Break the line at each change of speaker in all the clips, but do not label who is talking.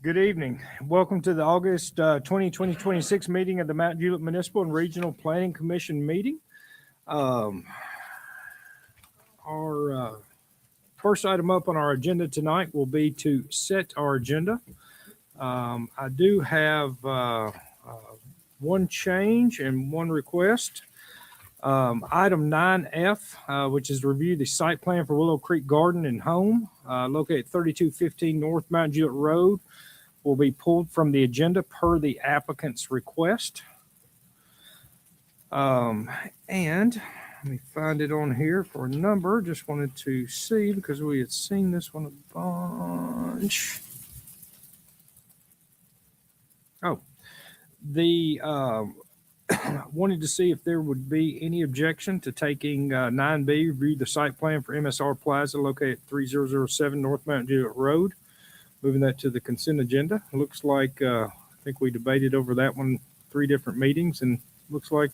Good evening. Welcome to the August 2026 meeting of the Mount Juliet Municipal and Regional Planning Commission meeting. Our first item up on our agenda tonight will be to set our agenda. I do have one change and one request. Item 9F, which is review the site plan for Willow Creek Garden and Home, located at 3215 North Mount Juliet Road, will be pulled from the agenda per the applicant's request. And let me find it on here for a number. Just wanted to see because we had seen this one a bunch. Oh, the wanted to see if there would be any objection to taking 9B, review the site plan for MSR Plaza located at 3007 North Mount Juliet Road. Moving that to the consent agenda. Looks like I think we debated over that one 3 different meetings, and looks like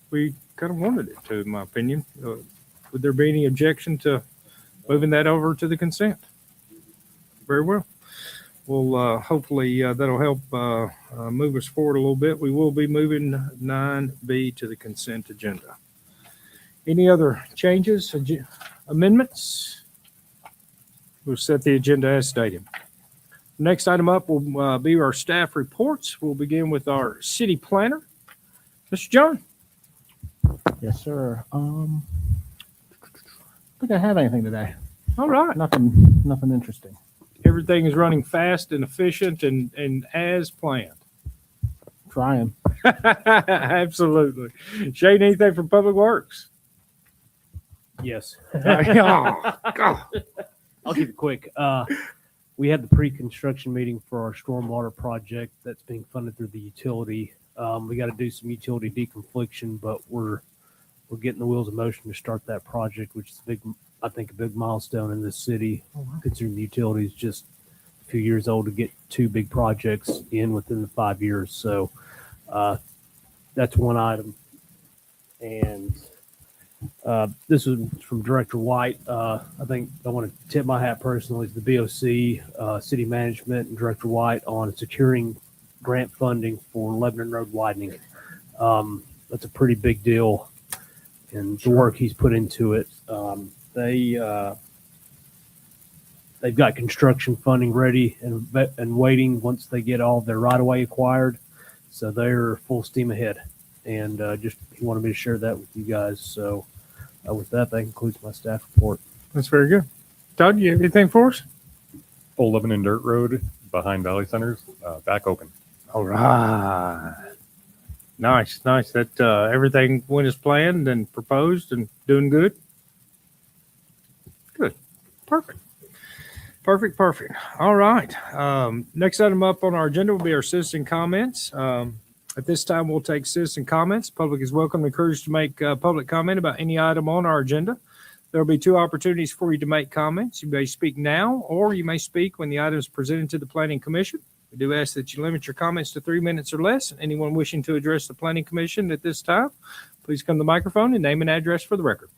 we kind of wanted it to, in my opinion. Would there be any objection to moving that over to the consent? Very well. Well, hopefully that'll help move us forward a little bit. We will be moving 9B to the consent agenda. Any other changes, amendments? We'll set the agenda as stated. Next item up will be our staff reports. We'll begin with our city planner, Mr. John.
Yes, sir. I don't think I have anything today.
All right.
Nothing interesting.
Everything is running fast and efficient and as planned.
Trying.
Absolutely. Shane, anything from Public Works?
Yes.
Oh, God.
I'll keep it quick. We had the pre-construction meeting for our stormwater project that's being funded through the utility. We got to do some utility deconfliction, but we're getting the wheels in motion to start that project, which is a big milestone in this city. Considering the utility is just a few years old to get 2 big projects in within the 5 years. So that's one item. And this is from Director White. I think I want to tip my hat personally to the BOC, City Management, and Director White on securing grant funding for Lebanon Road widening. That's a pretty big deal, and the work he's put into it. They've got construction funding ready and waiting once they get all their right-of-way acquired, so they're full steam ahead. And just he wanted me to share that with you guys. So with that concludes my staff report.
That's very good. Todd, you have anything for us?
Old Lebanon Dirt Road behind Valley Centers, back open.
All right. Nice. That everything went as planned and proposed and doing good. Good. Perfect. All right. Next item up on our agenda will be our citizen comments. At this time, we'll take citizen comments. Public is welcome and encouraged to make public comment about any item on our agenda. There will be 2 opportunities for you to make comments. You may speak now, or you may speak when the item is presented to the Planning Commission. We do ask that you limit your comments to 3 minutes or less. Anyone wishing to address the Planning Commission at this time, please come to the microphone and name and address for the record.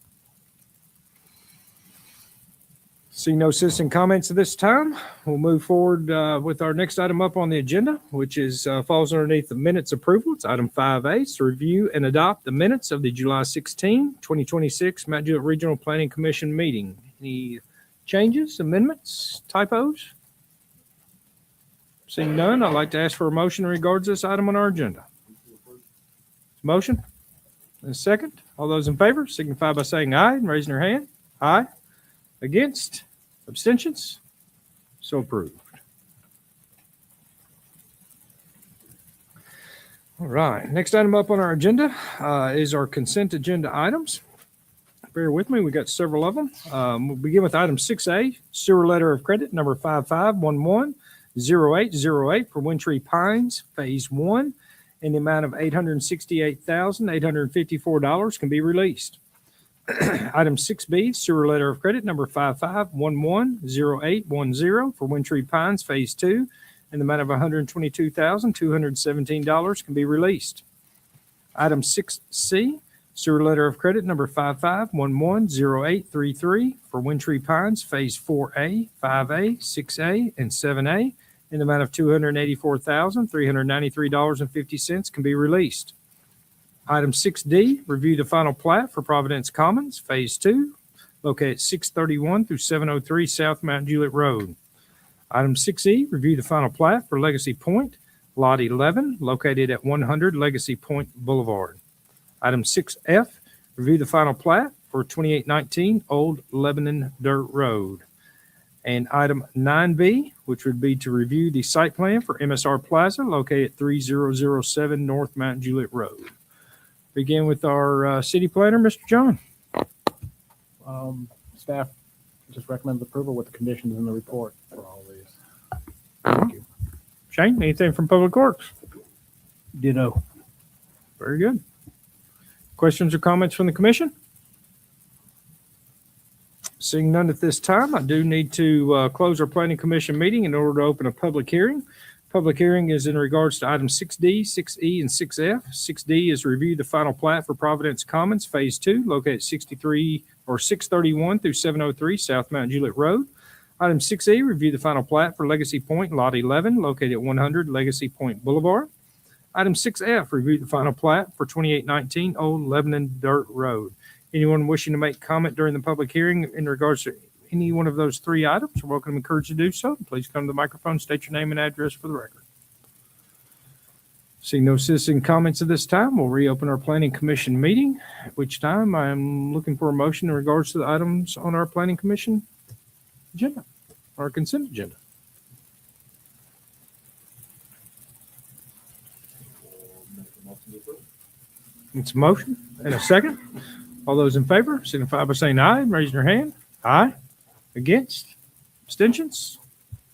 See no citizen comments at this time. We'll move forward with our next item up on the agenda, which is falls underneath the minutes approval. It's item 5A. It's to review and adopt the minutes of the July 16, 2026 Mount Juliet Regional Planning Commission meeting. Any changes, amendments, typos? Seeing none, I'd like to ask for a motion in regards to this item on our agenda. Motion? And a second. All those in favor signify by saying aye and raising their hand. Aye. Against? Abstentions? So approved. All right. Next item up on our agenda is our consent agenda items. Bear with me. We got several of them. We'll begin with item 6A, sewer letter of credit number 55110808 for Wintry Pines, Phase 1, in the amount of $868,854 can be released. Item 6B, sewer letter of credit number 55110810 for Wintry Pines Phase 2 in the amount of $122,217 can be released. Item 6C, Sewer letter of credit number 55110833 for Windtree Pines Phase 4A, 5A, 6A, and 7A in the amount of $284,393.50 can be released. Item 6D, review the final plat for Providence Commons Phase 2, located 631 through 703 South Mount Juliet Road. Item 6E, review the final plat for Legacy Point, Lot 11, located at 100 Legacy Point Boulevard. Item 6F, review the final plat for 2819 Old Lebanon Dirt Road. And item 9B, which would be to review the site plan for MSR Plaza located at 3007 North Mount Juliet Road. Begin with our city planner, Mr. John.
Staff just recommends approval with the conditions in the report for all these. Thank you.
Shane, anything from Public Works?
Ditto.
Very good. Questions or comments from the commission? Seeing none at this time, I do need to close our planning commission meeting in order to open a public hearing. Public hearing is in regards to items 6D, 6E, and 6F. 6D is review the final plat for Providence Commons Phase 2, located 631 through 703 South Mount Juliet Road. Item 6E, review the final plat for Legacy Point, Lot 11, located at 100 Legacy Point Boulevard. Item 6F, review the final plat for 2819 Old Lebanon Dirt Road. Anyone wishing to make comment during the public hearing in regards to any one of those three items are welcome and encouraged to do so. Please come to the microphone, state your name and address for the record. Seeing no citizen comments at this time, we'll reopen our planning commission meeting, at which time I am looking for a motion in regards to the items on our planning commission agenda, our consent agenda. It's a motion and a second. All those in favor signify by saying aye and raising your hand. Aye. Against? Abstentions?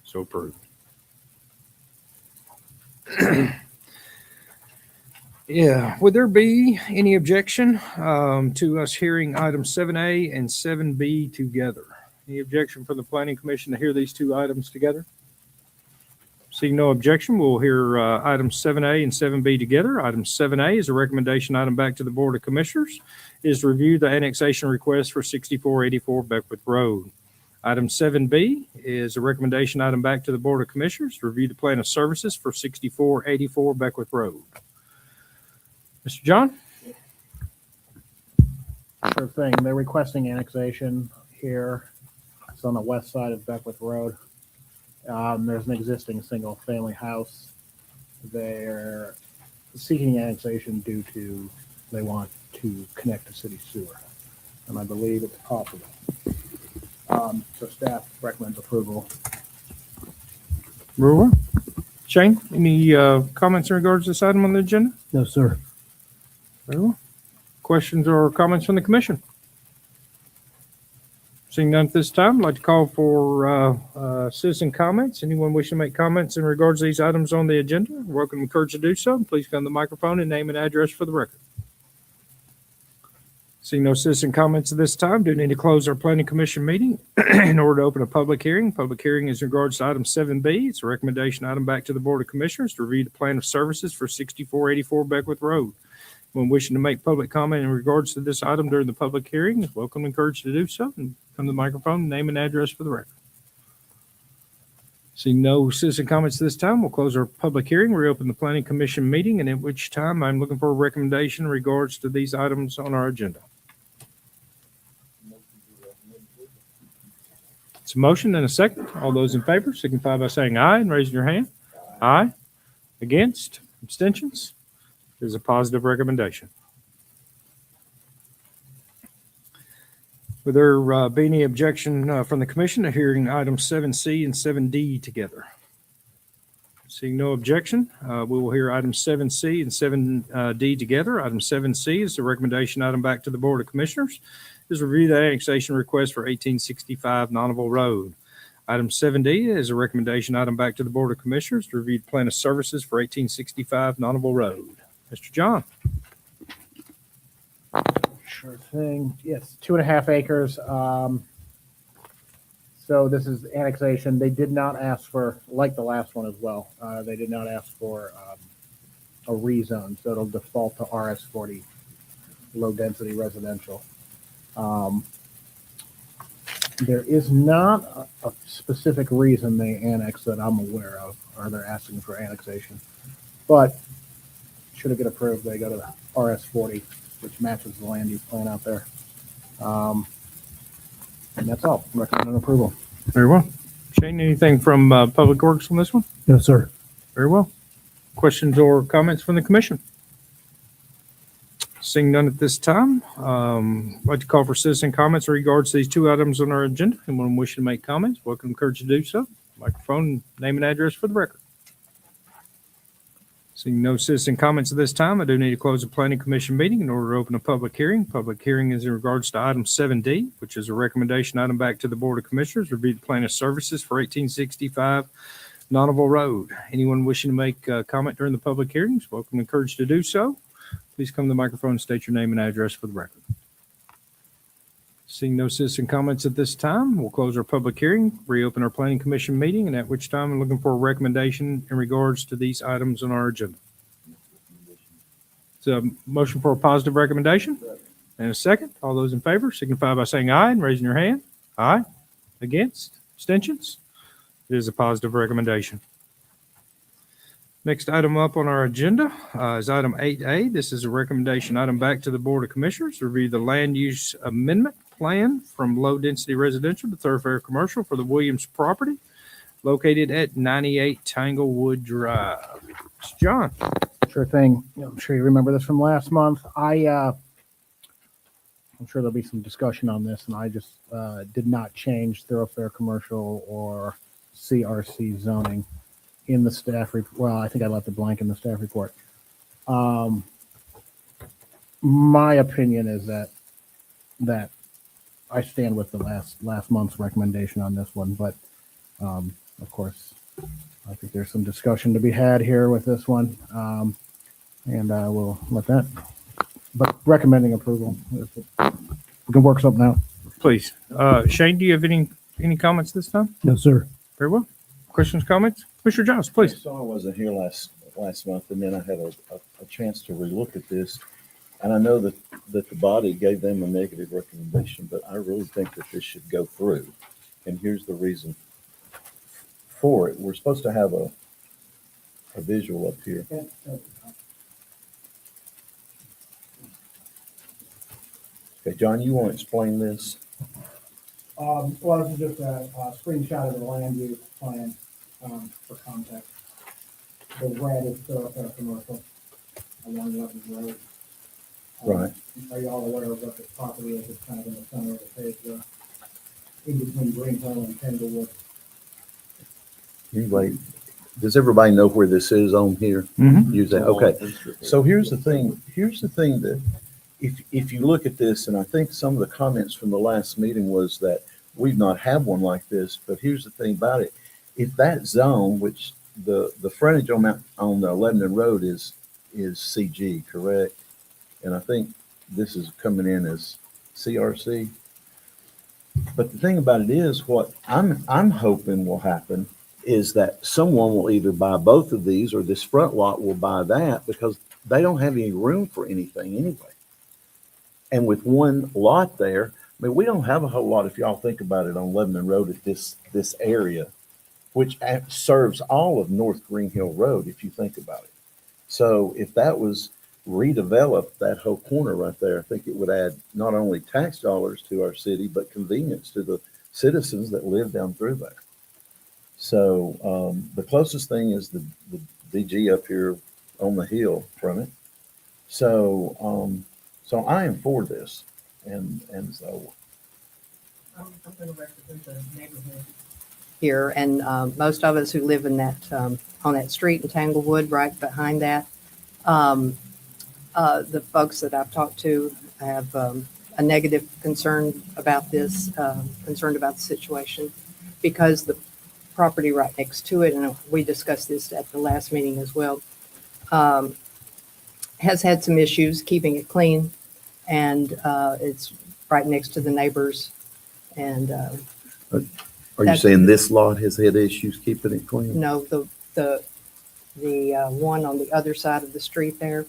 So approved. Yeah. Would there be any objection to us hearing items 7A and 7B together? Any objection from the Planning Commission to hear these two items together? Seeing no objection, we'll hear items 7A and 7B together. Item 7A is a recommendation item back to the Board of Commissioners, is to review the annexation request for 6484 Beckwith Road. Item 7B is a recommendation item back to the Board of Commissioners, to review the plan of services for 6484 Beckwith Road. Mr. John?
Sure thing. They're requesting annexation here. It's on the west side of Beckwith Road. There's an existing single-family house. They're seeking annexation due to they want to connect to city sewer, and I believe it's possible. So staff recommends approval.
Brewer? Shane, any comments in regards to this item on the agenda?
No, sir.
Very well. Questions or comments from the commission? Seeing none at this time, I'd like to call for citizen comments. Anyone wishing to make comments in regards to these items on the agenda, welcome and encouraged to do so. Please come to the microphone and name and address for the record. Seeing no citizen comments at this time, do need to close our planning commission meeting in order to open a public hearing. Public hearing is in regards to item 7B. It's a recommendation item back to the Board of Commissioners to review the plan of services for 6484 Beckwith Road. When wishing to make public comment in regards to this item during the public hearing, is welcome and encouraged to do so. And come to the microphone, name and address for the record. Seeing no citizen comments this time, we'll close our public hearing, reopen the planning commission meeting, and at which time I'm looking for a recommendation in regards to these items on our agenda. It's a motion and a second. All those in favor signify by saying aye and raising your hand. Aye. Against? Abstentions? Is a positive recommendation. Would there be any objection from the commission to hearing items 7C and 7D together? Seeing no objection, we will hear items 7C and 7D together. Item 7C is the recommendation item back to the Board of Commissioners, is review the annexation request for 1865 Nonneville Road. Item 7D is a recommendation item back to the Board of Commissioners to review the plan of services for 1865 Nonneville Road. Mr. John?
Sure thing. Yes, 2.5 acres. So this is annexation. They did not ask for, like the last one as well, they did not ask for a rezone, so it'll default to RS40 low-density residential. There is not a specific reason they annex that I'm aware of, or they're asking for annexation. But should it get approved, they go to the RS40, which matches the land use plan out there. And that's all. Recommend approval.
Very well. Shane, anything from Public Works on this one?
No, sir.
Very well. Questions or comments from the commission? Seeing none at this time, I'd like to call for citizen comments in regards to these two items on our agenda. Anyone wishing to make comments, welcome, encouraged to do so. Microphone, name and address for the record. Seeing no citizen comments at this time, I do need to close the planning commission meeting in order to open a public hearing. Public hearing is in regards to item 7D, which is a recommendation item back to the Board of Commissioners, review the plan of services for 1865 Nonneville Road. Anyone wishing to make a comment during the public hearings, welcome, encouraged to do so. Please come to the microphone and state your name and address for the record. Seeing no citizen comments at this time, we'll close our public hearing, reopen our planning commission meeting, and at which time I'm looking for a recommendation in regards to these items on our agenda. So motion for a positive recommendation and a second. All those in favor signify by saying aye and raising your hand. Aye. Against? Abstentions? It is a positive recommendation. Next item up on our agenda is item 8A. This is a recommendation item back to the Board of Commissioners to review the land use amendment plan from low density residential to thoroughfare commercial for the Williams property located at 98 Tanglewood Drive. Mr. John.
Sure thing. I'm sure you remember this from last month. I'm sure there'll be some discussion on this, and I just did not change thoroughfare commercial or CRC zoning in the staff report. Well, I think I left it blank in the staff report. My opinion is that I stand with the last month's recommendation on this one, but of course, I think there's some discussion to be had here with this one, and we'll let that. But recommending approval. We can work something out.
Please. Shane, do you have any comments this time?
No, sir.
Very well. Questions, comments? Mr. Jones, please.
So I wasn't here last month, and then I had a chance to relook at this. And I know that the body gave them a negative recommendation, but I really think that this should go through. And here's the reason for it. We're supposed to have a visual up here. Okay, John, you want to explain this?
Well, this is just a screenshot of the land use plan for context. The red is thoroughfare commercial along Lebanon Road.
Right.
Are you all aware of what the property is? It's kind of in the center of the page there, in between Greenhill and Tanglewood.
Anyway, does everybody know where this is on here?
Mm-hmm.
Use that. Okay. So here's the thing that if you look at this, and I think some of the comments from the last meeting was that we've not had one like this, but here's the thing about it. If that zone, which the frontage on the Lebanon Road is CG, correct? And I think this is coming in as CRC. But the thing about it is, what I'm hoping will happen is that someone will either buy both of these, or this front lot will buy that, because they don't have any room for anything anyway. And with one lot there, I mean, we don't have a whole lot, if y'all think about it, on Lebanon Road at this area, which serves all of North Green Hill Road, if you think about it. So if that was redeveloped, that whole corner right there, I think it would add not only tax dollars to our city, but convenience to the citizens that live down through there. So the closest thing is the DG up here on the hill from it. So I am for this, and so
I'm going to represent the neighborhood here, and most of us who live in that on that street in Tanglewood, right behind that, the folks that I've talked to have a negative concern about this, concerned about the situation, because the property right next to it, and we discussed this at the last meeting as well, has had some issues keeping it clean, and it's right next to the neighbors. And
are you saying this lot has had issues keeping it clean?
no, the one on the other side of the street there,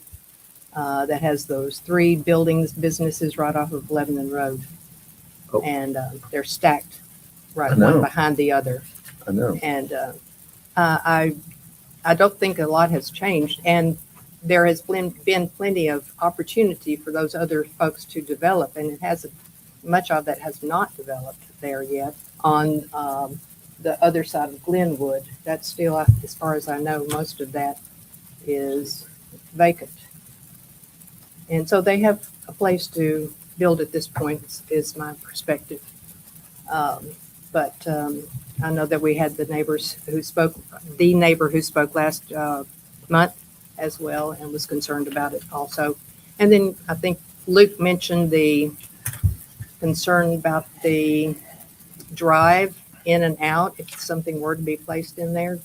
that has those 3 buildings, businesses right off of Lebanon Road.
Oh.
And they're stacked, right,
I know.
one behind the other.
I know.
And I don't think a lot has changed. And there has been plenty of opportunity for those other folks to develop, and it hasn't, much of that has not developed there yet. On the other side of Glenwood, that's still, as far as I know, most of that is vacant. And so they have a place to build at this point, is my perspective. But I know that we had the neighbor who spoke last month as well and was concerned about it also. And then I think Luke mentioned the concern about the drive in and out if something were to be placed in there.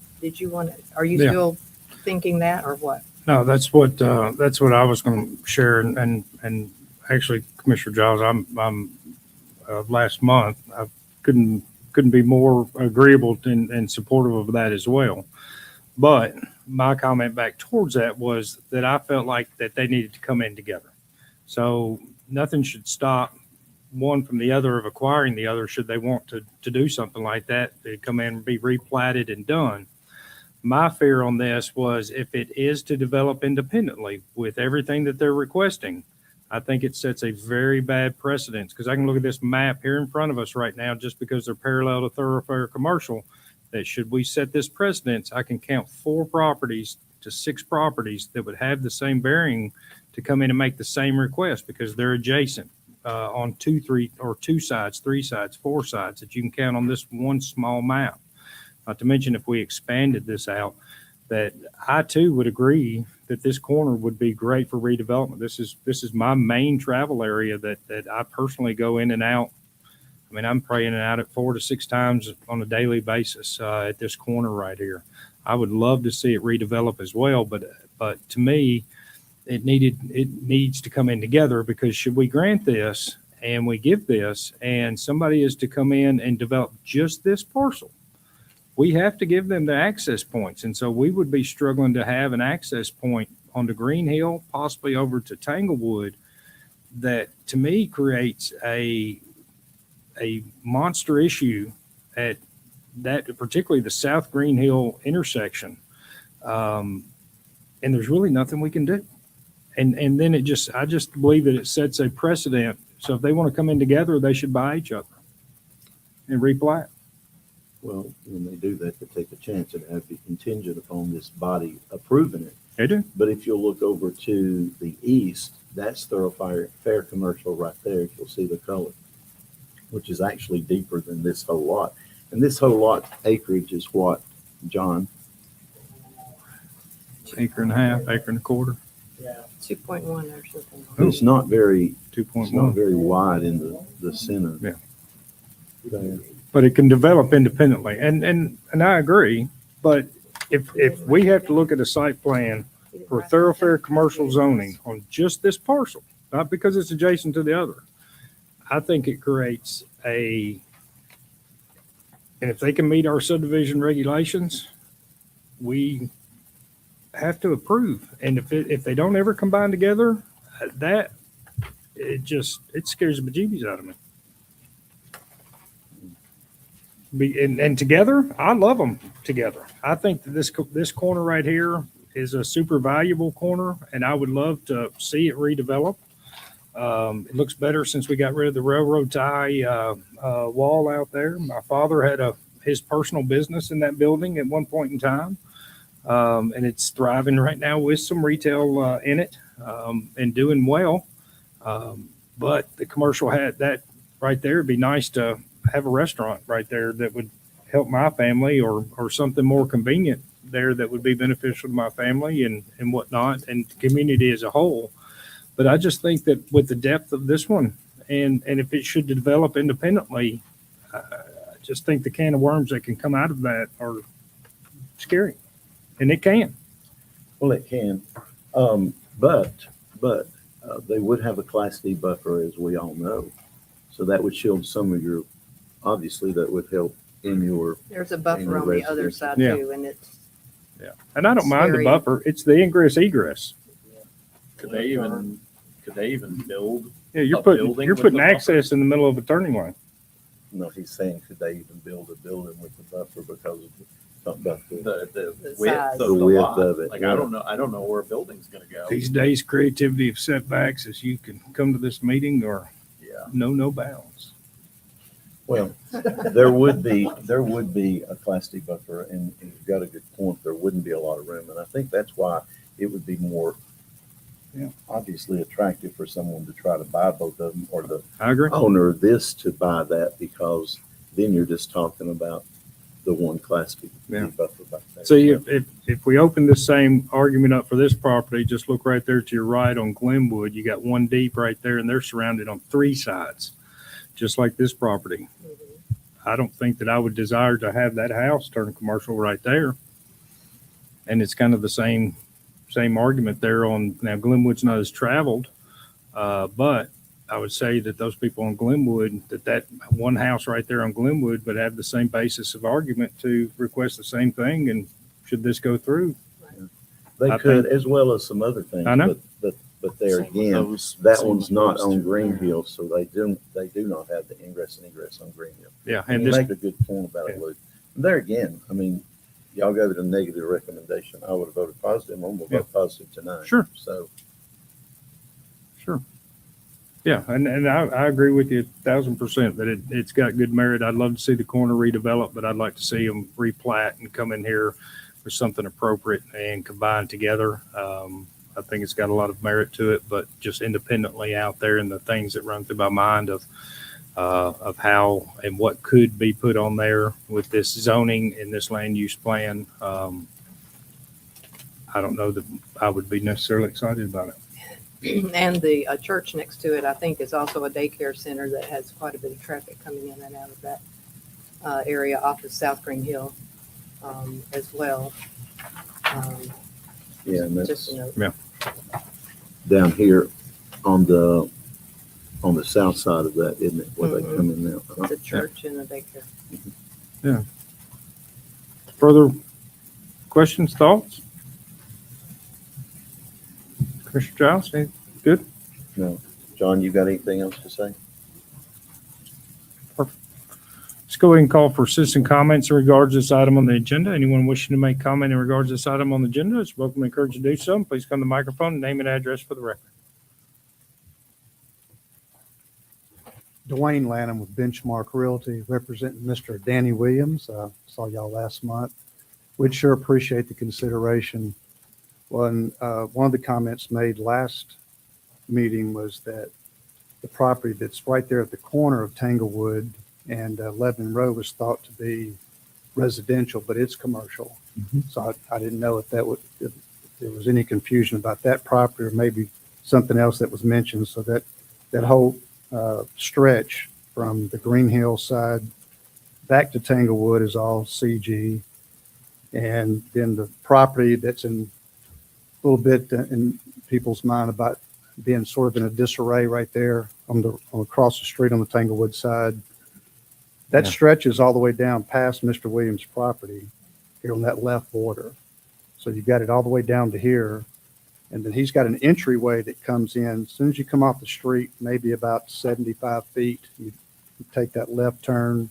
Are you
Yeah.
still thinking that, or what?
No, that's what I was going to share. And actually, Commissioner Giles, I'm last month, I couldn't be more agreeable and supportive of that as well. But my comment back towards that was that I felt like that they needed to come in together. So nothing should stop one from the other of acquiring the other should they want to do something like that. They come in and be replatted and done. My fear on this was if it is to develop independently with everything that they're requesting, I think it sets a very bad precedence, because I can look at this map here in front of us right now, just because they're parallel to thoroughfare commercial, that should we set this precedence, I can count 4 properties to 6 properties that would have the same bearing to come in and make the same request because they're adjacent on 2 sides, 3 sides, 4 sides that you can count on this one small map. Not to mention if we expanded this out, that I too would agree that this corner would be great for redevelopment. This is my main travel area that I personally go in and out. I mean, I'm praying out at 4 to 6 times on a daily basis at this corner right here. I would love to see it redevelop as well, but to me, it needs to come in together, because should we grant this and we give this and somebody is to come in and develop just this parcel, we have to give them the access points. And so we would be struggling to have an access point onto Green Hill, possibly over to Tanglewood, that to me creates a monster issue at that, particularly the South Green Hill intersection. And there's really nothing we can do. And then I just believe that it sets a precedent. So if they want to come in together, they should buy each other and replat.
Well, when they do that, they take a chance. It has to be contingent upon this body approving it.
They do.
But if you'll look over to the east, that's thoroughfare commercial right there. You'll see the color, which is actually deeper than this whole lot. And this whole lot acreage is what, John?
Acre and a half, acre and a quarter,
Yeah.
2.1 or something.
It's not very, it's not
2.1.
very wide in the center.
Yeah.
There.
But it can develop independently. And I agree. But if we have to look at a site plan for thoroughfare commercial zoning on just this parcel, not because it's adjacent to the other, I think it creates and if they can meet our subdivision regulations, we have to approve. And if they don't ever combine together, it scares the bejeebies out of me. And together, I love them together. I think that this corner right here is a super valuable corner, and I would love to see it redeveloped. It looks better since we got rid of the railroad tie wall out there. My father had his personal business in that building at one point in time, and it's thriving right now with some retail in it and doing well. But the commercial had that right there. It'd be nice to have a restaurant right there that would help my family, or something more convenient there that would be beneficial to my family and whatnot, and the community as a whole. But I just think that with the depth of this one, and if it should develop independently, I just think the can of worms that can come out of that are scary, and it can.
Well, it can. But they would have a Class D buffer, as we all know. So that would shield some of your, obviously that would help in your,
There's a buffer on the other side
Yeah.
too, and it's
Yeah. And I don't mind the
Scary.
buffer. It's the ingress egress.
Could they even build?
Yeah,
A
you're
building
you're
with
putting
the buffer?
access in the middle of a turning lane.
No, he's saying, could they even build a building with the buffer because of something about the.
The
The
width
size.
of
The
the
width
lot?
of it,
Like,
yeah.
I don't know where a building's gonna go.
These days, creativity of setbacks is you can come to this meeting or
Yeah.
no bounds.
Well, there would be a Class D buffer, and you've got a good point. There wouldn't be a lot of room, and I think that's why it would be more
Yeah.
obviously attractive for someone to try to buy both of them, or the
I agree.
owner of this to buy that, because then you're just talking about the one Class D
Yeah.
buffer back there.
So if we open the same argument up for this property, just look right there to your right on Glenwood. You got one deep right there, and they're surrounded on three sides, just like this property. I don't think that I would desire to have that house turn commercial right there. And it's kind of the same argument there on, now Glenwood's not as traveled, but I would say that those people on Glenwood, that one house right there on Glenwood would have the same basis of argument to request the same thing. And should this go through?
They
I
could,
think-
as well as some other things.
I know.
But there
Some of
again,
those-
that
some
one's
of
not
those
on
two
Green
there.
Hill, so they do not have the ingress and egress on Green Hill.
Yeah.
And
And
you
this,
make a good point about it, Luke. There again, I mean, y'all gave it a negative recommendation. I would have voted positive. I'm gonna vote positive tonight.
Sure.
So,
sure. Yeah. And I agree with you 1,000% that it's got good merit. I'd love to see the corner redeveloped, but I'd like to see them replat and come in here for something appropriate and combined together. I think it's got a lot of merit to it, but just independently out there and the things that run through my mind of how and what could be put on there with this zoning and this land use plan. I don't know that I would be necessarily excited about it.
And the church next to it, I think, is also a daycare center that has quite a bit of traffic coming in and out of that area off of South Green Hill as well.
yeah, and
Just
that's
a note.
down here on the south side of that, isn't it, where they
Mhm.
come in now?
It's a church and a daycare.
Further questions, thoughts? Commissioner Giles, any- good?
No. John, you got anything else to say?
Let's go ahead and call for citizen comments in regards to this item on the agenda. Anyone wishing to make comment in regards to this item on the agenda is welcome and encouraged to do so. Please come to the microphone, name and address for the record.
Dwayne Lanham with Benchmark Realty, representing Mr. Danny Williams. Saw y'all last month. We'd sure appreciate the consideration. One of the comments made last meeting was that the property that's right there at the corner of Tanglewood and Lebanon Road was thought to be residential, but it's commercial. So I didn't know if there was any confusion about that property or maybe something else that was mentioned. So that whole stretch from the Green Hill side back to Tanglewood is all CG. And then the property that's in a little bit in people's mind about being sort of in a disarray right there on across the street on the Tanglewood side. That stretches all the way down past Mr. Williams' property here on that left border. So you got it all the way down to here. And then he's got an entryway that comes in. As soon as you come off the street, maybe about 75 feet, you take that left turn.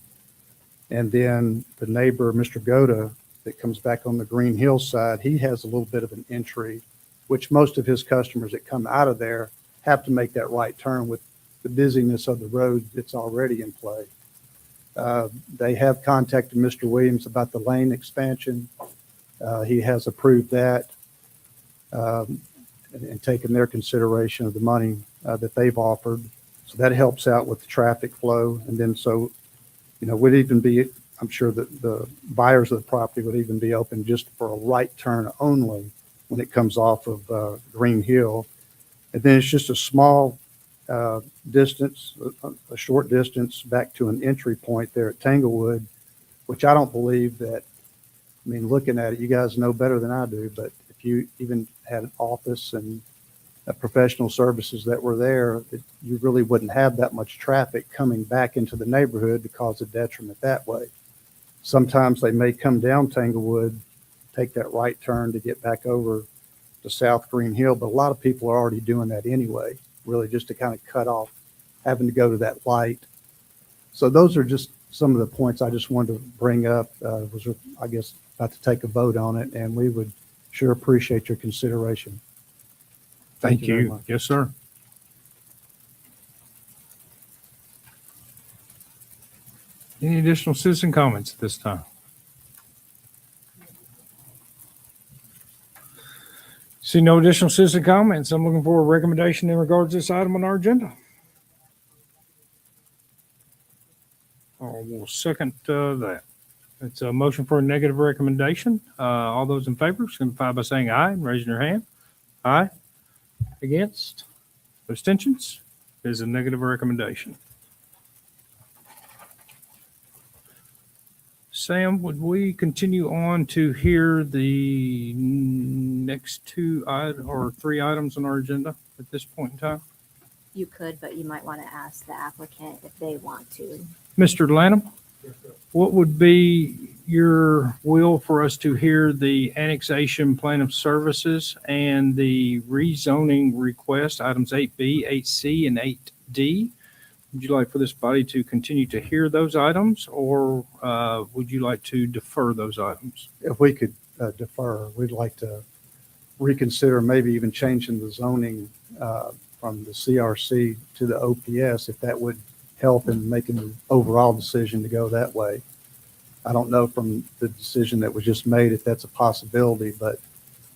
And then the neighbor, Mr. Goda, that comes back on the Green Hill side, he has a little bit of an entry, which most of his customers that come out of there have to make that right turn with the busyness of the road that's already in play. They have contacted Mr. Williams about the lane expansion. He has approved that and taken their consideration of the money that they've offered. So that helps out with the traffic flow. And then so, would even be, I'm sure that the buyers of the property would even be open just for a right turn only when it comes off of Green Hill. And then it's just a small distance, a short distance back to an entry point there at Tanglewood, which I don't believe that, looking at it, you guys know better than I do, but if you even had an office and professional services that were there, that you really wouldn't have that much traffic coming back into the neighborhood to cause a detriment that way. Sometimes they may come down Tanglewood, take that right turn to get back over to South Green Hill, but a lot of people are already doing that anyway, really just to kind of cut off having to go to that light. So those are just some of the points I just wanted to bring up. Was, I guess, about to take a vote on it, and we would sure appreciate your consideration.
Thank
very
you.
much.
Yes, sir. Any additional citizen comments at this time? See no additional citizen comments. I'm looking for a recommendation in regards to this item on our agenda. Oh, we'll second that. It's a motion for a negative recommendation. All those in favor signify by saying aye and raising your hand. Aye. Against? Abstentions? It is a negative recommendation. Sam, would we continue on to hear the next three items on our agenda at this point in time?
You could, but you might want to ask the applicant if they want to.
Mr. Lanham, what would be your will for us to hear the annexation plan of services and the rezoning request, items 8B, 8C, and 8D? Would you like for this body to continue to hear those items, or would you like to defer those items?
If we could defer, we'd like to reconsider maybe even changing the zoning from the CRC to the OPS, if that would help in making the overall decision to go that way. I don't know from the decision that was just made if that's a possibility, but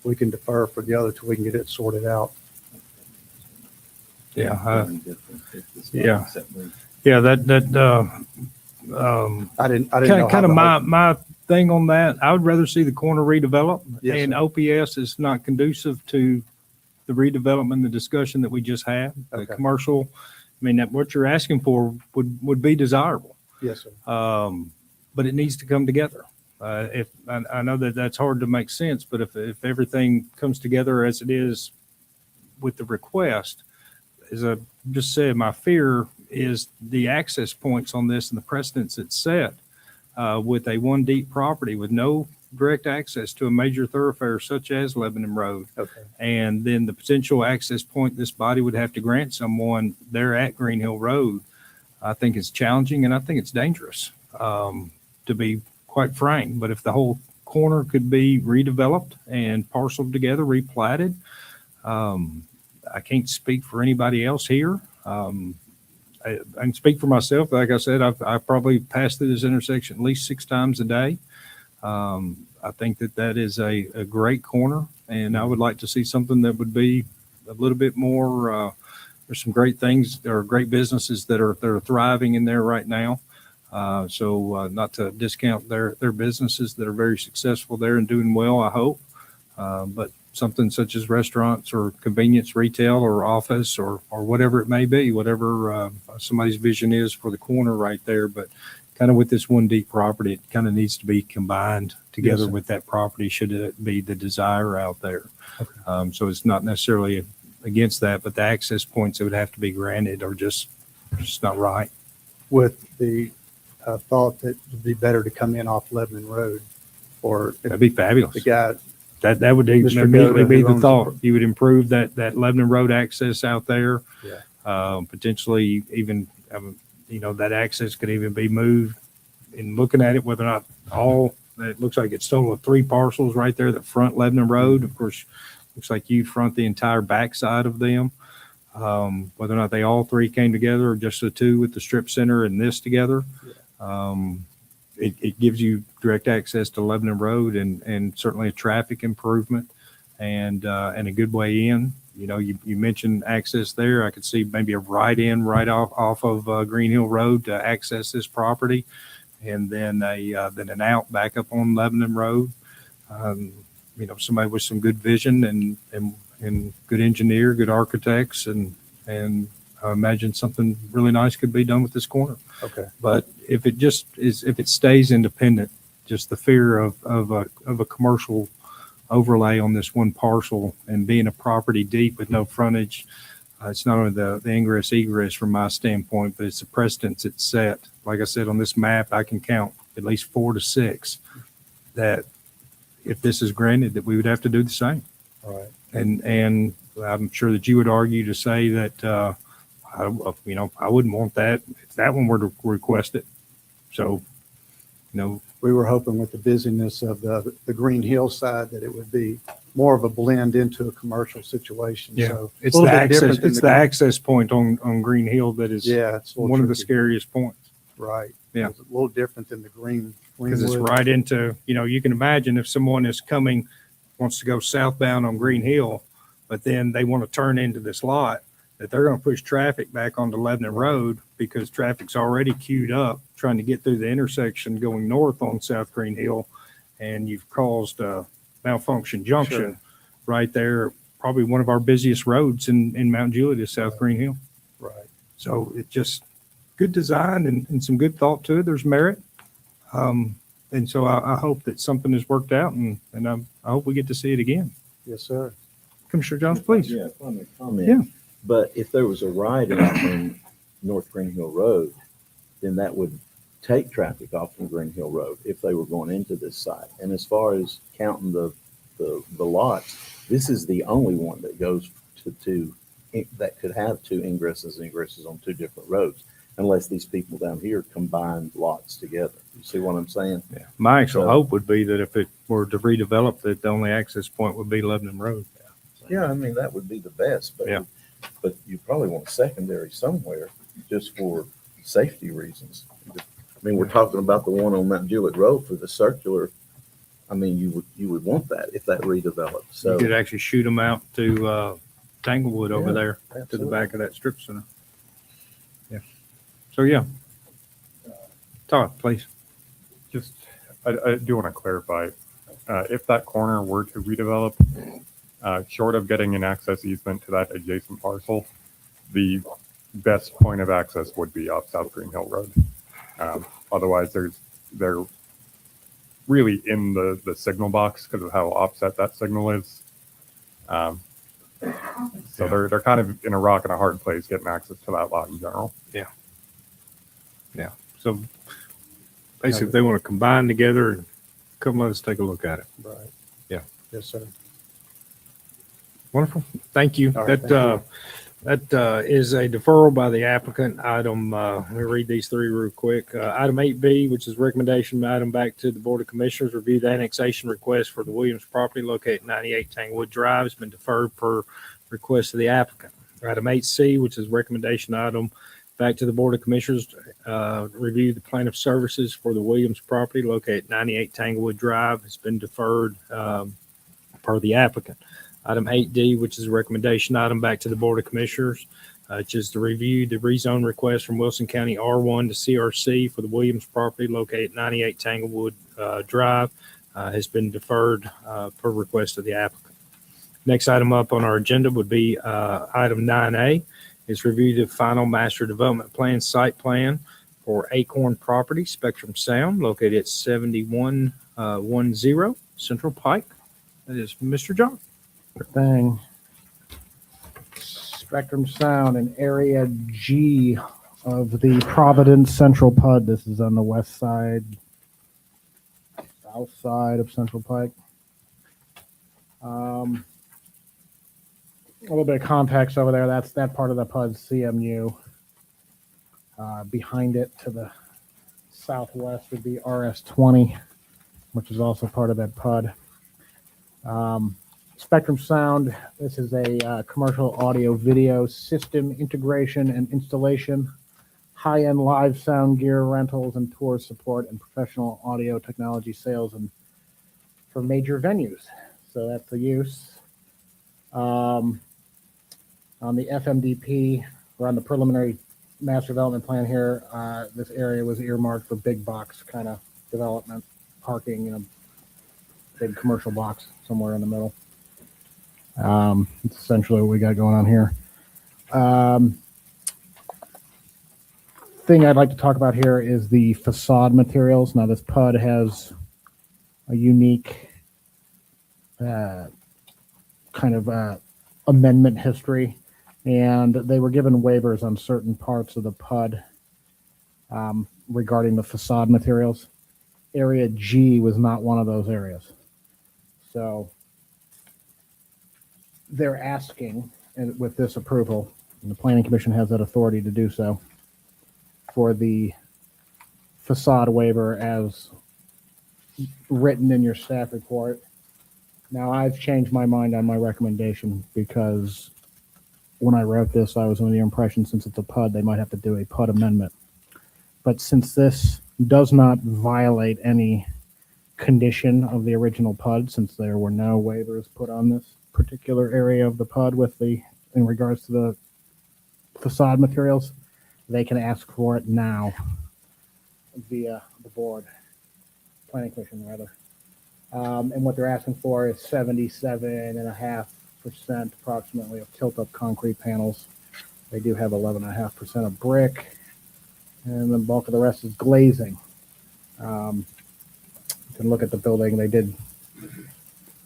we can defer for the other till we can get it sorted out.
Yeah.
Yeah.
Yeah, I didn't
know
kind of
how
my thing on that. I would rather see the corner redeveloped,
Yes,
and
sir.
OPS is not conducive to the redevelopment, the discussion that we just had. The
Okay.
commercial, I mean, that what you're asking for would be desirable,
Yes, sir.
but it needs to come together. If I know that that's hard to make sense, but if everything comes together as it is with the request, as I just said, my fear is the access points on this and the precedents it's set with a one deep property with no direct access to a major thoroughfare such as Lebanon Road.
Okay.
And then the potential access point this body would have to grant someone there at Green Hill Road, I think is challenging and I think it's dangerous, to be quite frank. But if the whole corner could be redeveloped and parceled together, replatted, I can't speak for anybody else here. I can speak for myself. Like I said, I probably pass through this intersection at least 6 times a day. I think that is a great corner, and I would like to see something that would be a little bit more. There's some great things. There are great businesses that are thriving in there right now. So not to discount their businesses that are very successful there and doing well, I hope. But something such as restaurants or convenience retail or office or whatever it may be, whatever somebody's vision is for the corner right there. But kind of with this one deep property, it kind of needs to be combined together
Yes, sir.
with that property should it be the desire out there. So it's not necessarily against that, but the access points that would have to be granted are just not right.
With the thought that it would be better to come in off Lebanon Road, or if
That'd be fabulous.
the guy,
That would
Mr.
immediately
Goda,
be
who
the
owns
thought.
the-
You would improve that Lebanon Road access out there.
Yeah.
Potentially even, that access could even be moved. In looking at it, whether or not it looks like it's total of 3 parcels right there that front Lebanon Road. Of course, looks like you front the entire backside of them. Whether or not they all 3 came together or just the 2 with the strip center and this together. It gives you direct access to Lebanon Road and certainly a traffic improvement and a good way in. You mentioned access there. I could see maybe a right in right off of Green Hill Road to access this property, and then then an out back up on Lebanon Road. Somebody with some good vision and good engineer, good architects, and I imagine something really nice could be done with this corner.
okay,
But if it stays independent, just the fear of a commercial overlay on this one parcel and being a property deep with no frontage, it's not only the ingress egress from my standpoint, but it's the precedence it's set. Like I said, on this map, I can count at least 4 to 6 that if this is granted, that we would have to do the same.
Right.
And I'm sure that you would argue to say that, I wouldn't want that if that one were to request it. So,
We were hoping with the busyness of the Green Hill side that it would be more of a blend into a commercial situation.
yeah,
So
it's
a
the
little bit
access,
different than
it's the access point on Green Hill that is
Yeah, it's a little
one of the
tricky.
scariest points.
Right.
Yeah.
It's a little different than the
Because it's
Greenwood.
right into, you can imagine if someone is coming, wants to go southbound on Green Hill, but then they want to turn into this lot, that they're going to push traffic back onto Lebanon Road because traffic's already queued up trying to get through the intersection going north on South Green Hill. And you've caused a malfunction junction
Sure.
right there, probably one of our busiest roads in Mount Juliet is South Green Hill.
Right.
So it just good design and some good thought to it. There's merit. And so I hope that something has worked out and I hope we get to see it again.
Yes, sir.
Commissioner Jones, please.
Yeah, if I may comment.
Yeah.
But if there was a right in North Green Hill Road, then that would take traffic off from Green Hill Road if they were going into this site. And as far as counting the lots, this is the only one that goes that could have two ingresses and egresses on two different roads, unless these people down here combined lots together. You see what I'm saying?
Yeah. My actual
So-
hope would be that if it were to redevelop, that the only access point would be Lebanon Road.
Yeah, I mean, that would be the best, but,
Yeah.
but you probably want a secondary somewhere just for safety reasons. I mean, we're talking about the one on Mount Juliet Road for the circular. I mean, you would want that if that redeveloped.
You
So,
could actually shoot them out to Tanglewood over
Yeah,
there to the
absolutely.
back of that strip center. Yeah. So, yeah. Todd, please.
Just, I do want to clarify, if that corner were to redevelop, short of getting an access easement to that adjacent parcel, the best point of access would be off South Green Hill Road. Otherwise, they're really in the signal box because of how offset that signal is. So they're kind of in a rock and a hard place getting access to that lot in general.
So basically, if they want to combine together, come let us take a look at it.
Right.
Yeah.
Yes, sir.
Wonderful. Thank you.
All right,
That, that is a deferral by the applicant. Item, let me read these three real quick. Item 8B, which is recommendation item back to the Board of Commissioners, review the annexation request for the Williams property located at 98 Tanglewood Drive has been deferred per request of the applicant. Item 8C, which is recommendation item back to the Board of Commissioners, review the plan of services for the Williams property located at 98 Tanglewood Drive has been deferred per the applicant. Item 8D, which is a recommendation item back to the Board of Commissioners, which is to review the rezone request from Wilson County R1 to CRC for the Williams property located at 98 Tanglewood Drive, has been deferred per request of the applicant. Next item up on our agenda would be item 9A, is review the final master development plan site plan for Acorn Property Spectrum Sound located at 7110 Central Pike. That is Mr. John.
Thing. Spectrum Sound in Area G of the Providence Central PUD. This is on the west side, south side of Central Pike. A little bit of context over there. That's that part of the PUD, CMU. Behind it to the southwest would be RS20, which is also part of that PUD. Spectrum Sound, this is a commercial audio video system integration and installation, high-end live sound gear rentals and tour support, and professional audio technology sales and for major venues. So that's the use. On the FMDP, or on the preliminary master development plan here, this area was earmarked for big box kind of development, parking in a big commercial box somewhere in the middle. It's essentially what we got going on here. Thing I'd like to talk about here is the facade materials. Now, this PUD has a unique kind of amendment history, and they were given waivers on certain parts of the PUD regarding the facade materials. Area G was not one of those areas. So they're asking, and with this approval, and the planning commission has that authority to do so, for the facade waiver as written in your staff report. Now, I've changed my mind on my recommendation because when I wrote this, I was under the impression since it's a PUD, they might have to do a PUD amendment. But since this does not violate any condition of the original PUD, since there were no waivers put on this particular area of the PUD in regards to the facade materials, they can ask for it now via the board, planning commission rather. And what they're asking for is 77.5% approximately of tilt-up concrete panels. They do have 11.5% of brick, and the bulk of the rest is glazing. You can look at the building. They did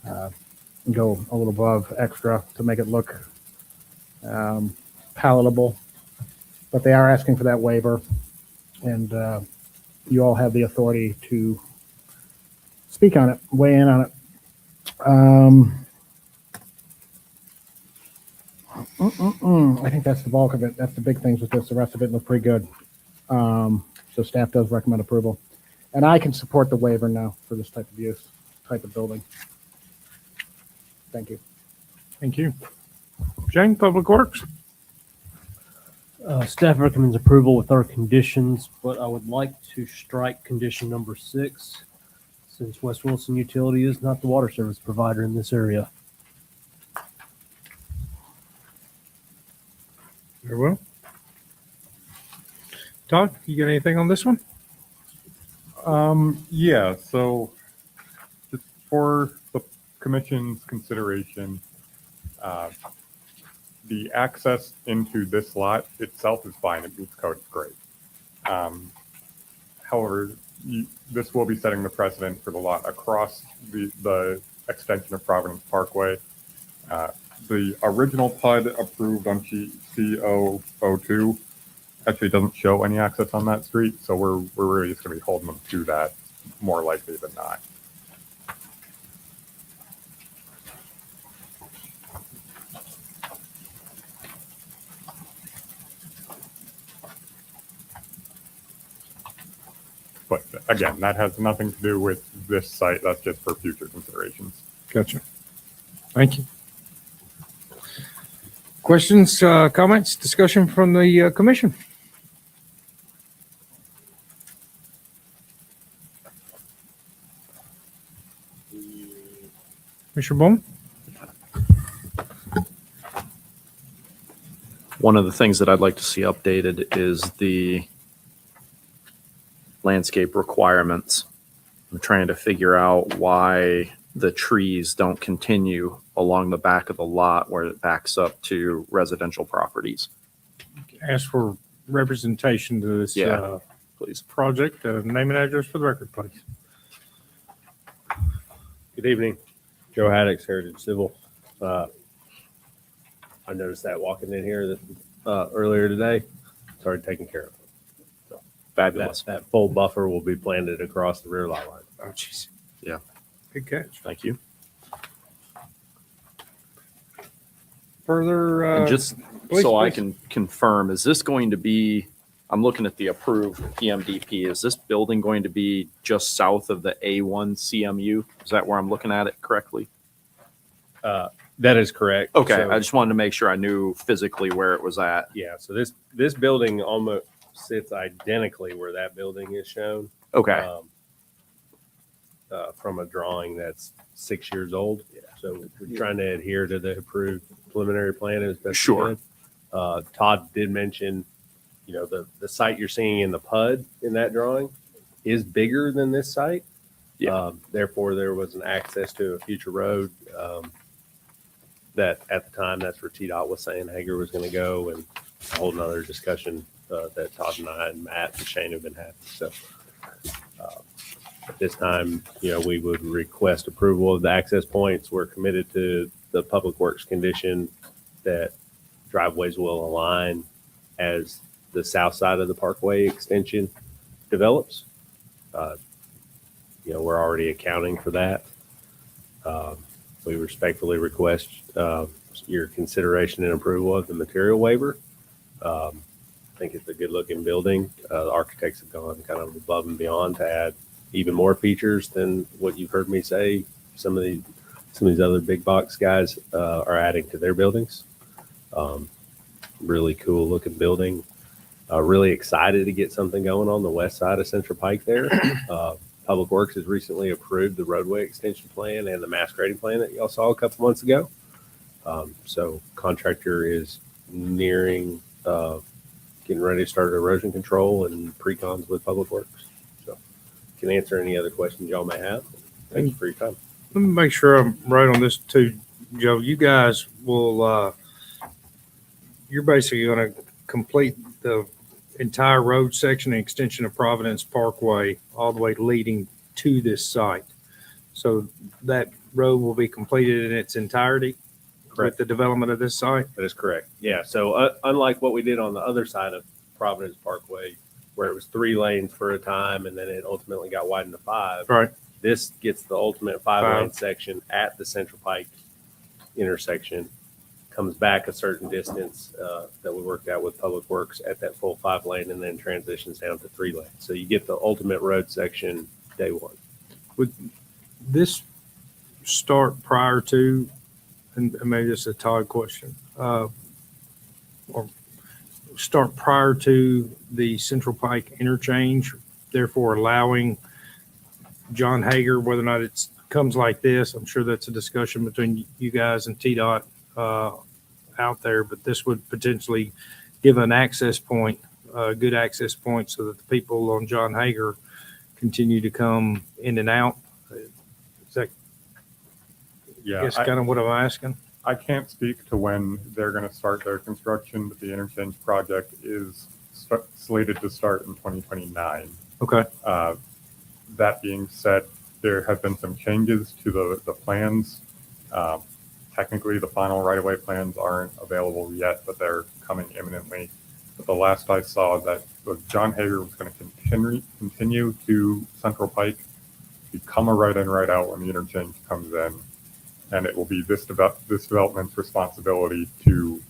go a little above extra to make it look palatable, but they are asking for that waiver, and you all have the authority to speak on it, weigh in on it. I think that's the bulk of it. That's the big things with this. The rest of it looked pretty good. So staff does recommend approval. And I can support the waiver now for this type of use, type of building. Thank you.
Thank you. Jane, Public Works?
Staff recommends approval with our conditions, but I would like to strike condition number 6, since West Wilson Utility is not the water service provider in this area.
Very well. Todd, you got anything on this one?
Yeah, so just for the commission's consideration, the access into this lot itself is fine. It meets code, it's great. However, this will be setting the precedent for the lot across the extension of Providence Parkway. The original PUD approved on CO02 actually doesn't show any access on that street, so we're really just going to be holding them to that more likely than not. But again, that has nothing to do with this site. That's just for future considerations.
Gotcha. Thank you. Questions, comments, discussion from the commission? Commissioner Bowman?
One of the things that I'd like to see updated is the landscape requirements. I'm trying to figure out why the trees don't continue along the back of the lot where it backs up to residential properties.
Ask for representation to this
Yeah. Please.
project. Name and address for the record, please.
Good evening, Joe Haddix, Heritage Civil. I noticed that walking in here earlier today, it's already taken care of. So
Fabulous.
that full buffer will be planted across the rear lot line.
Oh, jeez.
Yeah.
Good catch.
Thank you.
Further,
And just
please,
so I
please.
can confirm, is this going to be, I'm looking at the approved PMDP, is this building going to be just south of the A1 CMU? Is that where I'm looking at it correctly?
That is correct.
Okay,
So,
I just wanted to make sure I knew physically where it was at.
yeah, so this building almost sits identically where that building is shown.
Okay,
From a drawing that's 6 years old. So we're trying to adhere to the approved preliminary plan as best we
Sure.
can. Todd did mention, the site you're seeing in the PUD in that drawing is bigger than this site.
Yeah.
Therefore, there was an access to a future road that at the time, that's where TDOT was saying Hager was going to go, and a whole nother discussion that Todd and I and Matt and Shane have been having. So at this time, we would request approval of the access points. We're committed to the Public Works condition that driveways will align as the south side of the Parkway extension develops. We're already accounting for that. We respectfully request your consideration and approval of the material waiver. I think it's a good looking building. The architects have gone kind of above and beyond to add even more features than what you've heard me say. Some of these other big box guys are adding to their buildings. Really cool looking building. Really excited to get something going on the west side of Central Pike there. Public Works has recently approved the roadway extension plan and the mass grading plan that y'all saw a couple months ago. So contractor is nearing getting ready to start erosion control and pre-cons with Public Works. So can answer any other questions y'all may have. Thank you for your time.
Let me make sure I'm right on this too, Joe. You guys will, you're basically going to complete the entire road section and extension of Providence Parkway all the way leading to this site. So that road will be completed in its entirety with the development of this site?
That is correct. Yeah. So unlike what we did on the other side of Providence Parkway, where it was 3 lanes for a time and then it ultimately got widened to 5.
Right.
This gets the ultimate 5-lane section at the Central Pike intersection, comes back a certain distance that we worked out with Public Works at that full 5-lane, and then transitions down to 3 lanes. So you get the ultimate road section day one.
Would this start prior to, and maybe this is a Todd question, or start prior to the Central Pike interchange, therefore allowing John Hager, whether or not it comes like this? I'm sure that's a discussion between you guys and TDOT out there, but this would potentially give an access point, a good access point, so that the people on John Hager continue to come in and out. Is that,
Yeah,
I guess, kind of what I'm asking?
I can't speak to when they're going to start their construction, but the interchange project is slated to start in 2029.
Okay.
That being said, there have been some changes to the plans. Technically, the final right-of-way plans aren't available yet, but they're coming imminently. But the last I saw, that John Hager was going to continue to Central Pike, become a right-in, right-out when the interchange comes in, and it will be this development's responsibility to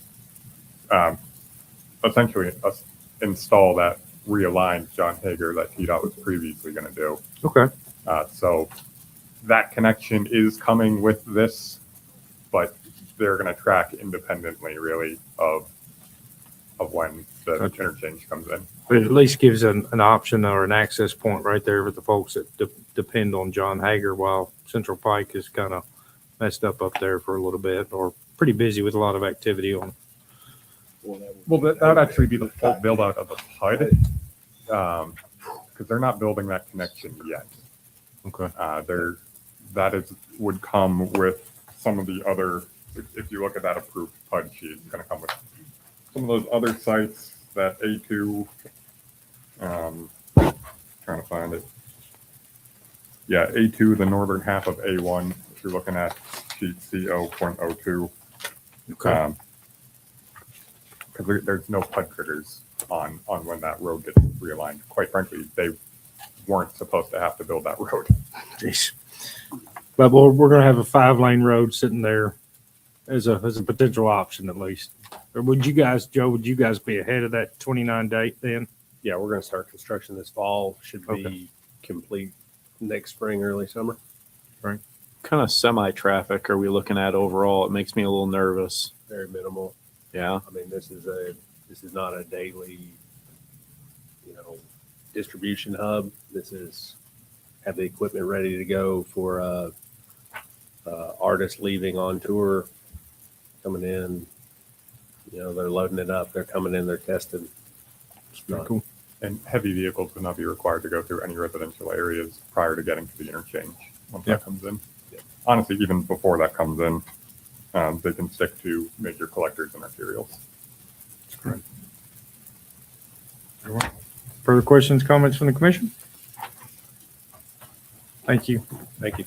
essentially install that realigned John Hager that TDOT was previously going to do.
Okay.
So that connection is coming with this, but they're going to track independently, really, of when the interchange comes in.
But it at least gives an option or an access point right there with the folks that depend on John Hager, while Central Pike is kind of messed up there for a little bit, or pretty busy with a lot of activity on.
Well, that would actually be the full build out of the PUD, because they're not building that connection yet.
Okay.
Would come with some of the other, if you look at that approved PUD sheet, it's going to come with some of those other sites, that A2, trying to find it. Yeah, A2, the northern half of A1, if you're looking at sheet CO.02.
Okay.
Because there's no PUD triggers on when that road gets realigned. Quite frankly, they weren't supposed to have to build that road.
Jeez. But we're going to have a 5-lane road sitting there as a potential option, at least. Or would you guys, Joe, would you guys be ahead of that 29 date then?
Yeah, we're going to start construction this fall. Should be complete next spring, early summer.
Right.
Kind of semi-traffic are we looking at overall? It makes me a little nervous.
Very minimal.
Yeah.
I mean, this is not a daily, distribution hub. This is have the equipment ready to go for artists leaving on tour, coming in. They're loading it up. They're coming in. They're testing. It's not
Cool.
And heavy vehicles would not be required to go through any residential areas prior to getting to the interchange once
Yeah.
that comes in. Honestly, even before that comes in, they can stick to major collectors and arterials.
Further questions, comments from the commission? Thank you.
Thank you.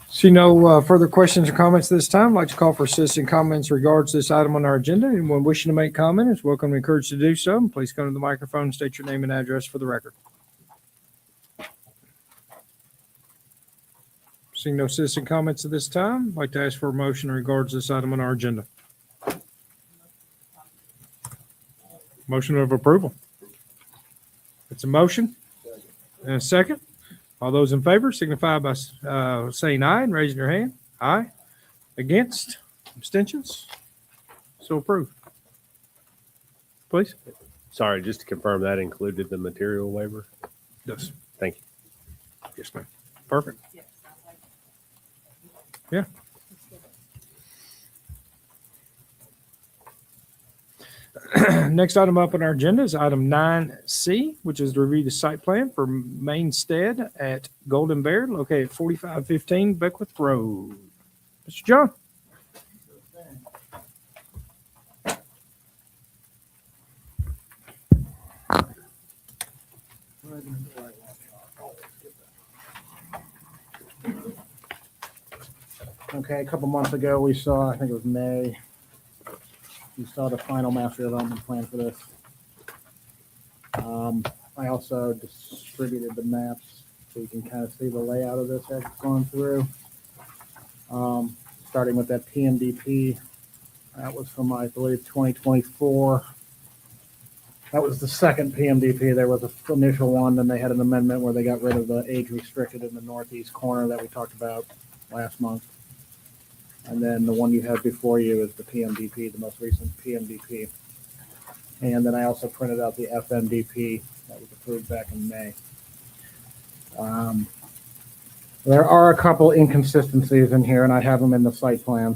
See no further questions or comments this time. I'd like to call for citizen comments regards to this item on our agenda. Anyone wishing to make comment is welcome and encouraged to do so. Please come to the microphone and state your name and address for the record. Seeing no citizen comments at this time, I'd like to ask for a motion in regards to this item on our agenda. Motion of approval. It's a motion and a second. All those in favor signify by saying aye and raising your hand. Aye. Against? Abstentions? So approved. Please.
Sorry, just to confirm, that included the material waiver?
Yes.
Thank you.
Yes, ma'am. Perfect. Yeah. Next item up on our agenda is item 9C, which is to review the site plan for Mainstead at Golden Bear located at 4515 Beckwith Road. Mr. John?
Okay, a couple months ago, we saw, I think it was May, you saw the final master development plan for this. I also distributed the maps so you can kind of see the layout of this as it's going through. Starting with that PMDP, that was from, I believe, 2024. That was the second PMDP. There was an initial one, then they had an amendment where they got rid of the age restricted in the northeast corner that we talked about last month. And then the one you have before you is the PMDP, the most recent PMDP. And then I also printed out the FMDP that was approved back in May. There are a couple inconsistencies in here, and I have them in the site plan.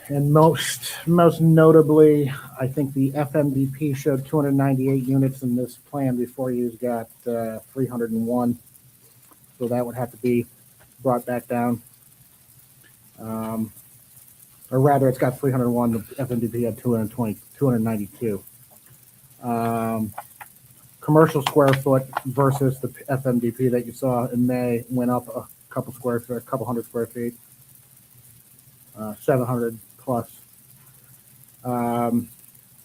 And most notably, I think the FMDP showed 298 units in this plan. Before you've got 301. So that would have to be brought back down. Or rather, it's got 301. The FMDP had 292. Commercial square foot versus the FMDP that you saw in May went up a couple hundred square feet. 700 plus.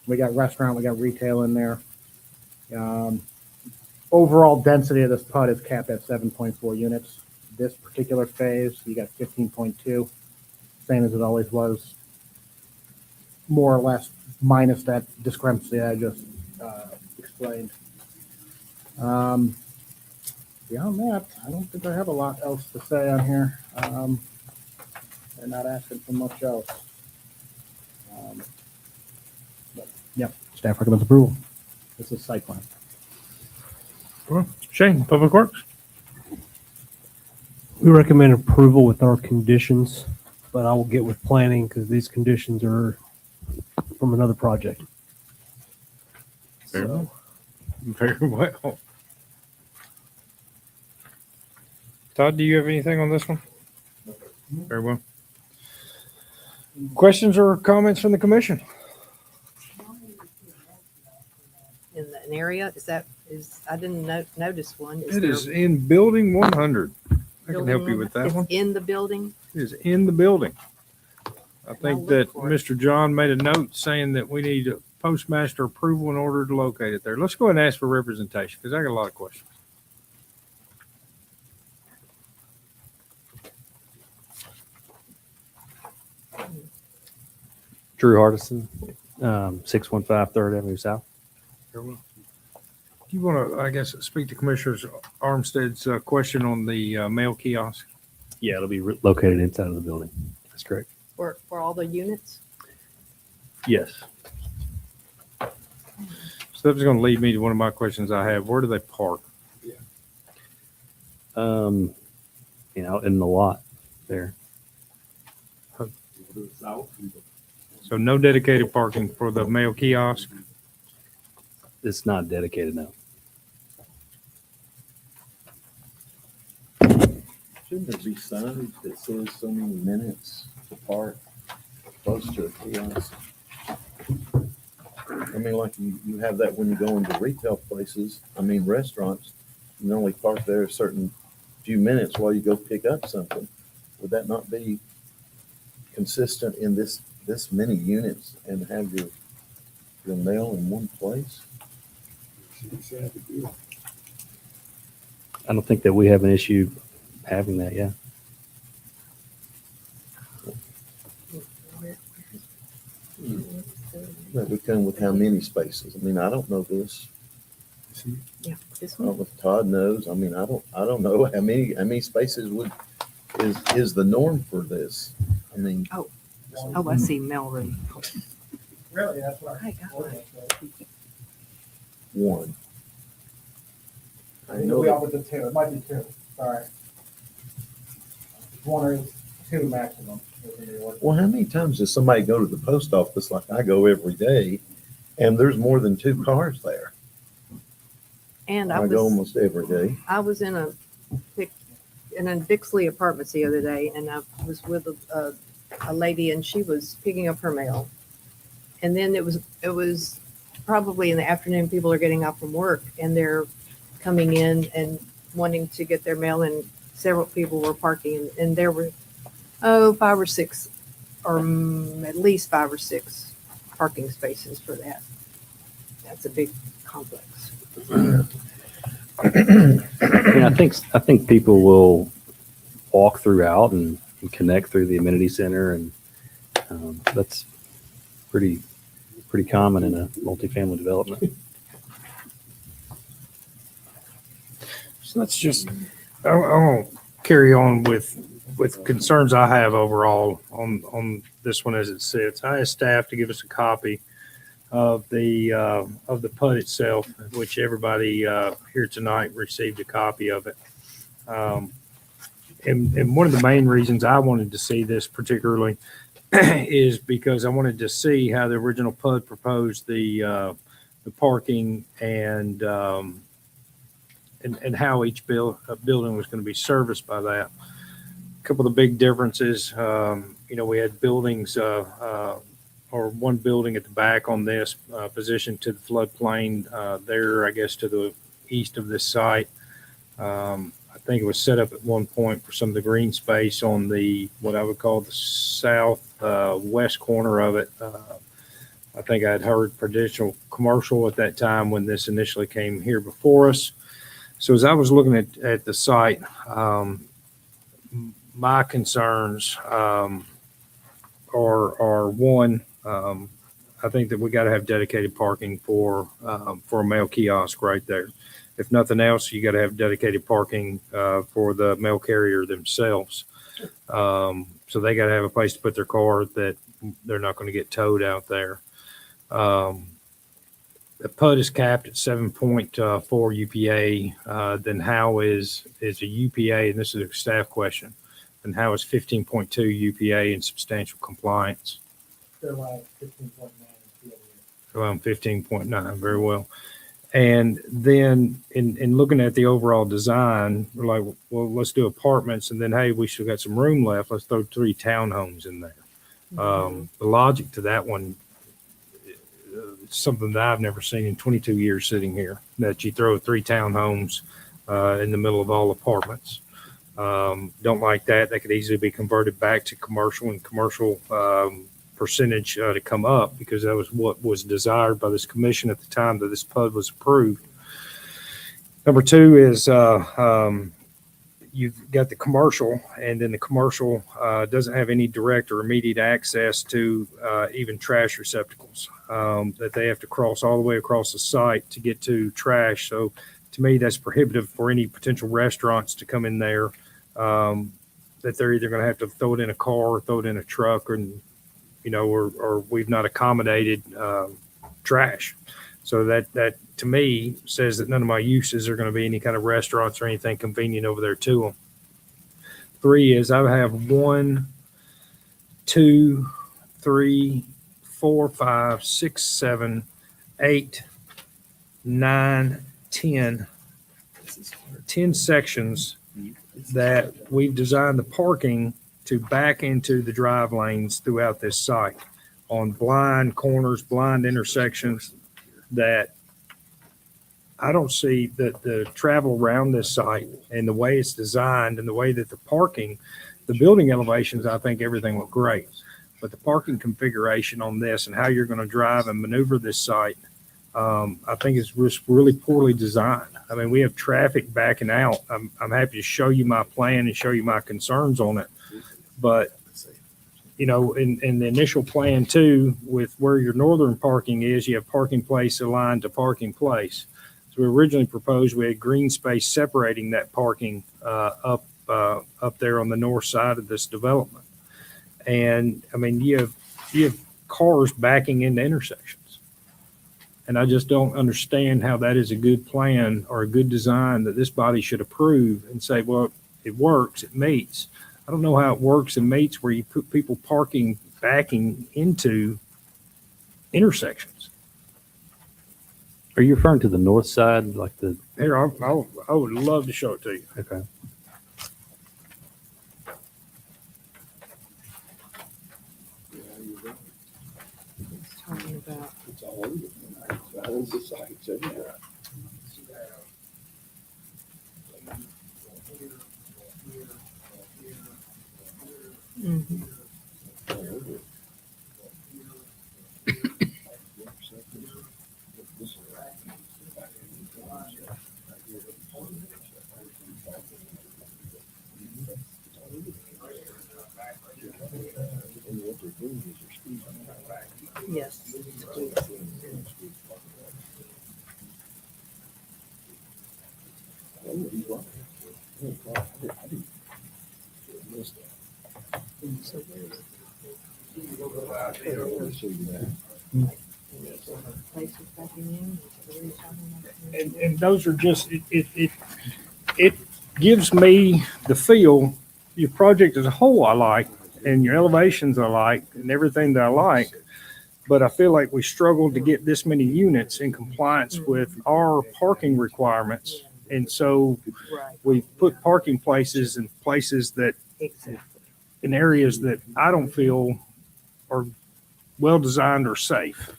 We got restaurant, we got retail in there. Overall density of this PUD is capped at 7.4 units. This particular phase, you got 15.2, same as it always was, more or less, minus that discrepancy I just explained. Beyond that, I don't think I have a lot else to say on here. They're not asking for much else. Yep, staff recommends approval. This is site plan.
Shane, Public Works?
We recommend approval with our conditions, but I will get with planning because these conditions are from another project.
Very well. Very well. Todd, do you have anything on this one? Very well. Questions or comments from the commission?
In an area, I didn't notice one.
It is in building 100. I can help you with that
It's
one.
in the building?
It is in the building. I think
I'll
that
look for it.
Mr. John made a note saying that we need a postmaster approval in order to locate it there. Let's go ahead and ask for representation because I got a lot of questions.
Drew Hardison, 615 Third Avenue South.
Do you want to, I guess, speak to Commissioner Armstead's question on the mail kiosk?
Yeah, it'll be located inside of the building. That's correct.
For all the units?
Yes.
So that was going to lead me to one of my questions I have. Where do they park?
Out in the lot there.
So no dedicated parking for the mail kiosk?
It's not dedicated now.
Shouldn't there be signage that says so many minutes to park close to a kiosk? I mean, like you have that when you go into retail places, restaurants, you can only park there a certain few minutes while you go pick up something. Would that not be consistent in this many units and have your mail in one place?
I don't think that we have an issue having that, yeah.
That would come with how many spaces? I mean, I don't know this.
Yeah, this
I don't
one.
know if Todd knows. I mean, I don't know how many spaces is the norm for this. I mean,
Oh, I see Melrose.
Really, that's what
Hi,
I.
God.
one. I
I
know
we
that-
up with the two, it might be two, sorry. One is two maximum. within the ordinance.
Well, how many times does somebody go to the post office like I go every day, and there's more than two cars there?
And
I go almost every day.
I was in a Bixley Apartments the other day, and I was with a lady, and she was picking up her mail. And then it was probably in the afternoon, people are getting off from work, and they're coming in and wanting to get their mail, and several people were parking, and there were, 5 or 6, or at least 5 or 6 parking spaces for that. That's a big complex.
I mean, I think people will walk throughout and connect through the amenity center, and that's pretty common in a multifamily development.
So let's just, I won't carry on with concerns I have overall on this one as it sits. I asked staff to give us a copy of the PUD itself, which everybody here tonight received a copy of it. And one of the main reasons I wanted to see this particularly is because I wanted to see how the original PUD proposed the parking and how each building was going to be serviced by that. A couple of the big differences, we had buildings, or one building at the back on this positioned to the floodplain there, I guess, to the east of this site. I think it was set up at one point for some of the green space on the, what I would call the south west corner of it. I think I'd heard potential commercial at that time when this initially came here before us. So as I was looking at the site, my concerns are one, I think that we got to have dedicated parking for a mail kiosk right there. If nothing else, you got to have dedicated parking for the mail carrier themselves. So they got to have a place to put their car that they're not going to get towed out there. The PUD is capped at 7.4 UPA. Then how is a UPA, and this is a staff question, and how is 15.2 UPA in substantial compliance?
They're like 15.9.
Around 15.9, very well. And then in looking at the overall design, we're like, well, let's do apartments, and then, hey, we still got some room left. Let's throw 3 townhomes in there. The logic to that one, something that I've never seen in 22 years sitting here, that you throw 3 townhomes in the middle of all apartments. Don't like that. That could easily be converted back to commercial, and commercial percentage to come up, because that was what was desired by this commission at the time that this PUD was approved. Number 2 is you've got the commercial, and then the commercial doesn't have any direct or immediate access to even trash receptacles, that they have to cross all the way across the site to get to trash. So to me, that's prohibitive for any potential restaurants to come in there, that they're either going to have to throw it in a car or throw it in a truck, or we've not accommodated trash. So that to me says that none of my uses are going to be any kind of restaurants or anything convenient over there to them. 3 is I have 1, 2, 3, 4, 5, 6, 7, 8, 9, 10 sections that we've designed the parking to back into the drive lanes throughout this site on blind corners, blind intersections, that I don't see that the travel around this site and the way it's designed and the way that the parking, the building elevations, I think everything looked great. But the parking configuration on this and how you're going to drive and maneuver this site, I think it's just really poorly designed. I mean, we have traffic backing out. I'm happy to show you my plan and show you my concerns on it. But, you know, in the initial plan too, with where your northern parking is, you have parking place aligned to parking place. So we originally proposed we had green space separating that parking up there on the north side of this development. And I mean, you have cars backing into intersections. And I just don't understand how that is a good plan or a good design that this body should approve and say, well, it works, it meets. I don't know how it works and meets where you put people backing into intersections.
Are you referring to the north side, like the,
Here, I would love to show it to you.
okay.
It's talking about, Mhm. Yes. So there's places backing in. What are you talking about?
And those are just, it gives me the feel, your project as a whole I like, and your elevations I like, and everything that I like. But I feel like we struggled to get this many units in compliance with our parking requirements. And so
Right,
we put parking places in places that,
exactly.
in areas that I don't feel are well-designed or safe.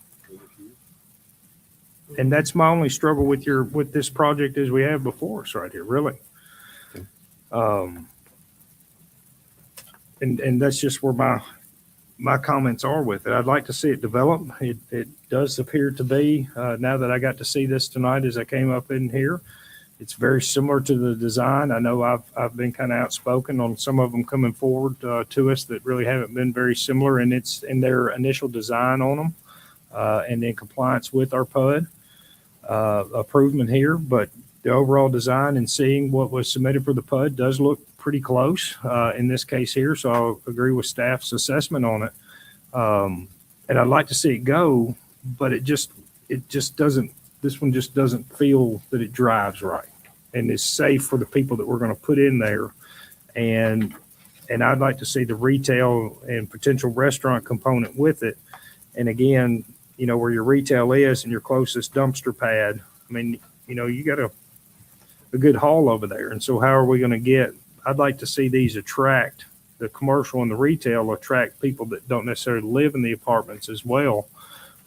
And that's my only struggle with this project as we have before us right here, really. And that's just where my comments are with it. I'd like to see it develop. It does appear to be, now that I got to see this tonight as I came up in here, it's very similar to the design. I know I've been kind of outspoken on some of them coming forward to us that really haven't been very similar in their initial design on them and in compliance with our PUD improvement here. But the overall design and seeing what was submitted for the PUD does look pretty close in this case here. So I'll agree with staff's assessment on it. And I'd like to see it go, but it just doesn't, this one just doesn't feel that it drives right and is safe for the people that we're going to put in there. And I'd like to see the retail and potential restaurant component with it. And again, you know, where your retail is and your closest dumpster pad, I mean, you know, you got a good haul over there. And so how are we going to get, I'd like to see these attract, the commercial and the retail attract people that don't necessarily live in the apartments as well,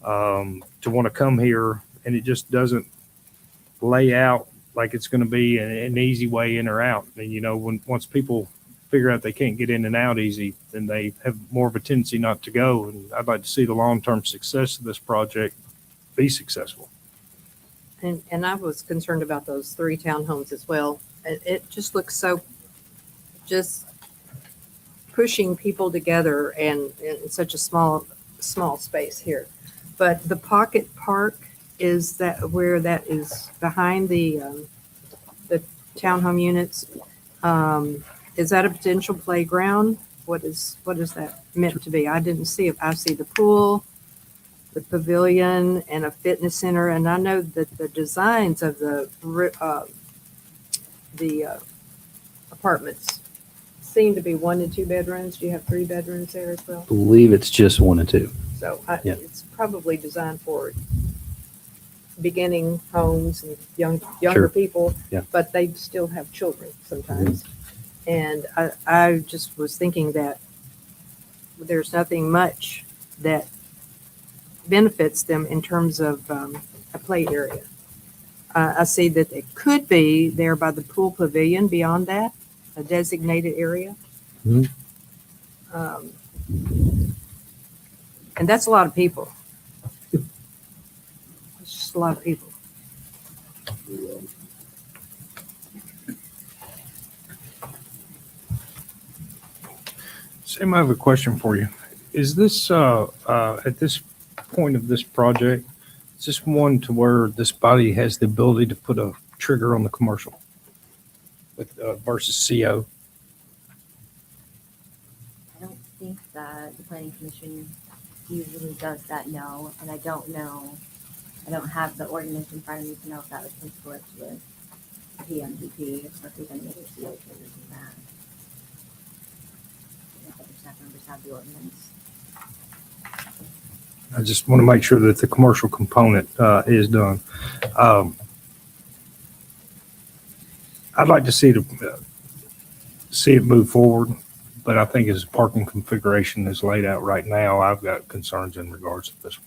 to want to come here. And it just doesn't lay out like it's going to be an easy way in or out. And, you know, once people figure out they can't get in and out easy, then they have more of a tendency not to go. And I'd like to see the long-term success of this project be successful.
And I was concerned about those 3 townhomes as well. It just looks so, just pushing people together and in such a small space here. But the pocket park, is that where that is behind the townhome units? Is that a potential playground? What is that meant to be? I didn't see it. I see the pool, the pavilion, and a fitness center. And I know that the designs of the apartments seem to be 1 and 2 bedrooms. Do you have 3 bedrooms there as well?
I believe it's just 1 and 2.
So
Yeah.
it's probably designed for beginning homes and younger
Sure.
people,
Yeah.
but they still have children sometimes. And I just was thinking that there's nothing much that benefits them in terms of a play area. I see that it could be there by the pool pavilion beyond that, a designated area.
Mhm.
And that's a lot of people. just a lot of people.
Sam, I have a question for you. Is this, at this point of this project, is this one to where this body has the ability to put a trigger on the commercial with, versus CO?
I don't think that the planning commission usually does that, no, and I don't know, I don't have the ordinance in front of me to know if that would conflict with PMDP, or if there's any other CO triggers in that. If other staff members have the ordinance.
I just want to make sure that the commercial component, is done. I'd like to see it move forward, but I think as parking configuration is laid out right now, I've got concerns in regards to this.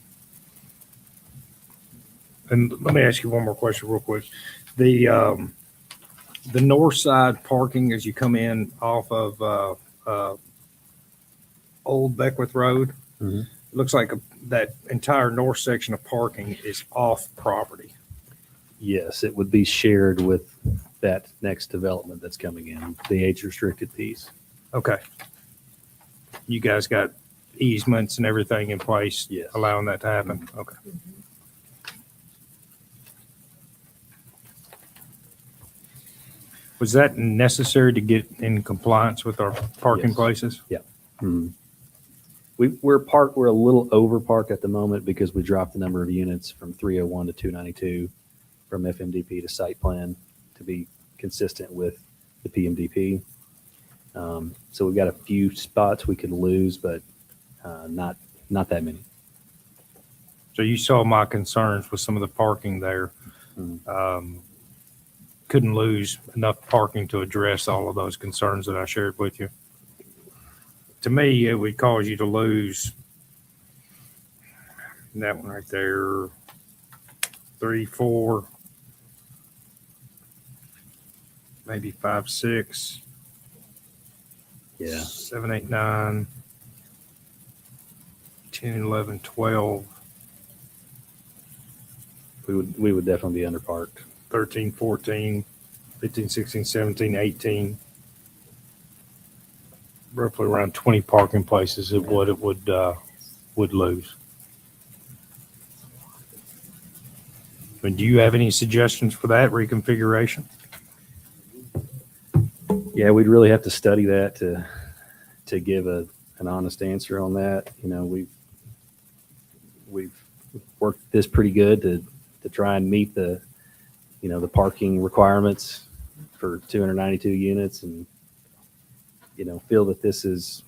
And let me ask you one more question real quick. The north side parking as you come in off of, Old Beckwith Road,
Mhm.
looks like that entire north section of parking is off property.
Yes, it would be shared with that next development that's coming in, the age restricted piece.
Okay. You guys got easements and everything in place?
Yes.
Allowing that to happen? Okay. Was that necessary to get in compliance with our parking
Yes.
places?
Mhm. We're a little over parked at the moment because we dropped the number of units from 301 to 292 from FMDP to site plan to be consistent with the PMDP. So we've got a few spots we could lose, but not that many.
So you saw my concerns with some of the parking there.
Mhm.
Couldn't lose enough parking to address all of those concerns that I shared with you. To me, it would cause you to lose that one right there, 3, 4, maybe 5, 6,
Yeah.
7, 8, 9, 10, 11, 12,
We would definitely be underparked.
13, 14, 15, 16, 17, 18. Roughly around 20 parking places it would lose. I mean, do you have any suggestions for that reconfiguration?
Yeah, we'd really have to study that to give an honest answer on that. You know, we've worked this pretty good to try and meet the parking requirements for 292 units, and feel that this is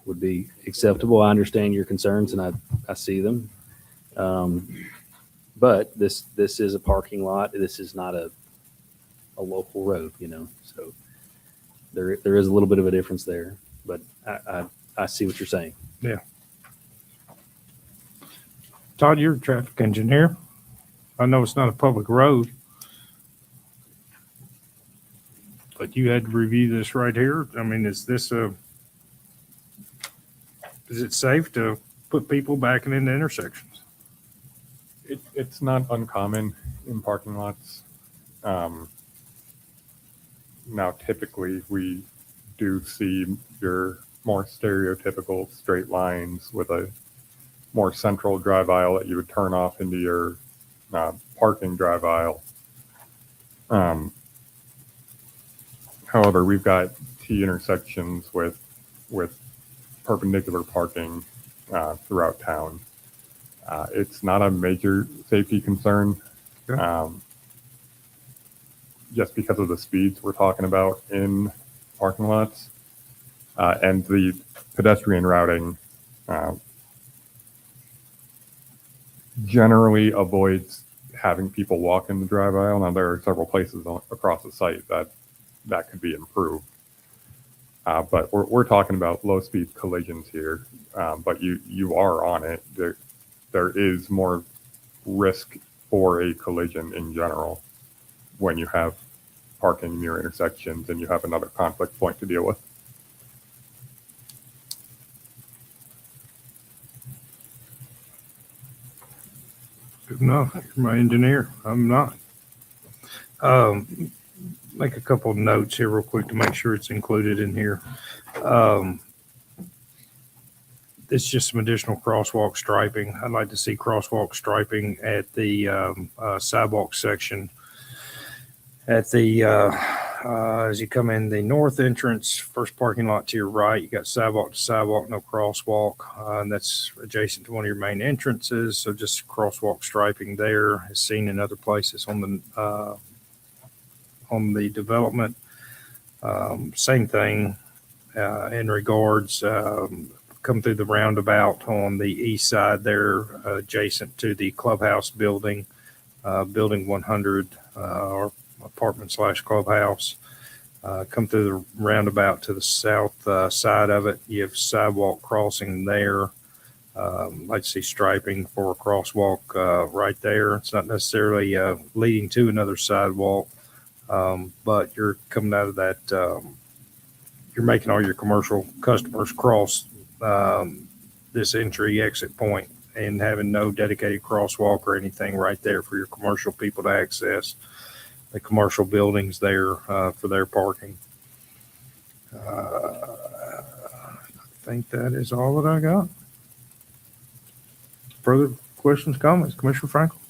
would be acceptable. I understand your concerns and I see them. But this is a parking lot. This is not a local road, so there is a little bit of a difference there, but I see what you're saying.
Yeah. Todd, you're a traffic engineer. I know it's not a public road, but you had to review this right here. I mean, is it safe to put people backing into intersections?
It's not uncommon in parking lots. Now, typically, we do see your more stereotypical straight lines with a more central drive aisle that you would turn off into your parking drive aisle. However, we've got T intersections with perpendicular parking throughout town. It's not a major safety concern, just because of the speeds we're talking about in parking lots, and the pedestrian routing generally avoids having people walk in the drive aisle. Now, there are several places across the site that could be improved. But we're talking about low speed collisions here. But you are on it. There is more risk for a collision in general when you have parking near intersections and you have another conflict point to deal with.
Good enough. You're my engineer. I'm not. Make a couple of notes here real quick to make sure it's included in here. It's just some additional crosswalk striping. I'd like to see crosswalk striping at the sidewalk section. At the, as you come in the north entrance, first parking lot to your right, you got sidewalk to sidewalk, no crosswalk. And that's adjacent to one of your main entrances. So just crosswalk striping there is seen in other places on the development. Same thing in regards, come through the roundabout on the east side there, adjacent to the clubhouse building, building 100 or apartment/clubhouse. Come through the roundabout to the south side of it. You have sidewalk crossing there. Like to see striping for a crosswalk right there. It's not necessarily leading to another sidewalk, but you're coming out of that. You're making all your commercial customers cross this entry exit point and having no dedicated crosswalk or anything right there for your commercial people to access the commercial buildings there for their parking. I think that is all that I got. Further questions, comments, Commissioner Franklin?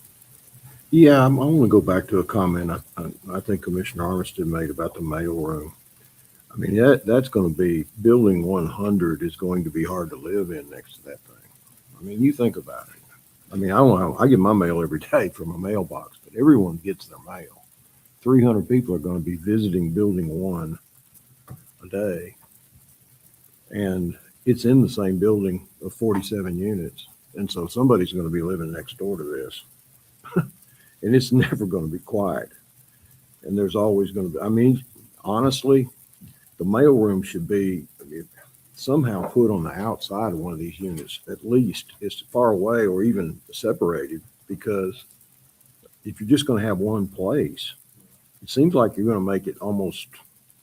Yeah, I want to go back to a comment I think Commissioner Armistead made about the mail room. I mean, that's going to be, building 100 is going to be hard to live in next to that thing. I mean, you think about it. I mean, I don't know, I get my mail every day from a mailbox, but everyone gets their mail. 300 people are going to be visiting building 1 a day. And it's in the same building of 47 units. And so somebody's going to be living next door to this. And it's never going to be quiet. And there's always going to be, I mean, honestly, the mailroom should be somehow put on the outside of one of these units, at least as far away or even separated, because if you're just going to have one place, it seems like you're going to make it almost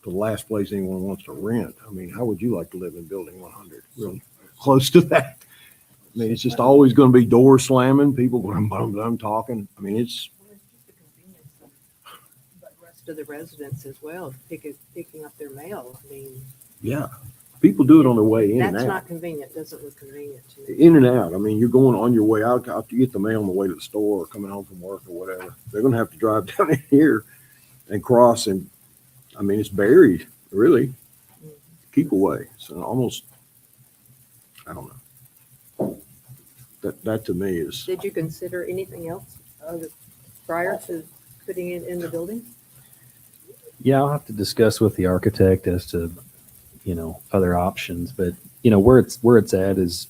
the last place anyone wants to rent. I mean, how would you like to live in building 100? Real close to that. I mean, it's just always going to be doors slamming, people going, I'm talking. I mean, it's.
Well, it's just the convenience of the rest of the residents as well, picking up their mail. I mean,
Yeah. People do it on their way in and
that's
out.
not convenient. Doesn't look convenient to me.
In and out. I mean, you're going on your way out to get the mail on the way to the store or coming home from work or whatever. They're going to have to drive down in here and cross. And I mean, it's buried, really. Keep away. So almost, I don't know. That to me is.
Did you consider anything else prior to putting it in the building?
Yeah, I'll have to discuss with the architect as to, other options, but where it's at is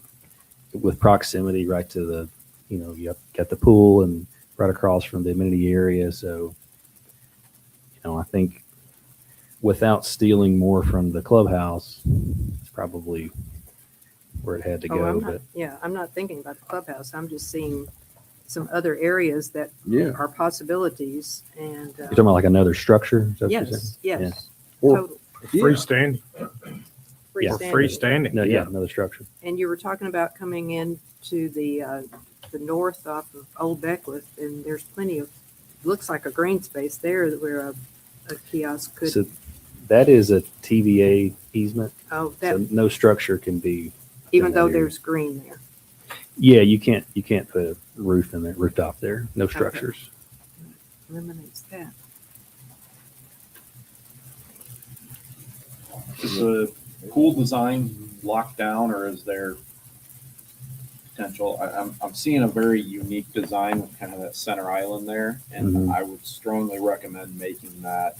with proximity right to the, you got the pool and right across from the amenity area. So, I think without stealing more from the clubhouse, it's probably where it had to go.
I'm not thinking about the clubhouse. I'm just seeing some other areas that
Yeah.
are possibilities and.
You're talking about like another structure? Is that what you're
Yes,
saying?
yes.
Or-
Total.
Freestanding. Or
Freestanding.
freestanding.
No, yeah, another structure.
And you were talking about coming in to the north off of Old Beckwith, and there's plenty of, looks like a green space there where a kiosk could,
So that is a TVA easement.
oh,
So
that,
no structure can be.
even
in that
though
area.
there's green there.
Yeah, you can't put a roof in there, rooftop there. No structures.
Eliminates that.
Is the pool design locked down, or is there potential? I'm seeing a very unique design with kind of that center island there, and
Mhm.
I would strongly recommend making that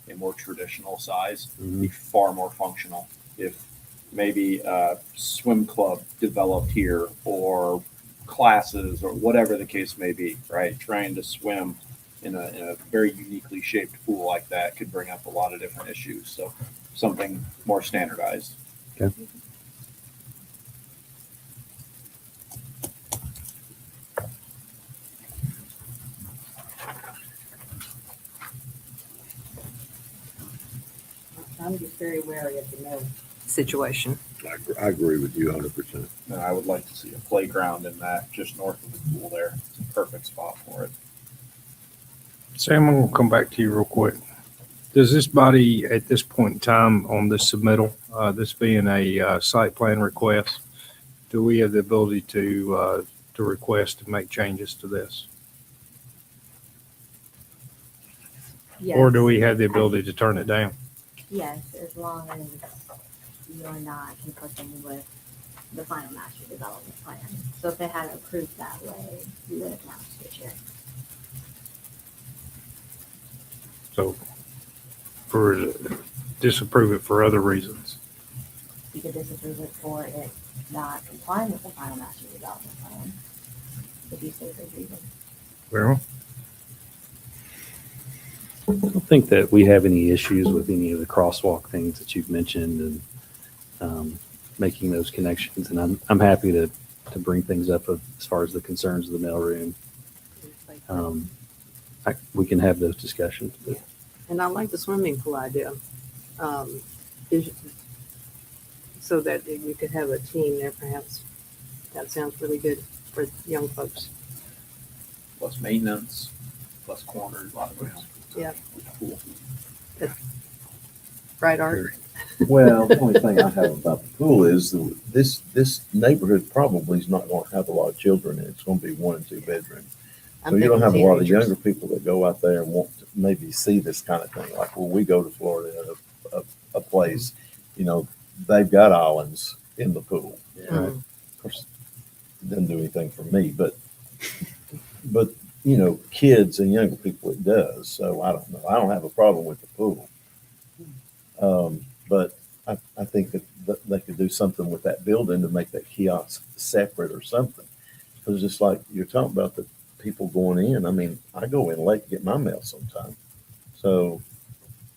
a more traditional size, be far more functional. If maybe a swim club developed here, or classes, or whatever the case may be, right? Trying to swim in a very uniquely shaped pool like that could bring up a lot of different issues. So something more standardized.
Okay.
I'm just very wary of the no situation.
I agree with you 100%.
And I would like to see a playground in that just north of the pool there. perfect spot for it.
Sam, I'm gonna come back to you real quick. Does this body at this point in time on this submittal, this being a site plan request, do we have the ability to request to make changes to this?
Yes.
Or do we have the ability to turn it down?
Yes, as long as you're not conflicting with the final master development plan. So if they had approved that way, we would have now switch it.
So disapprove it for other reasons.
You could disapprove it for it not complying with the final master development plan. If you say those reasons.
Well,
I don't think that we have any issues with any of the crosswalk things that you've mentioned and making those connections. And I'm happy to bring things up as far as the concerns of the mailroom. We can have those discussions. But
And I like the swimming pool idea. is- So that you could have a team there perhaps. That sounds really good for young folks.
Plus maintenance, plus corners, a lot of ground.
Yeah.
Cool.
Right, Art?
Well, the only thing I have about the pool is this neighborhood probably is not going to have a lot of children in it. It's going to be 1 and 2 bedrooms.
I'm
So you don't have
thinking
a lot of
teenagers.
younger people that go out there and want to maybe see this kind of thing. Like when we go to Florida, a place, they've got islands in the pool.
Mhm.
Of course, it doesn't do anything for me, but kids and younger people, it does. So I don't know. I don't have a problem with the pool. But I think that they could do something with that building to make that kiosk separate or something. Because just like you're talking about the people going in, I mean, I go in late to get my mail sometimes. So,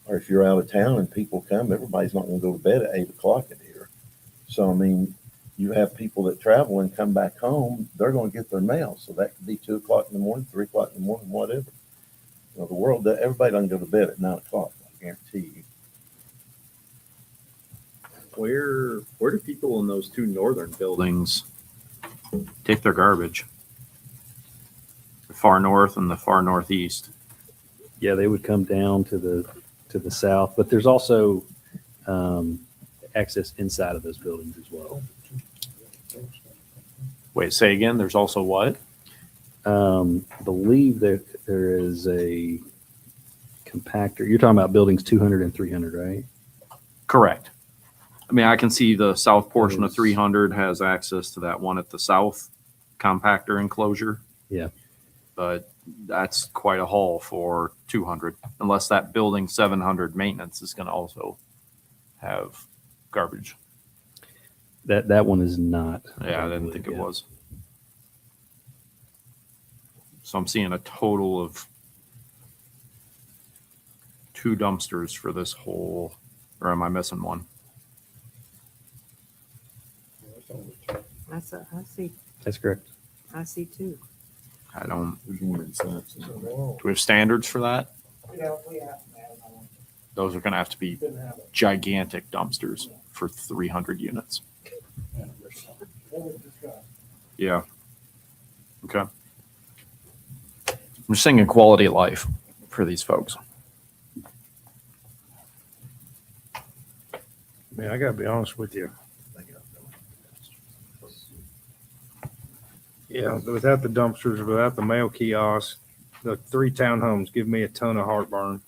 or if you're out of town and people come, everybody's not going to go to bed at 8 o'clock in here. So, I mean, you have people that travel and come back home, they're going to get their mail. So that could be 2 o'clock in the morning, 3 o'clock in the morning, whatever. The world, everybody doesn't go to bed at 9 o'clock, I guarantee you.
Where do people in those two northern buildings take their garbage? The far north and the far northeast.
yeah, they would come down to the south, but there's also access inside of those buildings as well.
Wait, say again. There's also what?
I believe there is a compactor. You're talking about buildings 200 and 300, right?
Correct. I mean, I can see the south portion of
Those-
300 has access to that one at the south compactor enclosure.
Yeah.
But that's quite a haul for 200, unless that building 700 maintenance is going to also have garbage.
That one is not.
Yeah, I didn't think it
Yeah.
was. So I'm seeing a total of 2 dumpsters for this whole, or am I missing one?
I see.
That's correct.
I see two.
I don't,
There's one inside.
do we have standards for that?
Yeah, we have, man,
Those are going to have to be
didn't have it.
gigantic dumpsters for 300 units.
It was discussed.
Yeah. Okay. I'm just thinking quality of life for these folks.
man, I gotta be honest with you. Yeah, without the dumpsters, without the mail kiosk, the 3 townhomes give me a ton of heartburn.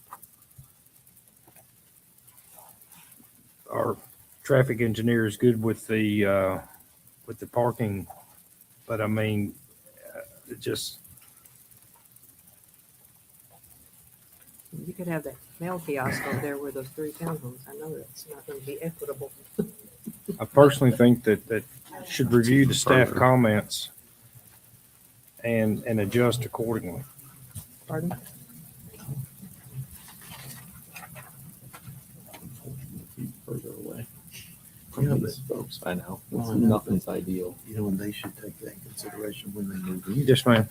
Our traffic engineer is good with the parking, but I mean, it just,
You could have that mail kiosk over there where those 3 townhomes. I know that's not going to be equitable.
I personally think that should review the staff comments and adjust accordingly.
Pardon?
Further away
Yeah,
from
but-
these folks. I know.
Well, I know,
Nothing's ideal.
And they should take that in consideration when they move in.
Yes, ma'am.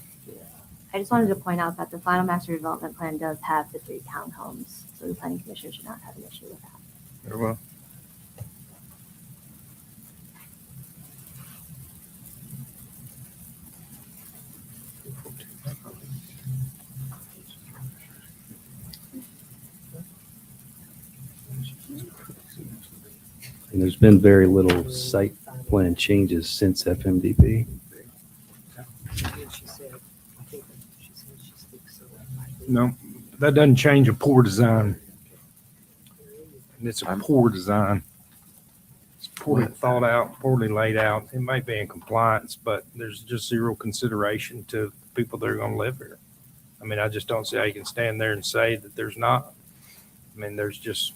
I just wanted to point out that the final master development plan does have the 3 townhomes, so the planning commission should not have an issue with that.
Very well.
And there's been very little site plan changes since FMDP.
No, that doesn't change a poor design. And it's a poor design. It's poorly thought out, poorly laid out. It might be in compliance, but there's just zero consideration to people that are going to live here. I mean, I just don't see how you can stand there and say that there's not. I mean, there's just,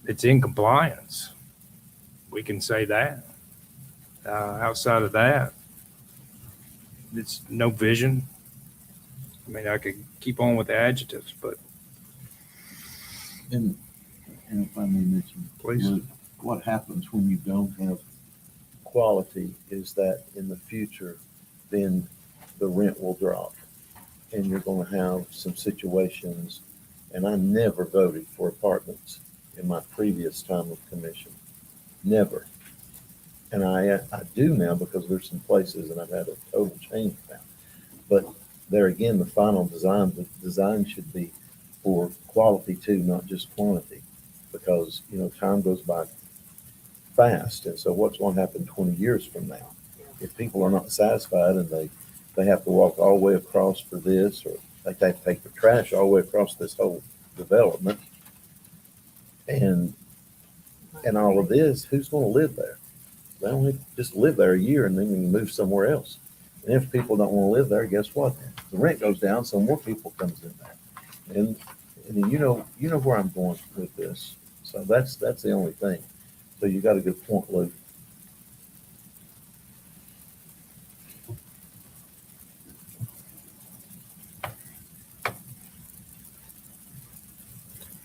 it's in compliance. We can say that. Outside of that, it's no vision. I mean, I could keep on with the adjectives, but
And if I may mention,
please.
what happens when you don't have quality is that in the future, then the rent will drop. And you're going to have some situations, and I never voted for apartments in my previous time of commission. Never. And I do now because there's some places and I've had a total change now. But there again, the final design, the design should be for quality too, not just quantity. Because, you know, time goes by fast. And so what's going to happen 20 years from now? If people are not satisfied and they have to walk all the way across for this, or they have to take the trash all the way across this whole development, and all of this, who's going to live there? They only just live there a year and then you move somewhere else. And if people don't want to live there, guess what? The rent goes down, so more people comes in there. And you know where I'm going with this. So that's the only thing. So you got a good point, Luke.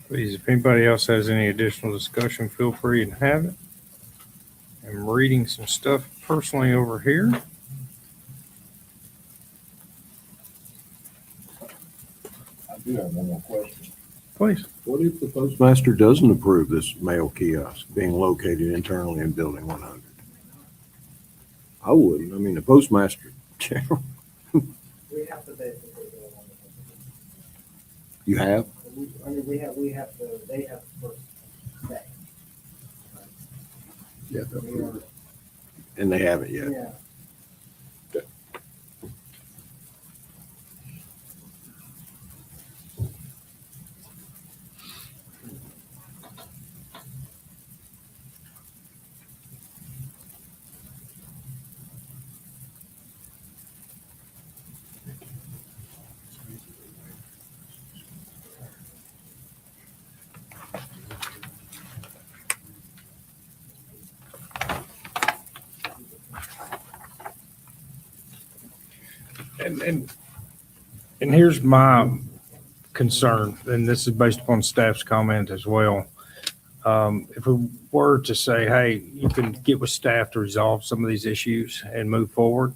Please, if anybody else has any additional discussion, feel free to have it. I'm reading some stuff personally over here.
I do have one more question.
Please.
What if the postmaster doesn't approve this mail kiosk being located internally in Building 100? I wouldn't. I mean, the postmaster,
We have to basically go on
you have?
I mean, they have to first say.
Yeah. And they haven't yet.
Yeah.
And here's my concern, and this is based upon staff's comment as well. If we were to say, hey, you can get with staff to resolve some of these issues and move forward,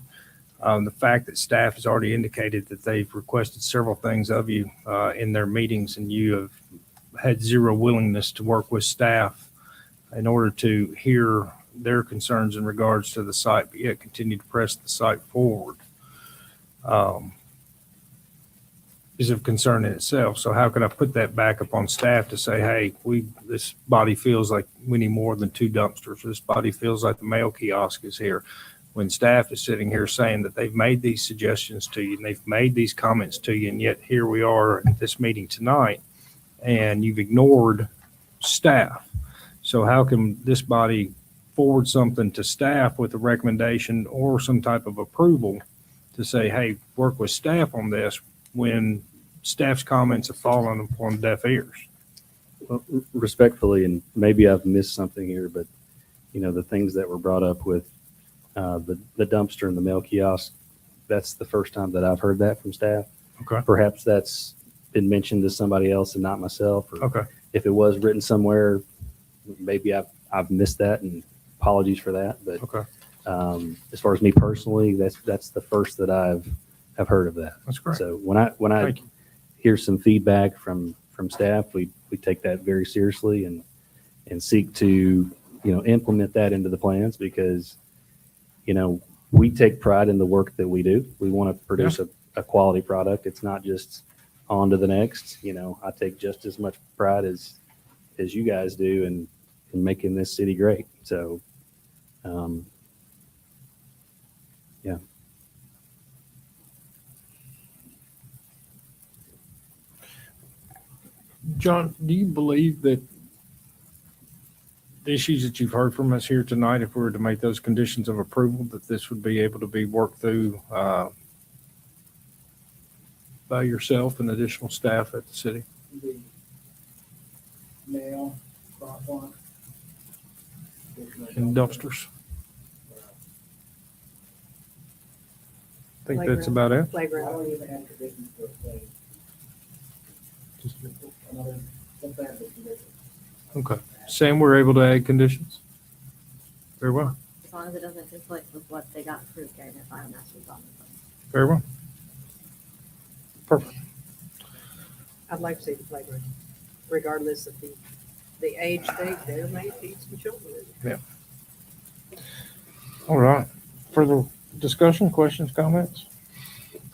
the fact that staff has already indicated that they've requested several things of you in their meetings, and you have had zero willingness to work with staff in order to hear their concerns in regards to the site, but yet continue to press the site forward, is of concern in itself. So how can I put that back upon staff to say, hey, this body feels like we need more than 2 dumpsters. This body feels like the mail kiosk is here. When staff is sitting here saying that they've made these suggestions to you and they've made these comments to you, and yet here we are at this meeting tonight and you've ignored staff. So how can this body forward something to staff with a recommendation or some type of approval to say, hey, work with staff on this, when staff's comments have fallen upon deaf ears?
Well, respectfully, and maybe I've missed something here, but you know, the things that were brought up with the dumpster and the mail kiosk, that's the first time that I've heard that from staff.
Okay.
Perhaps that's been mentioned to somebody else and not myself. Or
Okay.
if it was written somewhere, maybe I've missed that, and apologies for that. But
Okay.
As far as me personally, that's the first that I've heard of that.
That's great.
So when I
Thank you.
hear some feedback from staff, we take that very seriously and seek to, implement that into the plans, because, we take pride in the work that we do. We want to produce a quality product. It's not just on to the next. I take just as much pride as you guys do making this city great. So, yeah.
John, do you believe that the issues that you've heard from us here tonight, if we were to make those conditions of approval, that this would be able to be worked through by yourself and additional staff at the city?
The mail, crosswalk.
And dumpsters? I think that's about it.
I
Playground.
don't even add conditions to it, like, just another, what's that, the condition?
Okay. Sam, we're able to add conditions? Very well.
As long as it doesn't conflict with what they got approved during their final master development plan.
Very well. Perfect.
I'd like to see the playground, regardless of the age there may be some children in there.
All right. Further discussion, questions, comments?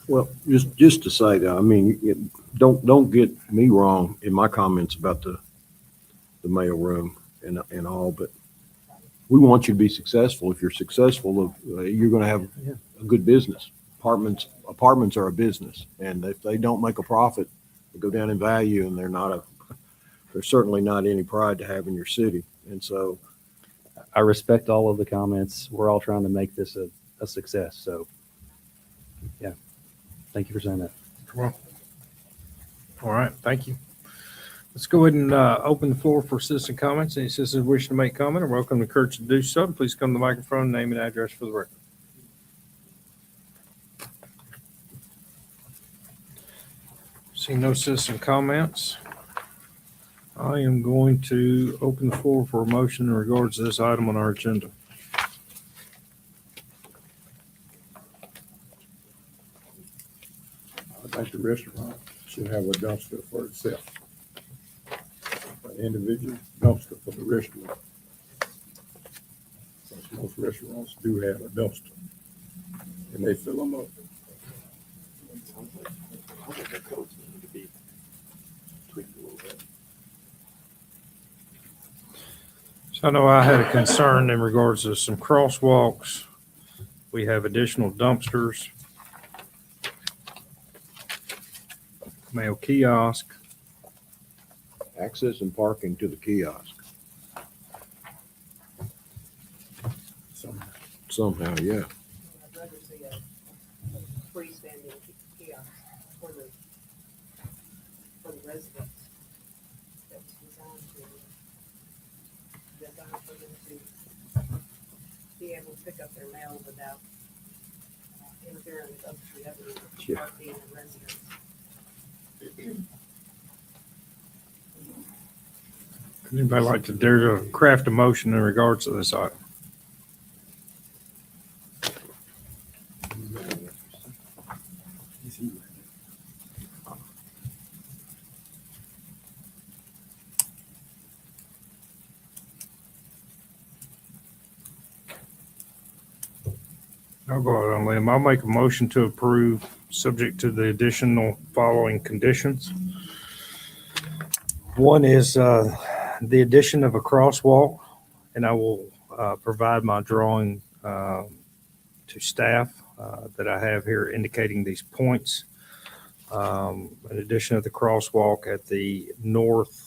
Well, just to say that, I mean, don't get me wrong in my comments about the mail room and all, but we want you to be successful. If you're successful, you're going to have a good business. Apartments are a business, and if they don't make a profit, they go down in value, and they're certainly not any pride to have in your city. And so,
I respect all of the comments. We're all trying to make this a success. So, yeah, thank you for saying that.
Well, all right. Thank you. Let's go ahead and open the floor for citizen comments. Any citizens wishing to make comment are welcome to encourage to do so. Please come to the microphone, name and address for the record. See no citizen comments. I am going to open the floor for a motion in regards to this item on our agenda.
I think the restaurant should have a dumpster for itself. An individual dumpster for the restaurant. Since most restaurants do have a dumpster, and they fill them up.
So I know I had a concern in regards to some crosswalks. We have additional dumpsters. Mail kiosk.
access and parking to the kiosk. Somehow, yeah.
I'd rather see a freestanding kiosk for the residents. That's designed for them to be able to pick up their mail without interfering with the other parking and residents.
Anybody like to dare to craft a motion in regards to this item? I'll go out on a limb. I'll make a motion to approve, subject to the additional following conditions. One is the addition of a crosswalk, and I will provide my drawing to staff that I have here indicating these points. In addition of the crosswalk at the northwest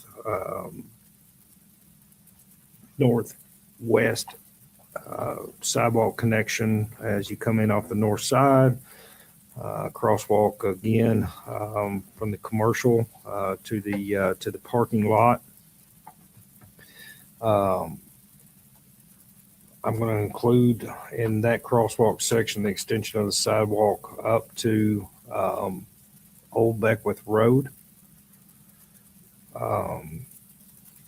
sidewalk connection as you come in off the north side. Crosswalk again from the commercial to the parking lot. I'm going to include in that crosswalk section the extension of the sidewalk up to Old Beckwith Road.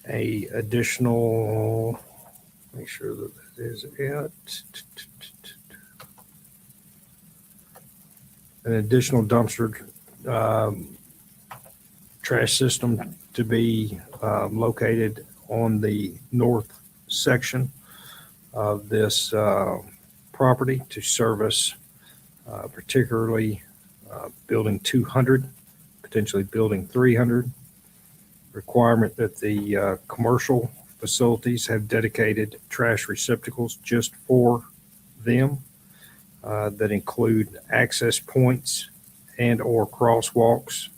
A additional, make sure that is it. An additional dumpster trash system to be located on the north section of this property to service particularly building 200, potentially building 300. Requirement that the commercial facilities have dedicated trash receptacles just for them that include access points and or crosswalks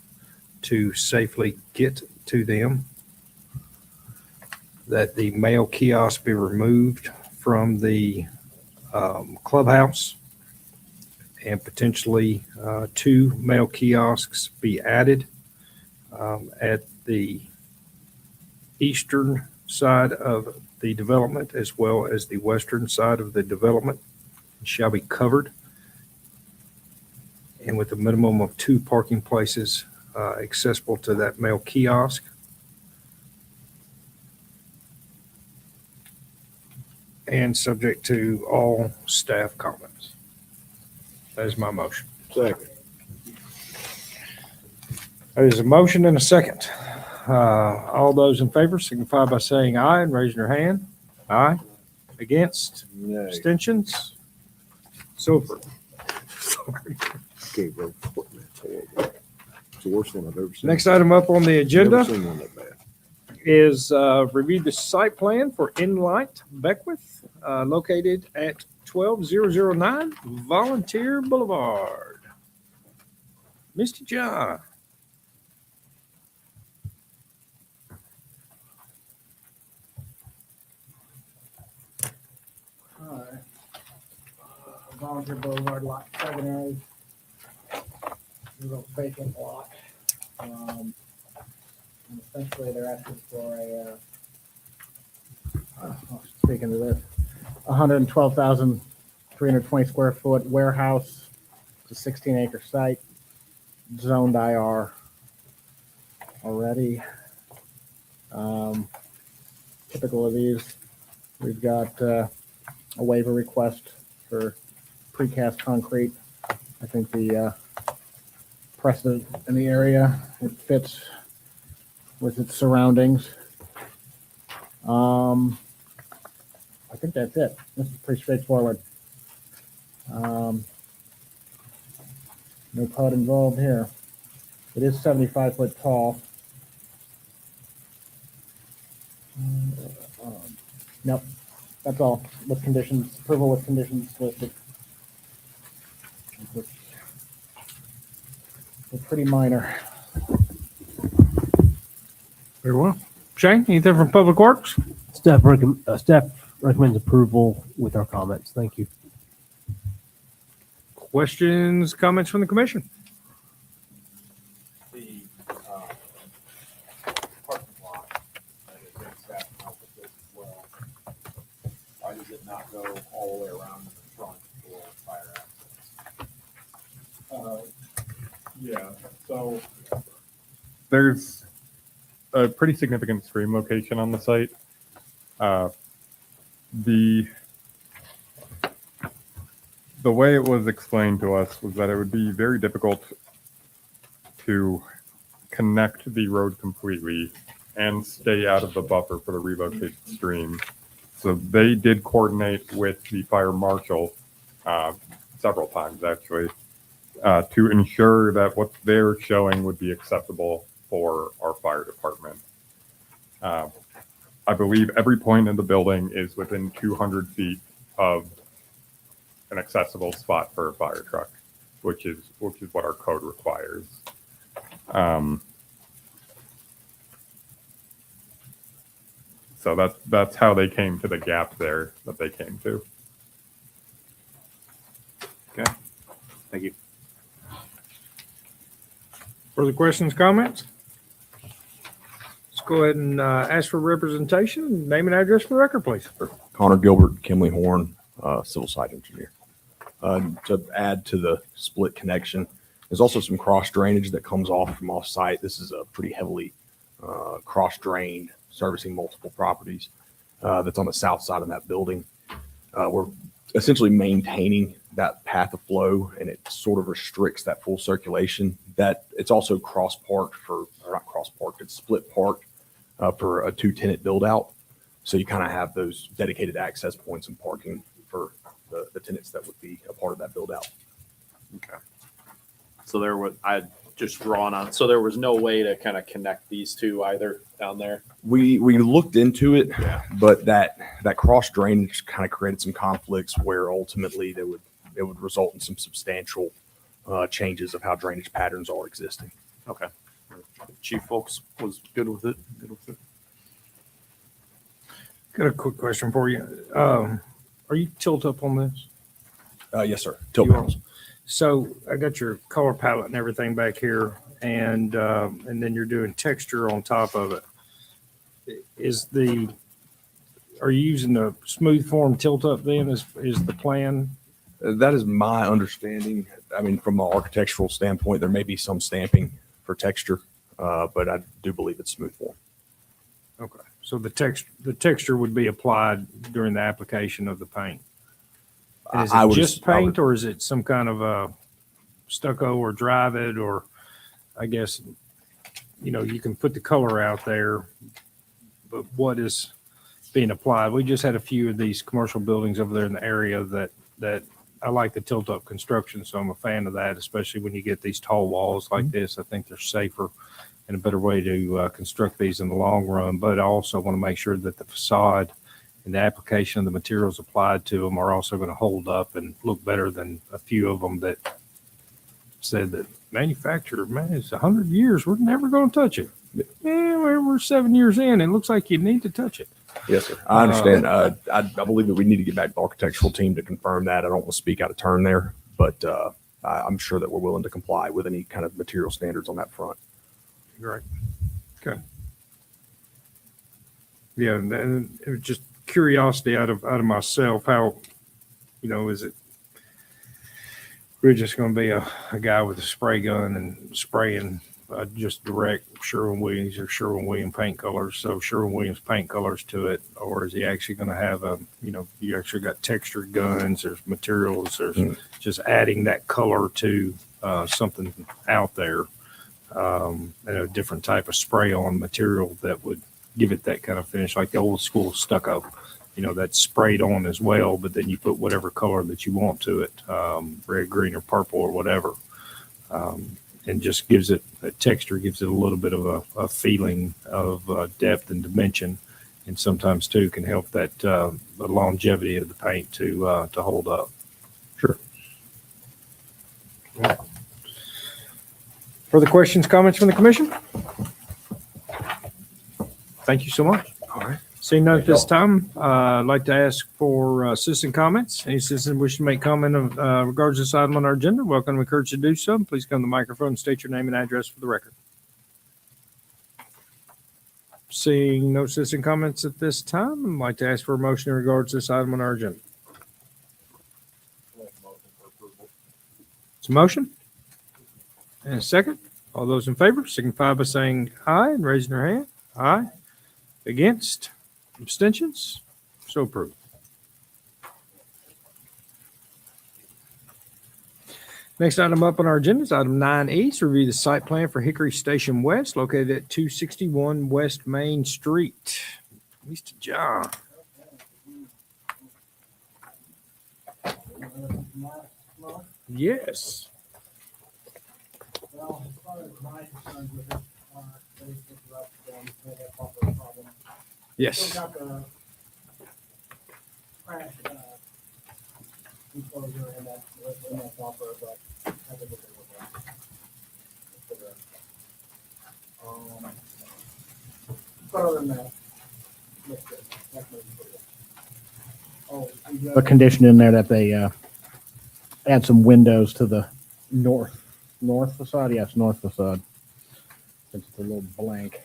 to safely get to them. That the mail kiosk be removed from the clubhouse, and potentially 2 mail kiosks be added at the eastern side of the development as well as the western side of the development shall be covered, and with a minimum of 2 parking places accessible to that mail kiosk. And subject to all staff comments. That is my motion.
Second.
There is a motion and a second. All those in favor signify by saying aye and raising your hand. Aye. Against?
Nay.
Abstentions? So approved.
Can't go for it, man. It's horrible. It's the worst one I've ever seen.
Next item up on the agenda
Never seen one that bad.
is review the site plan for Inlight Beckwith, located at 12009 Volunteer Boulevard. Mr. John.
All right. Volunteer Boulevard, lot 7A. Little vacant lot. And essentially, they're asking for speaking to this, 112,320 square foot warehouse. It's a 16-acre site, zoned IR already. Typical of these, we've got a waiver request for precast concrete. I think the precedent in the area, it fits with its surroundings. I think that's it. This is pretty straightforward. No code involved here. It is 75 foot tall. Nope, that's all with conditions, approval with conditions listed. They're pretty minor.
Very well. Shane, anything from Public Works?
Staff recommends approval with our comments. Thank you.
Questions, comments from the commission?
The parking lot, and I think staff can help with this as well. Why does it not go all the way around in the front for fire access?
Yeah, so there's a pretty significant stream location on the site. The way it was explained to us was that it would be very difficult to connect the road completely and stay out of the buffer for the relocated stream. So they did coordinate with the fire marshal several times actually to ensure that what they're showing would be acceptable for our fire department. I believe every point in the building is within 200 feet of an accessible spot for a fire truck, which is what our code requires. So that's how they came to the gap there that they came to.
Okay. Thank you.
Further questions, comments? Let's go ahead and ask for representation. Name and address for the record, please.
Connor Gilbert, Kimley Horn, civil site engineer. To add to the split connection, there's also some cross drainage that comes off from off site. This is a pretty heavily cross drained, servicing multiple properties that's on the south side of that building. We're essentially maintaining that path of flow, and it sort of restricts that full circulation. That it's also cross parked or not cross parked, it's split parked for a 2-tenant build out. So you kind of have those dedicated access points and parking for the tenants that would be a part of that build out.
Okay. So there was, I just drawn on. So there was no way to kind of connect these two either down there.
We looked into it, but that cross drainage kind of created some conflicts where ultimately it would result in some substantial changes of how drainage patterns are existing.
Okay. Chief folks was good with it. Good with it.
Got a quick question for you. Are you tilt up on this?
Yes, sir. Tilt
You are.
panels.
So I got your color palette and everything back here, and then you're doing texture on top of it. Are you using the smooth form tilt up then is the plan?
That is my understanding. I mean, from an architectural standpoint, there may be some stamping for texture, but I do believe it's smooth form.
Okay. So the texture would be applied during the application of the paint. And is
I
it
would
just
I would-
paint or is it some kind of a stucco or drive it, or I guess, you can put the color out there, but what is being applied? We just had a few of these commercial buildings over there in the area that I like the tilt up construction. So I'm a fan of that, especially when you get these tall walls like this. I think they're safer and a better way to construct these in the long run. But I also want to make sure that the facade and the application of the materials applied to them are also going to hold up and look better than a few of them that said that manufacturer, man, it's 100 years. We're never going to touch it. Yeah, we're 7 years in. It looks like you need to touch it.
Yes, sir. I understand. I believe that we need to get back to the architectural team to confirm that. I don't want to speak out of turn there, but I'm sure that we're willing to comply with any kind of material standards on that front.
Great. Okay. Yeah, and it was just curiosity out of myself. How, is it? We're just going to be a guy with a spray gun and spraying just direct Sherwin-Williams or Sherwin-Williams paint colors. So Sherwin-Williams paint colors to it, or is he actually going to have you actually got textured guns, there's materials, there's just adding that color to something out there, and a different type of spray on material that would give it that kind of finish, like the old school stucco, that's sprayed on as well, but then you put whatever color that you want to it, red, green, or purple or whatever. And just gives it a texture, gives it a little bit of a feeling of depth and dimension, and sometimes too can help that the longevity of the paint to hold up.
Sure.
Further questions, comments from the commission? Thank you so much.
All right.
Seeing none at this time, I'd like to ask for citizen comments. Any citizen wishing to make comment of regards to this item on our agenda, welcome and encouraged to do so. Please come to the microphone and state your name and address for the record. Seeing no citizen comments at this time, I'd like to ask for a motion in regards to this item on our agenda. It's a motion. And a second. All those in favor signify by saying aye and raising their hand. Aye. Against? Abstentions? So approved. Next item up on our agenda is item 9E, to review the site plan for Hickory Station West, located at 261 West Main Street. Mr. John. Yes.
Well, as far as my concerns with it, they interrupt them, they have proper problems.
Yes.
Still got the crash, enclosure in that buffer, but I think it's a little but other than that, looks good. That's moving pretty good. Oh, and the
A condition in there that they add some windows to the north facade. Yes, north facade. Since it's a little blank.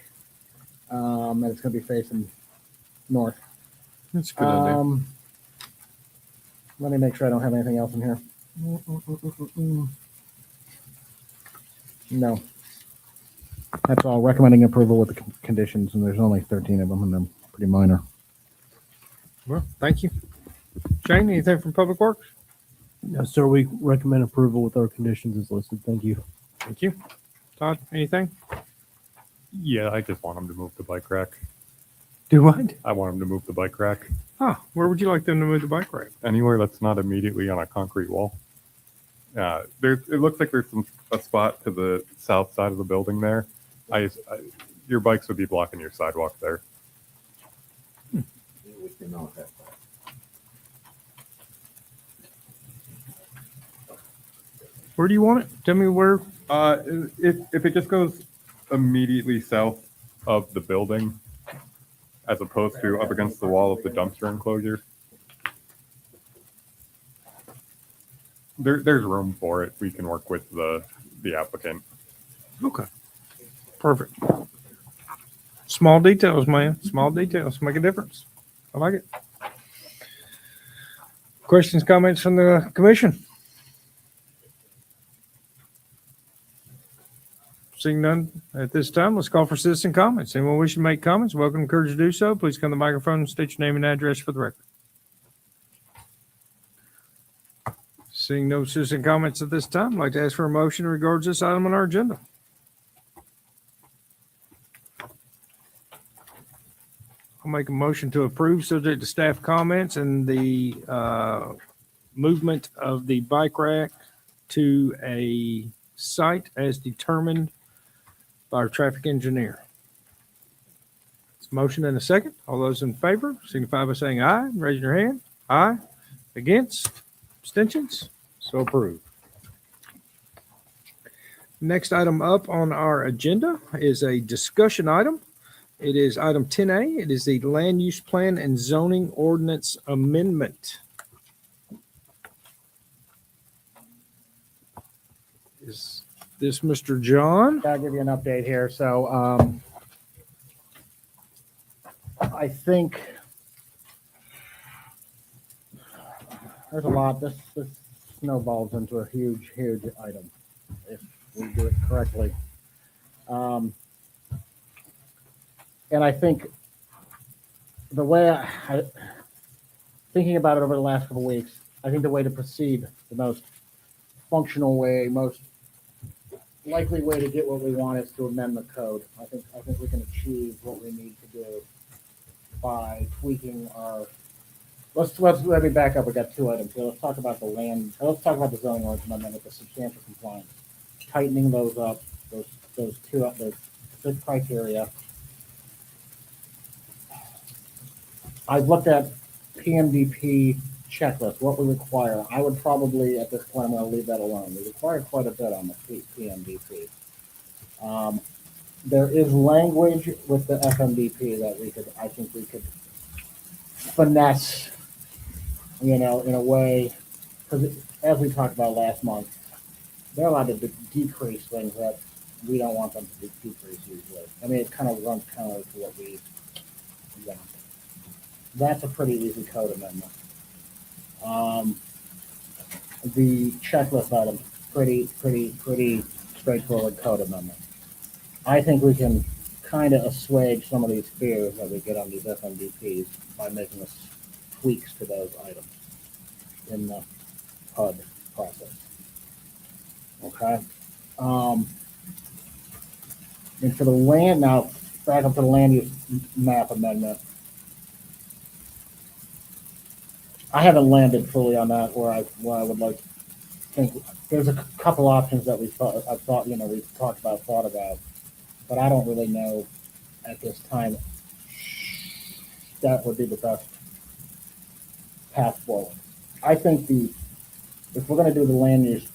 And it's going to be facing north.
That's a good idea.
Let me make sure I don't have anything else in here. No. That's all. Recommending approval with the conditions, and there's only 13 of them, and they're pretty minor.
Well, thank you. Shane, anything from Public Works?
No, sir, we recommend approval with our conditions as listed. Thank you.
Thank you. Todd, anything?
Yeah, I just want them to move the bike rack.
Do what?
I want them to move the bike rack
Where would you like them to move the bike rack?
anywhere that's not immediately on a concrete wall. It looks like there's some a spot to the south side of the building there. Your bikes would be blocking your sidewalk there.
We cannot have that.
Where do you want it? Tell me where.
If it just goes immediately south of the building, as opposed to up against the wall of the dumpster enclosure, there's room for it. We can work with the applicant.
Okay. Perfect. Small details, man. Small details make a difference. I like it. Questions, comments from the commission? Seeing none at this time, let's call for citizen comments. Anyone wishing to make comments, welcome, encouraged to do so. Please come to the microphone and state your name and address for the record. Seeing no citizen comments at this time, I'd like to ask for a motion in regards to this item on our agenda. I'll make a motion to approve, subject to staff comments and the movement of the bike rack to a site as determined by our traffic engineer. It's a motion and a second. All those in favor signify by saying aye. Raise your hand. Aye. Against? Abstentions? So approved. Next item up on our agenda is a discussion item. It is item 10A. It is the land use plan and zoning ordinance amendment. Is this Mr. John?
I'll give you an update here. So, I think there's a lot. This snowballs into a huge item if we do it correctly. And I think the way thinking about it over the last couple of weeks, I think the way to proceed, the most functional way, most likely way to get what we want is to amend the code. I think we can achieve what we need to do by tweaking our. Let me back up. We got two items here. Let's talk about the land. Let's talk about the zoning ordinance amendment with the substantial compliance, tightening those up. Those criteria. I've looked at PMDP checklist, what we require. I would probably, at this point, I'm going to leave that alone. We require quite a bit on the PMDP. There is language with the FMDP that I think we could finesse, in a way, because as we talked about last month, they're allowed to decrease things that we don't want them to decrease usually. I mean, it kind of runs counter to what we want. That's a pretty easy code amendment. The checklist item, pretty straightforward code amendment. I think we can kind of assuage some of these fears that we get on these FMDPs by making us tweaks to those items in the HUD process. Okay. And for the land, now back up to the land use map amendment. I haven't landed fully on that where I would like to think. There's a couple options that we've thought about, but I don't really know at this time that would be the best path forward. I think if we're going to do the land use,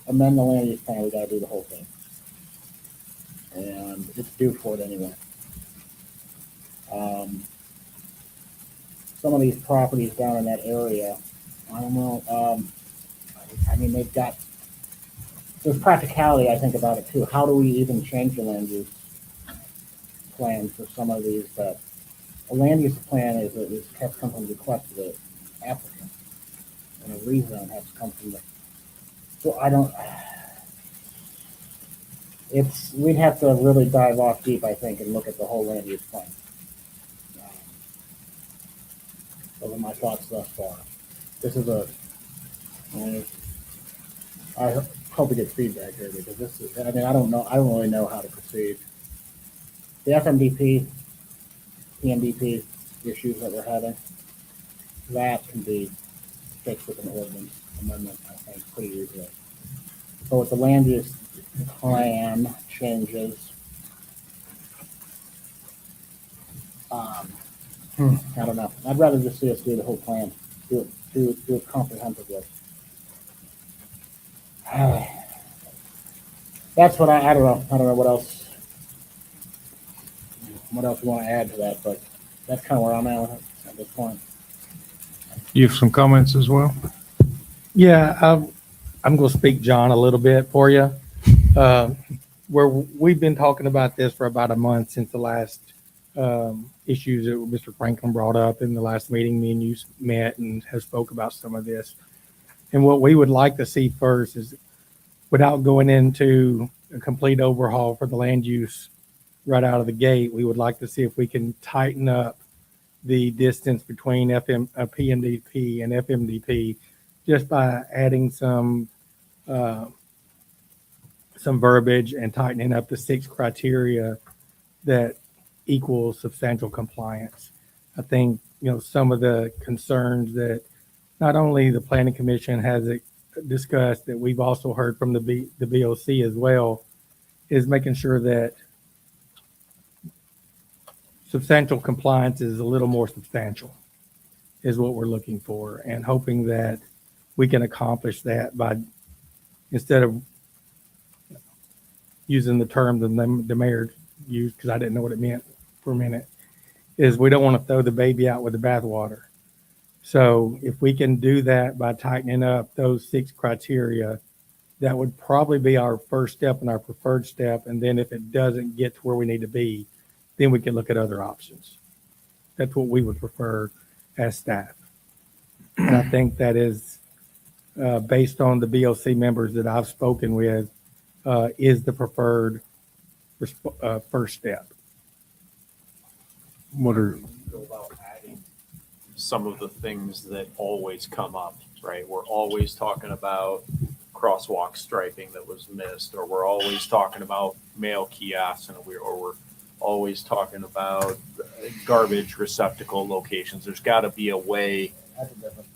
amend the land use plan, we got to do the whole thing, and it's due for it anyway. Some of these properties down in that area, I don't know. I mean, there's practicality, I think, about it too. How do we even change the land use plan for some of these? That a land use plan has to come from the request of the applicant, and a rezone has to come from the. So we'd have to really dive off deep, I think, and look at the whole land use plan. Those are my thoughts thus far. This is I hope we get feedback here because this is, I mean, I don't really know how to proceed. The FMDP, PMDP issues that we're having, that can be fixed with an ordinance amendment, I think, pretty easily. So with the land use plan changes, I don't know. I'd rather just see us do the whole plan, do it comprehensively. That's what I don't know. I don't know what else we want to add to that, but that's kind of where I'm at this point.
You have some comments as well?
Yeah, I'm going to speak, John, a little bit for you. Where we've been talking about this for about a month since the last issues that Mr. Franklin brought up in the last meeting. Me and you met and have spoke about some of this. And what we would like to see first is, without going into a complete overhaul for the land use right out of the gate, we would like to see if we can tighten up the distance between PMDP and FMDP just by adding some verbiage and tightening up the 6 criteria that equals substantial compliance. I think, some of the concerns that not only the Planning Commission has discussed, that we've also heard from the BOC as well, is making sure that substantial compliance is a little more substantial, is what we're looking for, and hoping that we can accomplish that by, instead of using the term the mayor used, because I didn't know what it meant for a minute, is we don't want to throw the baby out with the bathwater. So if we can do that by tightening up those 6 criteria, that would probably be our first step and our preferred step. And then if it doesn't get to where we need to be, then we can look at other options. That's what we would prefer as staff. And I think that is, based on the BOC members that I've spoken with, is the preferred first step.
What are,
About adding some of the things that always come up, right? We're always talking about crosswalk striping that was missed, or we're always talking about mail kiosks, or we're always talking about garbage receptacle locations. There's got to be a way.
That's a different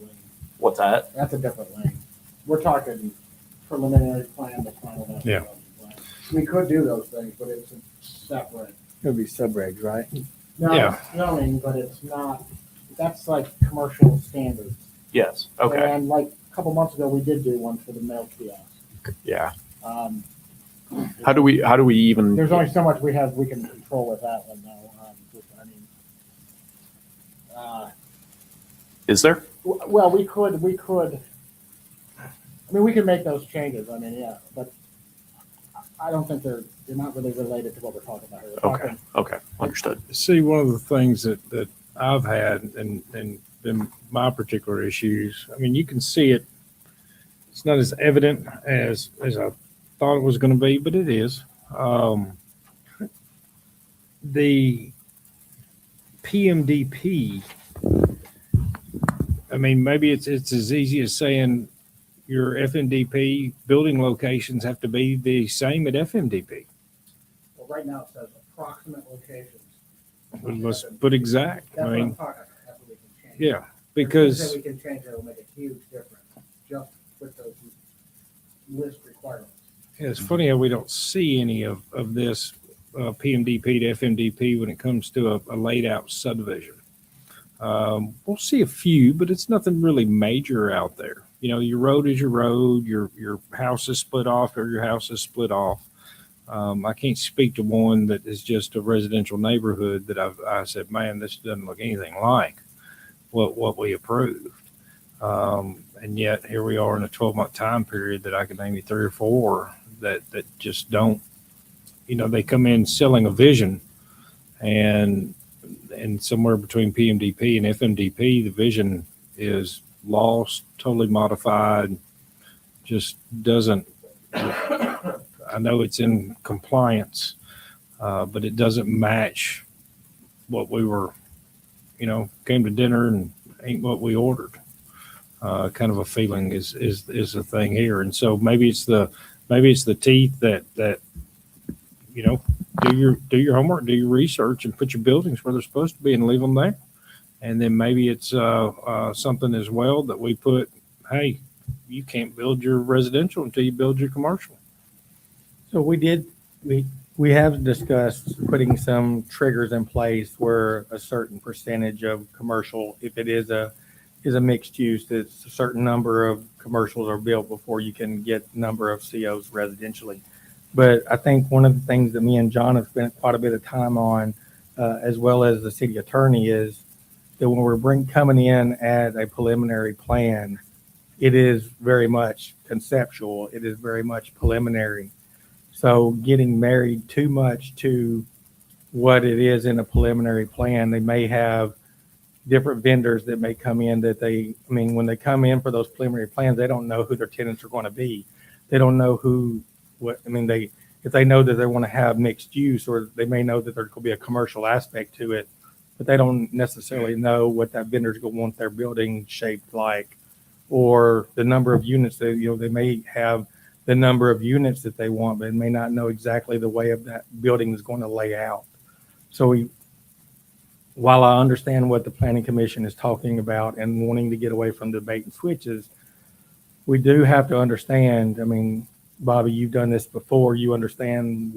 lane.
What's that?
That's a different lane. We're talking preliminary plan to final destination plan. We could do those things, but it's separate.
It would be subregs, right?
No,
Yeah.
it's zoning, but it's not, that's like commercial standards.
Yes. Okay.
And like a couple months ago, we did do one for the mail kiosk.
Yeah.
Um,
How do we even?
There's only so much we can control with that one though.
Is there?
Well, we could, we can make those changes. Yeah, but I don't think they're not really related to what we're talking about here.
Okay. Okay. Understood.
see, one of the things that I've had and been my particular issues, you can see it. It's not as evident as I thought it was going to be, but it is. The PMDP, maybe it's as easy as saying your FMDP building locations have to be the same at FMDP.
Well, right now it says approximate locations.
Let's put exact.
That's what I'm talking about. That's what we can change.
Yeah, because
There's things that we can change that will make a huge difference just with those list requirements.
yeah, it's funny how we don't see any of this PMDP to FMDP when it comes to a laid out subdivision. We'll see a few, but it's nothing really major out there. Your road is your road, your house is split off, or your house is split off. I can't speak to one that is just a residential neighborhood that I said, man, this doesn't look anything like what we approved. And yet here we are in a 12-month time period that I can name you 3 or 4 that just don't, they come in selling a vision, and somewhere between PMDP and FMDP, the vision is lost, totally modified, just doesn't, I know it's in compliance, but it doesn't match what we were, came to dinner and ain't what we ordered. Kind of a feeling is the thing here. And so maybe it's the teeth that do your homework, do your research, and put your buildings where they're supposed to be and leave them there. And then maybe it's something as well that we put, hey, you can't build your residential until you build your commercial.
So we have discussed putting some triggers in place where a certain percentage of commercial, if it is a mixed use, it's a certain number of commercials are built before you can get number of COs residentially. But I think one of the things that me and John have spent quite a bit of time on, as well as the city attorney, is that when we're coming in at a preliminary plan, it is very much conceptual. It is very much preliminary. So getting married too much to what it is in a preliminary plan, they may have different vendors that may come in when they come in for those preliminary plans, they don't know who their tenants are going to be. They don't know if they know that they want to have mixed use, or they may know that there could be a commercial aspect to it, but they don't necessarily know what that vendor's going to want their building shaped like, or the number of units that, they may have the number of units that they want, but may not know exactly the way of that building is going to lay out. So while I understand what the planning commission is talking about and wanting to get away from the bait and switches, we do have to understand, Bobby, you've done this before. You understand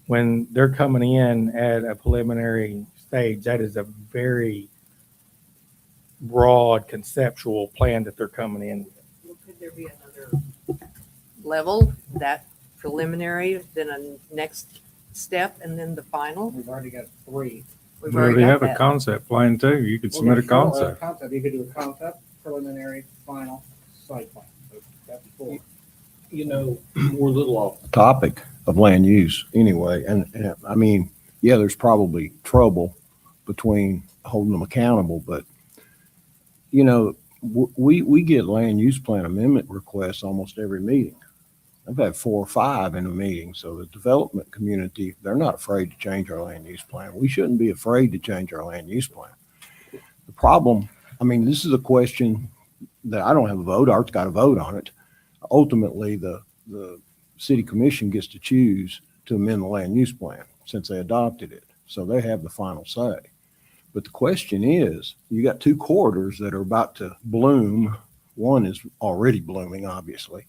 when they're coming in at a preliminary stage, that is a very broad conceptual plan that they're coming in with.
Could there be another level, that preliminary, then a next step, and then the final?
We've already got 3.
We've
We
already
already
got
have a
that.
concept plan too. You could submit a concept.
You could do a concept, preliminary, final, site plan. So that's 4.
We're a little off the topic of land use anyway. And there's probably trouble between holding them accountable, but we get land use plan amendment requests almost every meeting. I've had 4 or 5 in a meeting. So the development community, they're not afraid to change our land use plan. We shouldn't be afraid to change our land use plan. The problem, this is a question that I don't have a vote. Art's got a vote on it. Ultimately, the city commission gets to choose to amend the land use plan since they adopted it. So they have the final say. But the question is, you got 2 corridors that are about to bloom. One is already blooming, obviously.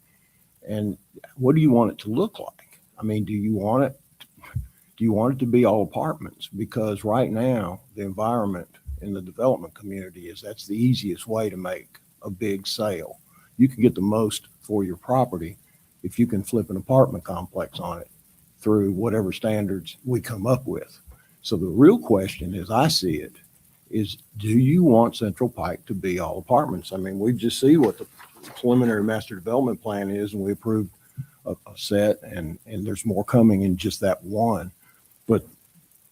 And what do you want it to look like? Do you want it to be all apartments? Because right now, the environment in the development community is that's the easiest way to make a big sale. You can get the most for your property if you can flip an apartment complex on it through whatever standards we come up with. So the real question, as I see it, is do you want Central Pike to be all apartments? We just see what the preliminary master development plan is, and we approved a set, and there's more coming in just that one. But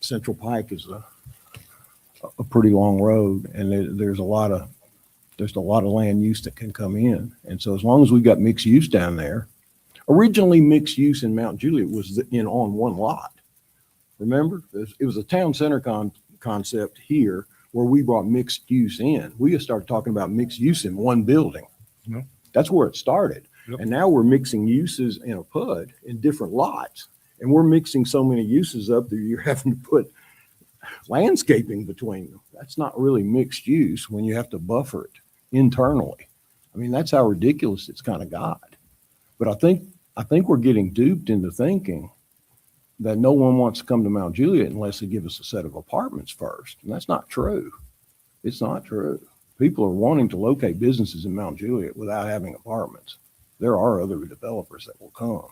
Central Pike is a pretty long road, and there's a lot of land use that can come in. And so as long as we've got mixed use down there, originally mixed use in Mount Juliet was on one lot. Remember, it was a town center concept here where we brought mixed use in. We just started talking about mixed use in one building.
Yep.
That's where it started.
Yep.
And now we're mixing uses in a PUD in different lots. And we're mixing so many uses up that you're having to put landscaping between them. That's not really mixed use when you have to buffer it internally. That's how ridiculous it's kind of got. But I think we're getting duped into thinking that no one wants to come to Mount Juliet unless they give us a set of apartments first. And that's not true. It's not true. People are wanting to locate businesses in Mount Juliet without having apartments. There are other developers that will come.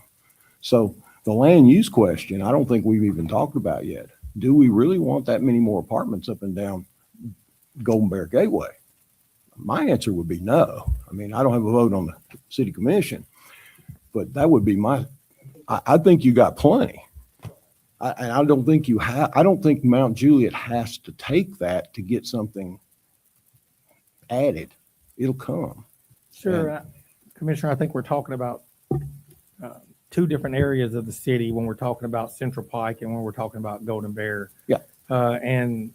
So the land use question, I don't think we've even talked about yet. Do we really want that many more apartments up and down Golden Bear Gateway? My answer would be no. I don't have a vote on the city commission, but that would be I think you got plenty. I don't think Mount Juliet has to take that to get something added. It'll come.
Sure. Commissioner, I think we're talking about 2 different areas of the city when we're talking about Central Pike and when we're talking about Golden Bear.
Yeah.
And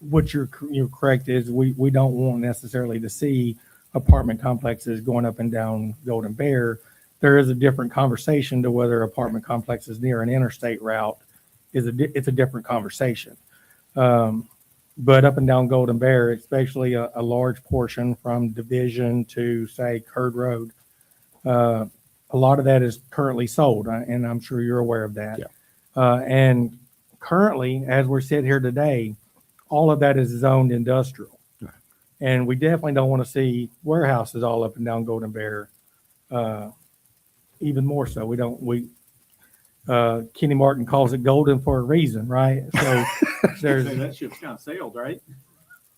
what you're correct is we don't want necessarily to see apartment complexes going up and down Golden Bear. There is a different conversation to whether apartment complexes near an interstate route it's a different conversation. But up and down Golden Bear, especially a large portion from Division to say Curd Road, a lot of that is currently sold, and I'm sure you're aware of that. And currently, as we're sitting here today, all of that is zoned industrial. And we definitely don't want to see warehouses all up and down Golden Bear. Even more so, Kenny Martin calls it golden for a reason, right? So
That ship's kind of sailed, right?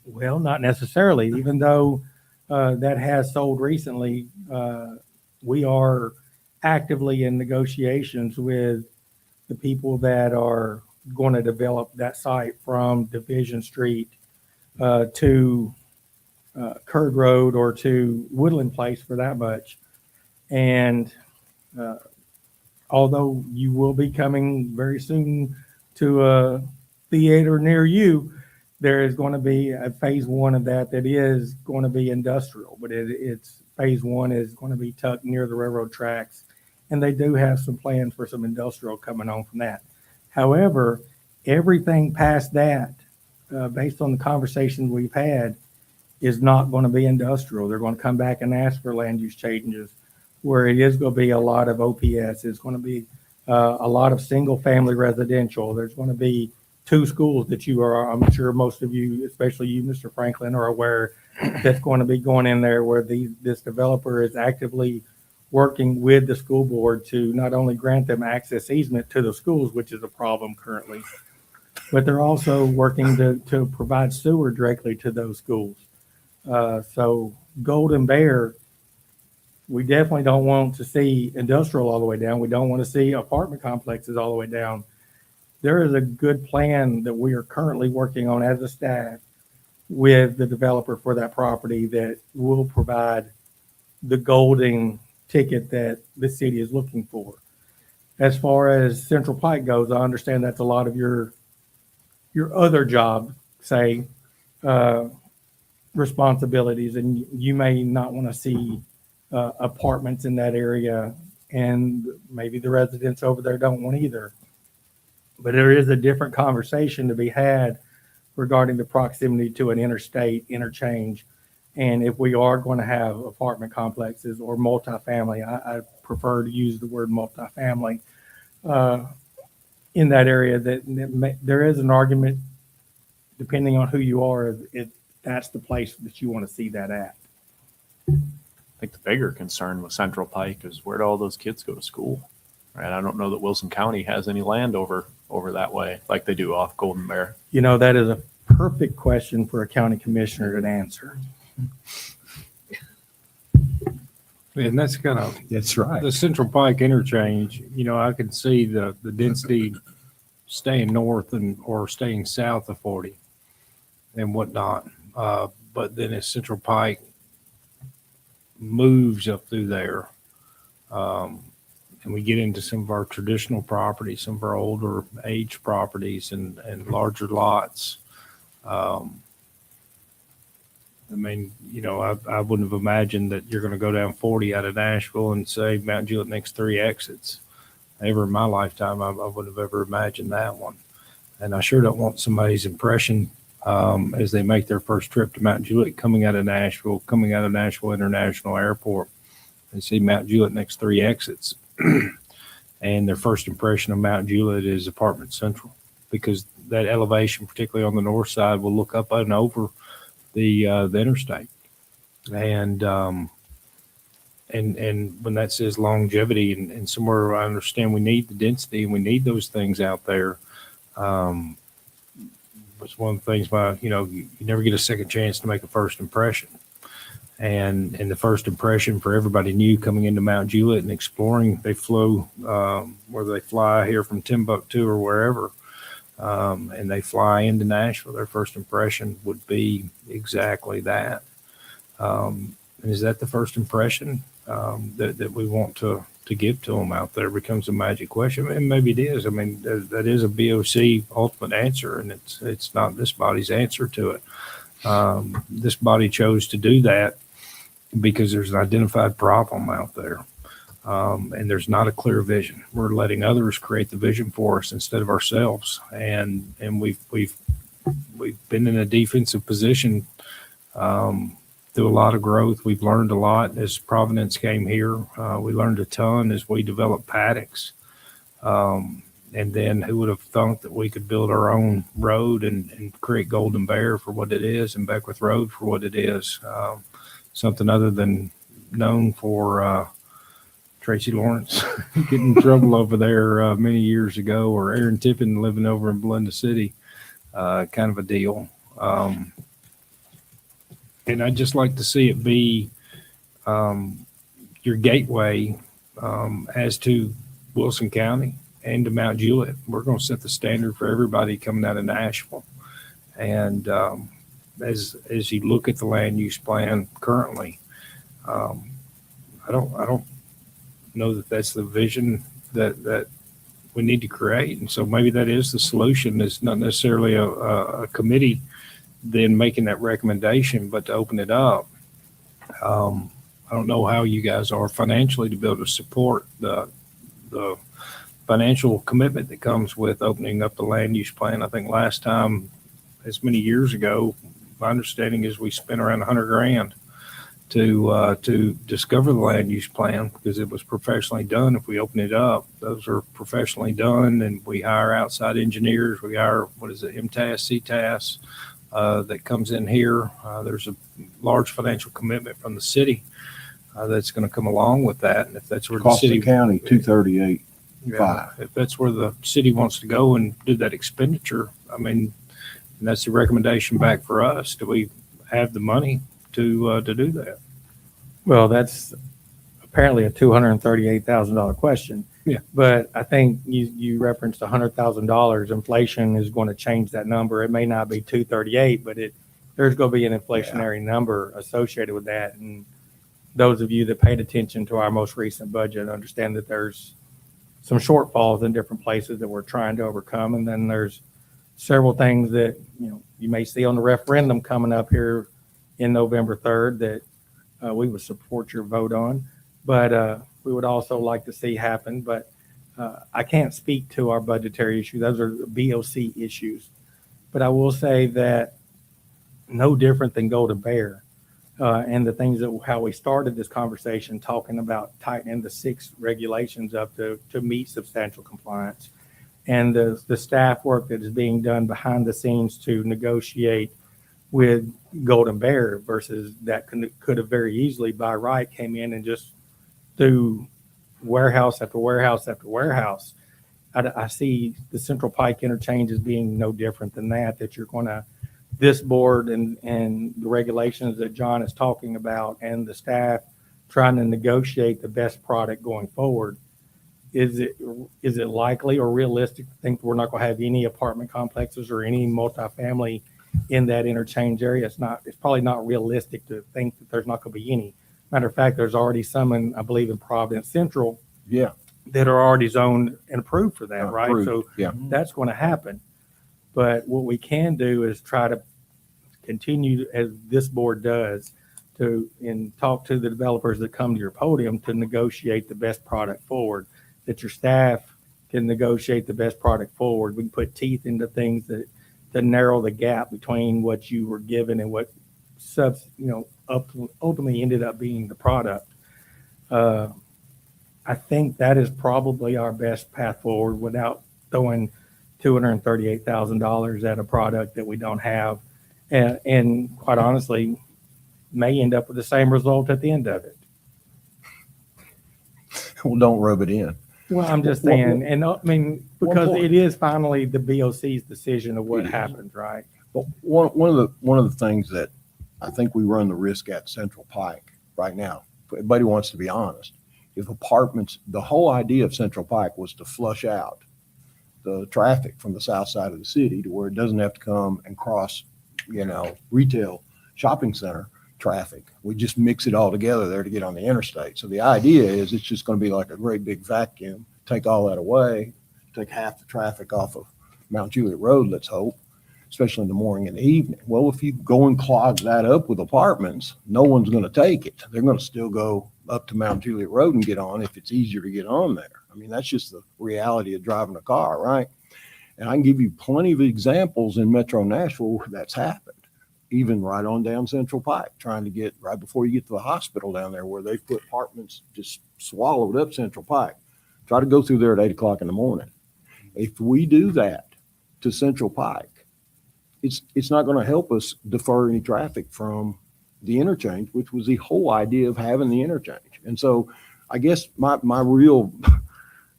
well, not necessarily, even though that has sold recently. We are actively in negotiations with the people that are going to develop that site from Division Street to Curd Road or to Woodland Place for that much. And although you will be coming very soon to a theater near you, there is going to be a phase one of that is going to be industrial, but it's phase one is going to be tucked near the railroad tracks. And they do have some plans for some industrial coming on from that. However, everything past that, based on the conversations we've had, is not going to be industrial. They're going to come back and ask for land use changes where it is going to be a lot of OPS. It's going to be a lot of single family residential. There's going to be 2 schools that I'm sure most of you, especially you, Mr. Franklin, are aware that's going to be going in there where this developer is actively working with the school board to not only grant them access easement to the schools, which is a problem currently, but they're also working to provide sewer directly to those schools. So Golden Bear, we definitely don't want to see industrial all the way down. We don't want to see apartment complexes all the way down. There is a good plan that we are currently working on as a staff with the developer for that property that will provide the golden ticket that the city is looking for. As far as Central Pike goes, I understand that's a lot of your other job, say, responsibilities, and you may not want to see apartments in that area, and maybe the residents over there don't want either. But there is a different conversation to be had regarding the proximity to an interstate interchange. And if we are going to have apartment complexes or multifamily, I prefer to use the word multifamily in that area, there is an argument, depending on who you are, if that's the place that you want to see that at.
I think the bigger concern with Central Pike is where do all those kids go to school? Right. I don't know that Wilson County has any land over that way like they do off Golden Bear.
You know, that is a perfect question for a county commissioner to answer.
And that's right. The Central Pike interchange, I can see the density staying north or staying south of 40 and whatnot. But then as Central Pike moves up through there, and we get into some of our traditional properties, some of our older age properties and larger lots. I wouldn't have imagined that you're going to go down 40 out of Nashville and say Mount Juliet next 3 exits. Ever in my lifetime, I wouldn't have ever imagined that one. And I sure don't want somebody's impression as they make their first trip to Mount Juliet coming out of Nashville International Airport, and see Mount Juliet next 3 exits. And their first impression of Mount Juliet is Apartment Central, because that elevation, particularly on the north side, will look up and over the interstate. And when that says longevity and somewhere I understand we need the density and we need those things out there. It's one of the things you never get a second chance to make a first impression. And the first impression for everybody new coming into Mount Juliet and exploring, they flew, whether they fly here from Timbuktu or wherever, and they fly into Nashville, their first impression would be exactly that. And is that the first impression that we want to give to them out there? Becomes a magic question. And maybe it is. I mean, that is a BOC ultimate answer, and it's not this body's answer to it. This body chose to do that because there's an identified problem out there, and there's not a clear vision. We're letting others create the vision for us instead of ourselves, and we've we've been in a defensive position through a lot of growth. We've learned a lot as Providence came here. We learned a ton as we developed Paddocks. And then who would have thought that we could build our own road and create Golden Bear for what it is and Beckwith Road for what it is. Something other than known for Tracy Lawrence getting in trouble over there many years ago, or Aaron Tippin living over in Belinda City, kind of a deal. And I'd just like to see it be your gateway as to Wilson County and to Mount Juliet. We're going to set the standard for everybody coming out of Nashville. And as you look at the land use plan currently, I don't know that that's the vision that we need to create. And so maybe that is the solution. It's not necessarily a committee then making that recommendation, but to open it up. I don't know how you guys are financially to be able to support the financial commitment that comes with opening up the land use plan. I think last time, as many years ago, my understanding is we spent around $100,000 to discover the land use plan, because it was professionally done. If we open it up, those are professionally done, and we hire outside engineers. We hire, MTAS, CTAS, that comes in here. There's a large financial commitment from the city that's going to come along with that. And if that's where
Cost
the city
of county, 238.
Yeah, if that's where the city wants to go and do that expenditure, I mean, and that's the recommendation back for us. Do we have the money to do that?
Well, that's apparently a $238,000 question.
Yeah.
But I think you referenced $100,000. Inflation is going to change that number. It may not be 238, but there's going to be an inflationary number associated with that. And those of you that paid attention to our most recent budget understand that there's some shortfalls in different places that we're trying to overcome. And then there's several things that, you may see on the referendum coming up here in November 3rd that we would support your vote on, but we would also like to see happen. But I can't speak to our budgetary issue. Those are BOC issues. But I will say that no different than Golden Bear and the things that how we started this conversation talking about tightening the 6 regulations up to meet substantial compliance, and the staff work that is being done behind the scenes to negotiate with Golden Bear versus that could have very easily by right came in and just through warehouse after warehouse after warehouse. I see the Central Pike interchange as being no different than that you're going to, this board and the regulations that John is talking about and the staff trying to negotiate the best product going forward. Is it likely or realistic to think we're not going to have any apartment complexes or any multifamily in that interchange area? It's probably not realistic to think that there's not going to be any. Matter of fact, there's already some I believe in Providence Central.
Yeah.
That are already zoned and approved for that, right?
Approved,
So
yeah.
that's going to happen. But what we can do is try to continue, as this board does, and talk to the developers that come to your podium to negotiate the best product forward, that your staff can negotiate the best product forward. We can put teeth into things that narrow the gap between what you were given and what ultimately ended up being the product. I think that is probably our best path forward without throwing $238,000 at a product that we don't have, and quite honestly, may end up with the same result at the end of it.
Well, don't rub it in.
Well, I'm just saying, and I mean, because it is finally the BOC's decision of what happens, right?
But one of the things that I think we run the risk at Central Pike right now, if everybody wants to be honest, if apartments, the whole idea of Central Pike was to flush out the traffic from the south side of the city to where it doesn't have to come and cross, retail shopping center traffic. We just mix it all together there to get on the interstate. So the idea is it's just going to be like a great big vacuum, take all that away, take half the traffic off of Mount Juliet Road, let's hope, especially in the morning and the evening. Well, if you go and clog that up with apartments, no one's going to take it. They're going to still go up to Mount Juliet Road and get on if it's easier to get on there. I mean, that's just the reality of driving a car, right? And I can give you plenty of examples in Metro Nashville where that's happened. Even right on down Central Pike, trying to get right before you get to the hospital down there where they put apartments, just swallowed up Central Pike. Try to go through there at 8 o'clock in the morning. If we do that to Central Pike, it's not going to help us defer any traffic from the interchange, which was the whole idea of having the interchange. And so I guess my real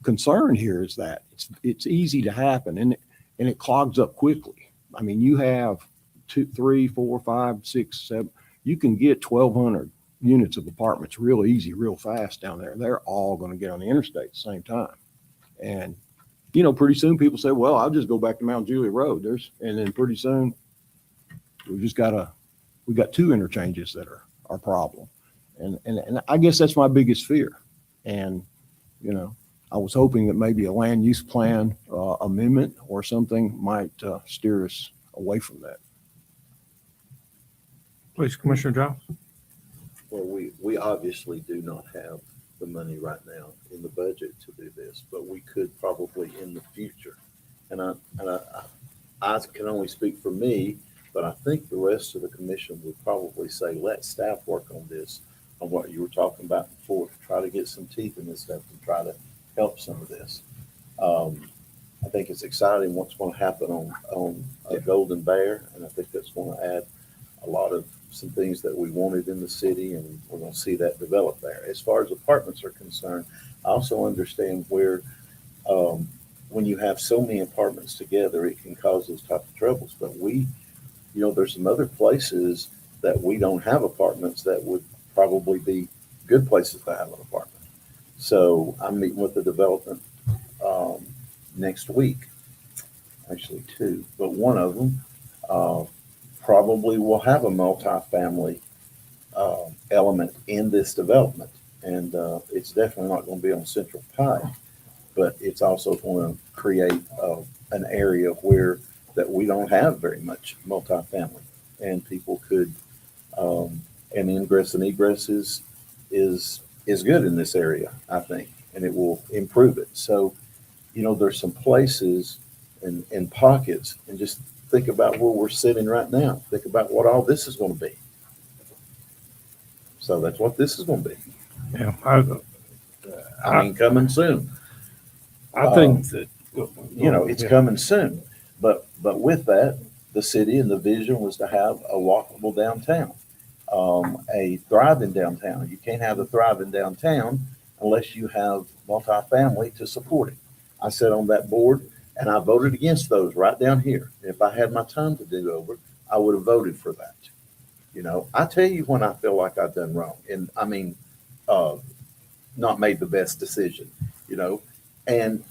concern here is that it's easy to happen and it clogs up quickly. I mean, you have 2, 3, 4, 5, 6, 7. You can get 1,200 units of apartments real easy, real fast down there. They're all going to get on the interstate at the same time. And, you know, pretty soon people say, well, I'll just go back to Mount Juliet Road. And then pretty soon we've got 2 interchanges that are our problem. And I guess that's my biggest fear. And, you know, I was hoping that maybe a land use plan amendment or something might steer us away from that.
Please, Commissioner Giles.
Well, we obviously do not have the money right now in the budget to do this, but we could probably in the future. And I can only speak for me, but I think the rest of the commission would probably say, let staff work on this, on what you were talking about before, to try to get some teeth in this stuff and try to help some of this. I think it's exciting what's going to happen on Golden Bear, and I think that's going to add a lot of some things that we wanted in the city, and we're going to see that develop there. As far as apartments are concerned, I also understand where when you have so many apartments together, it can cause those type of troubles. But there's some other places that we don't have apartments that would probably be good places to have an apartment. So I'm meeting with the development next week, actually 2, but one of them probably will have a multifamily element in this development. And it's definitely not going to be on Central Pike, but it's also going to create an area where that we don't have very much multifamily, and people could, and ingress and egress is good in this area, I think, and it will improve it. So, there's some places and pockets, and just think about where we're sitting right now. Think about what all this is going to be. So that's what this is going to be.
Yeah.
I mean, coming soon.
I think that,
It's coming soon. But with that, the city and the vision was to have a walkable downtown, a thriving downtown. You can't have a thriving downtown unless you have multifamily to support it. I sat on that board and I voted against those right down here. If I had my time to do over, I would have voted for that. I tell you when I feel like I've done wrong, and I mean, not made the best decision, and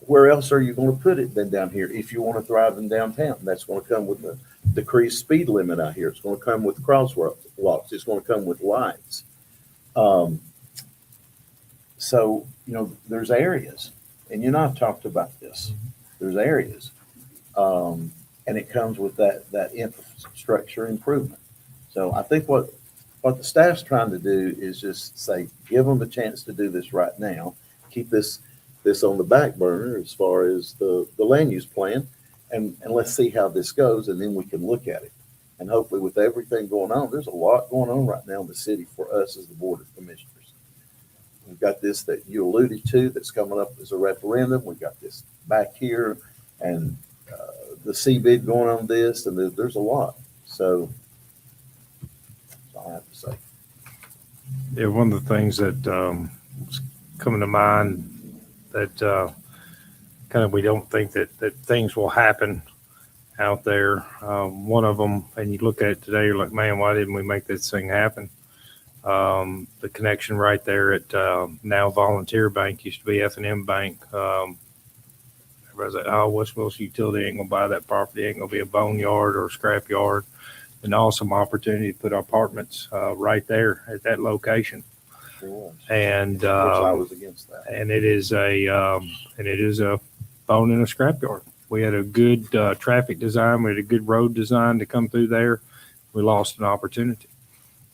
where else are you going to put it than down here? If you want to thrive in downtown, that's going to come with the decreased speed limit out here. It's going to come with crosswalks. It's going to come with lights. So, there's areas, and I've talked about this. There's areas, and it comes with that infrastructure improvement. So I think what the staff's trying to do is just say, give them a chance to do this right now. Keep this on the back burner as far as the land use plan, and let's see how this goes, and then we can look at it. And hopefully with everything going on, there's a lot going on right now in the city for us as the Board of Commissioners. We've got this that you alluded to that's coming up as a referendum. We've got this back here, and the CBID going on this, and there's a lot. So that's all I have to say.
Yeah, one of the things that is coming to mind that kind of we don't think that things will happen out there. One of them, and you look at it today, you're like, man, why didn't we make this thing happen? The connection right there at now Volunteer Bank, used to be F&M Bank. Everybody's like, oh, West Wilson Utility ain't going to buy that property. Ain't going to be a boneyard or a scrap yard. An awesome opportunity to put apartments right there at that location. And
Which I was against that.
And it is a bone in a scrapyard. We had a good traffic design. We had a good road design to come through there. We lost an opportunity.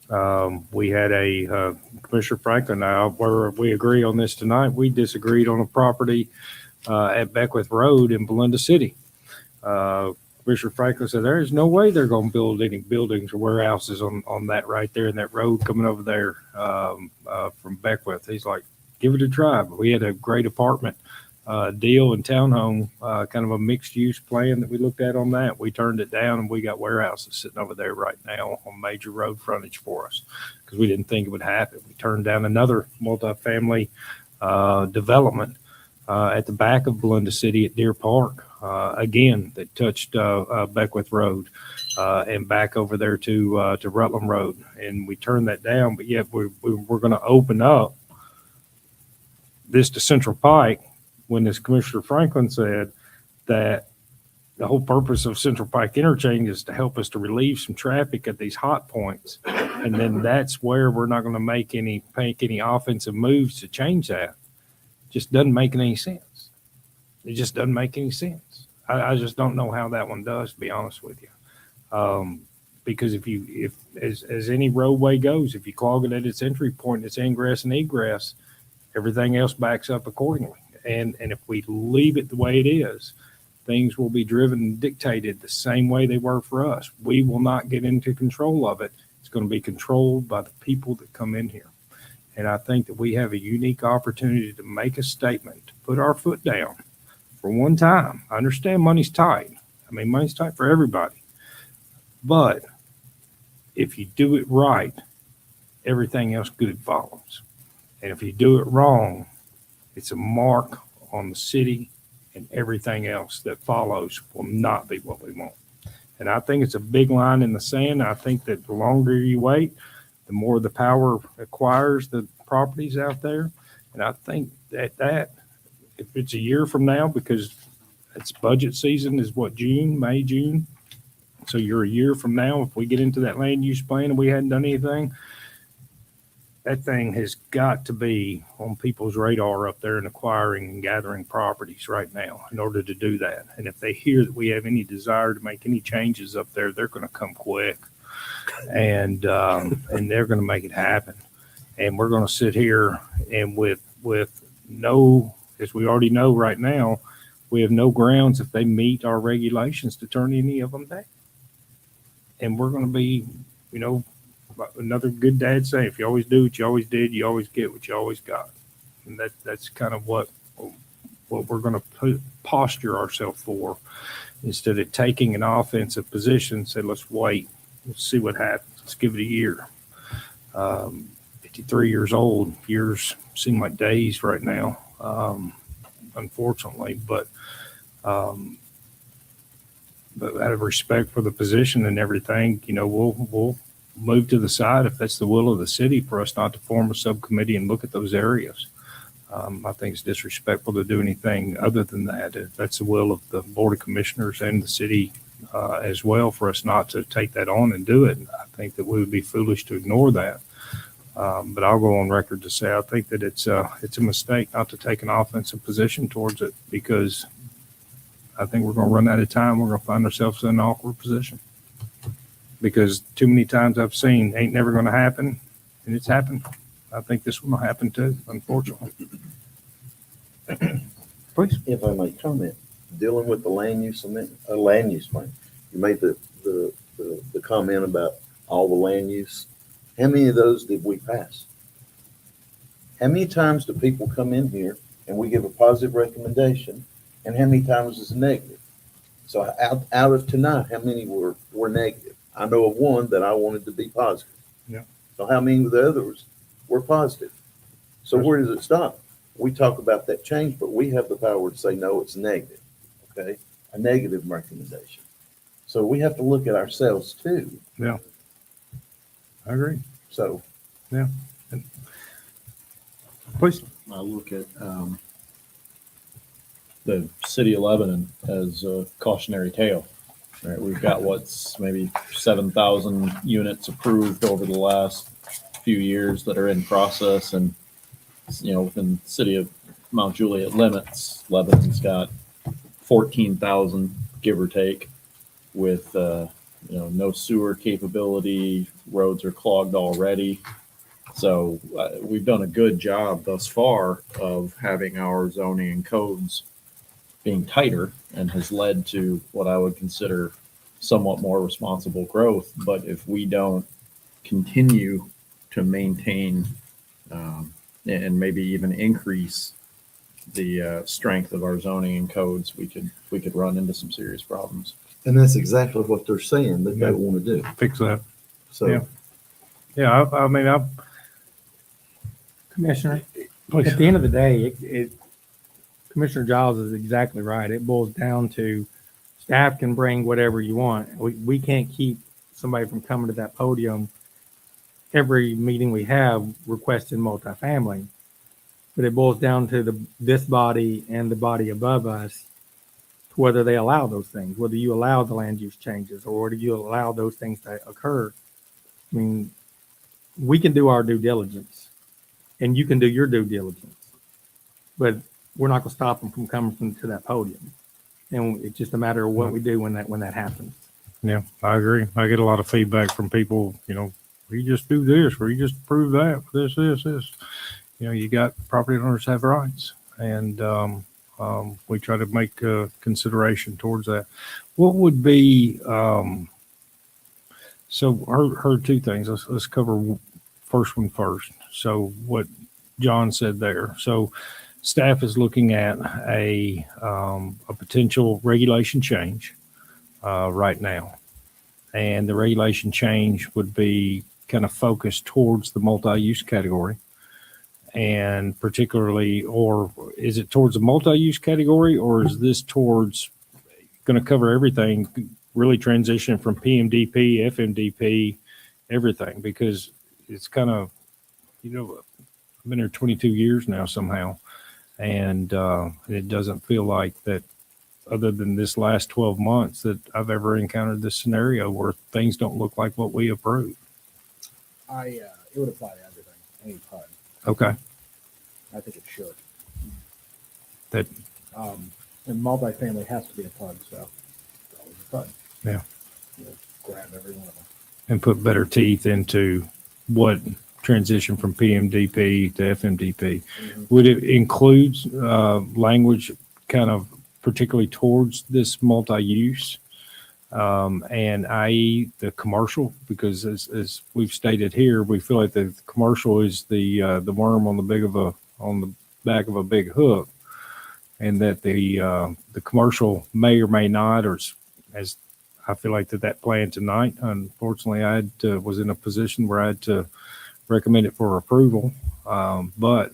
We had a Commissioner Franklin, where we agree on this tonight. We disagreed on a property at Beckwith Road in Belinda City. Commissioner Franklin said, there's no way they're going to build any buildings or warehouses on that right there in that road coming over there from Beckwith. He's like, give it a try. But we had a great apartment deal and townhome, kind of a mixed use plan that we looked at on that. We turned it down and we got warehouses sitting over there right now on major road frontage for us because we didn't think it would happen. We turned down another multifamily development at the back of Belinda City at Deer Park. Again, that touched Beckwith Road and back over there to Rutland Road. And we turned that down, but yet we're going to open up this to Central Pike when this Commissioner Franklin said that the whole purpose of Central Pike Interchange is to help us to relieve some traffic at these hot points. And then that's where we're not going to make any offensive moves to change that. Just doesn't make any sense. It just doesn't make any sense. I just don't know how that one does, to be honest with you. Because if as any roadway goes, if you clog it at its entry point, its ingress and egress, everything else backs up accordingly. And if we leave it the way it is, things will be driven and dictated the same way they were for us. We will not get into control of it. It's going to be controlled by the people that come in here. And I think that we have a unique opportunity to make a statement, to put our foot down for one time. I understand money's tight. I mean, money's tight for everybody. But if you do it right, everything else good follows. And if you do it wrong, it's a mark on the city, and everything else that follows will not be what we want. And I think it's a big line in the sand. I think that the longer you wait, the more the power acquires the properties out there. And I think that if it's a year from now, because it's budget season is what, May, June. So you're a year from now, if we get into that land use plan and we hadn't done anything, that thing has got to be on people's radar up there and acquiring and gathering properties right now in order to do that. And if they hear that we have any desire to make any changes up there, they're going to come quick and they're going to make it happen. And we're going to sit here and with no, as we already know right now, we have no grounds if they meet our regulations to turn any of them down. And we're going to be, another good dad saying, if you always do what you always did, you always get what you always got. And that's kind of what we're going to posture ourselves for, instead of taking an offensive position, say, let's wait, let's see what happens. Let's give it a year. 53 years old, years seem like days right now, unfortunately, but out of respect for the position and everything, we'll move to the side if that's the will of the city for us not to form a subcommittee and look at those areas. I think it's disrespectful to do anything other than that. If that's the will of the Board of Commissioners and the city as well, for us not to take that on and do it, I think that we would be foolish to ignore that. But I'll go on record to say I think that it's a mistake not to take an offensive position towards it, because I think we're going to run out of time. We're going to find ourselves in an awkward position, because too many times I've seen ain't never going to happen, and it's happened. I think this one will happen too, unfortunately. Please.
If I may comment, dealing with the land use plan, you made the comment about all the land use. How many of those did we pass? How many times do people come in here and we give a positive recommendation, and how many times is negative? So out of tonight, how many were negative? I know of one that I wanted to be positive.
Yeah.
So how many of the others were positive? So where does it stop? We talk about that change, but we have the power to say, no, it's negative. Okay. A negative recommendation. So we have to look at ourselves too.
Yeah. I agree.
So.
Yeah. Please.
I look at the city of Lebanon as a cautionary tale. Right, we've got what's maybe 7,000 units approved over the last few years that are in process, and within the city of Mount Juliet limits, Lebanon's got 14,000, give or take, with no sewer capability. Roads are clogged already. So we've done a good job thus far of having our zoning and codes being tighter and has led to what I would consider somewhat more responsible growth. But if we don't continue to maintain and maybe even increase the strength of our zoning and codes, we could run into some serious problems.
And that's exactly what they're saying that they want to do.
Fix that.
So
Yeah. Yeah, I mean,
Commissioner, at the end of the day, Commissioner Giles is exactly right. It boils down to staff can bring whatever you want. We can't keep somebody from coming to that podium every meeting we have requesting multifamily. But it boils down to this body and the body above us, to whether they allow those things, whether you allow the land use changes or whether you allow those things to occur. I mean, we can do our due diligence and you can do your due diligence, but we're not going to stop them from coming to that podium. And it's just a matter of what we do when that happens.
yeah, I agree. I get a lot of feedback from people, you know, you just do this, or you just prove that, this. You know, you got property owners have rights, and we try to make consideration towards that. What would be, so heard two things. Let's cover first one first. So what John said there. So staff is looking at a potential regulation change right now. And the regulation change would be kind of focused towards the multi-use category. And particularly, or is it towards the multi-use category, or is this towards going to cover everything, really transition from PMDP, FMDP, everything? Because it's kind of, you know, I've been here 22 years now somehow, and it doesn't feel like that, other than this last 12 months, that I've ever encountered this scenario where things don't look like what we approved.
It would apply to everything, any PUD.
Okay.
I think it should.
That,
And multifamily has to be a PUD, so it's always a PUD.
yeah.
We'll grab every one of them.
And put better teeth into what transition from PMDP to FMDP. Would it include language kind of particularly towards this multi-use? And i.e. the commercial, because as we've stated here, we feel like the commercial is the worm on the back of a big hook, and that the commercial may or may not, or as I feel like that plan tonight, unfortunately, I was in a position where I had to recommend it for approval, but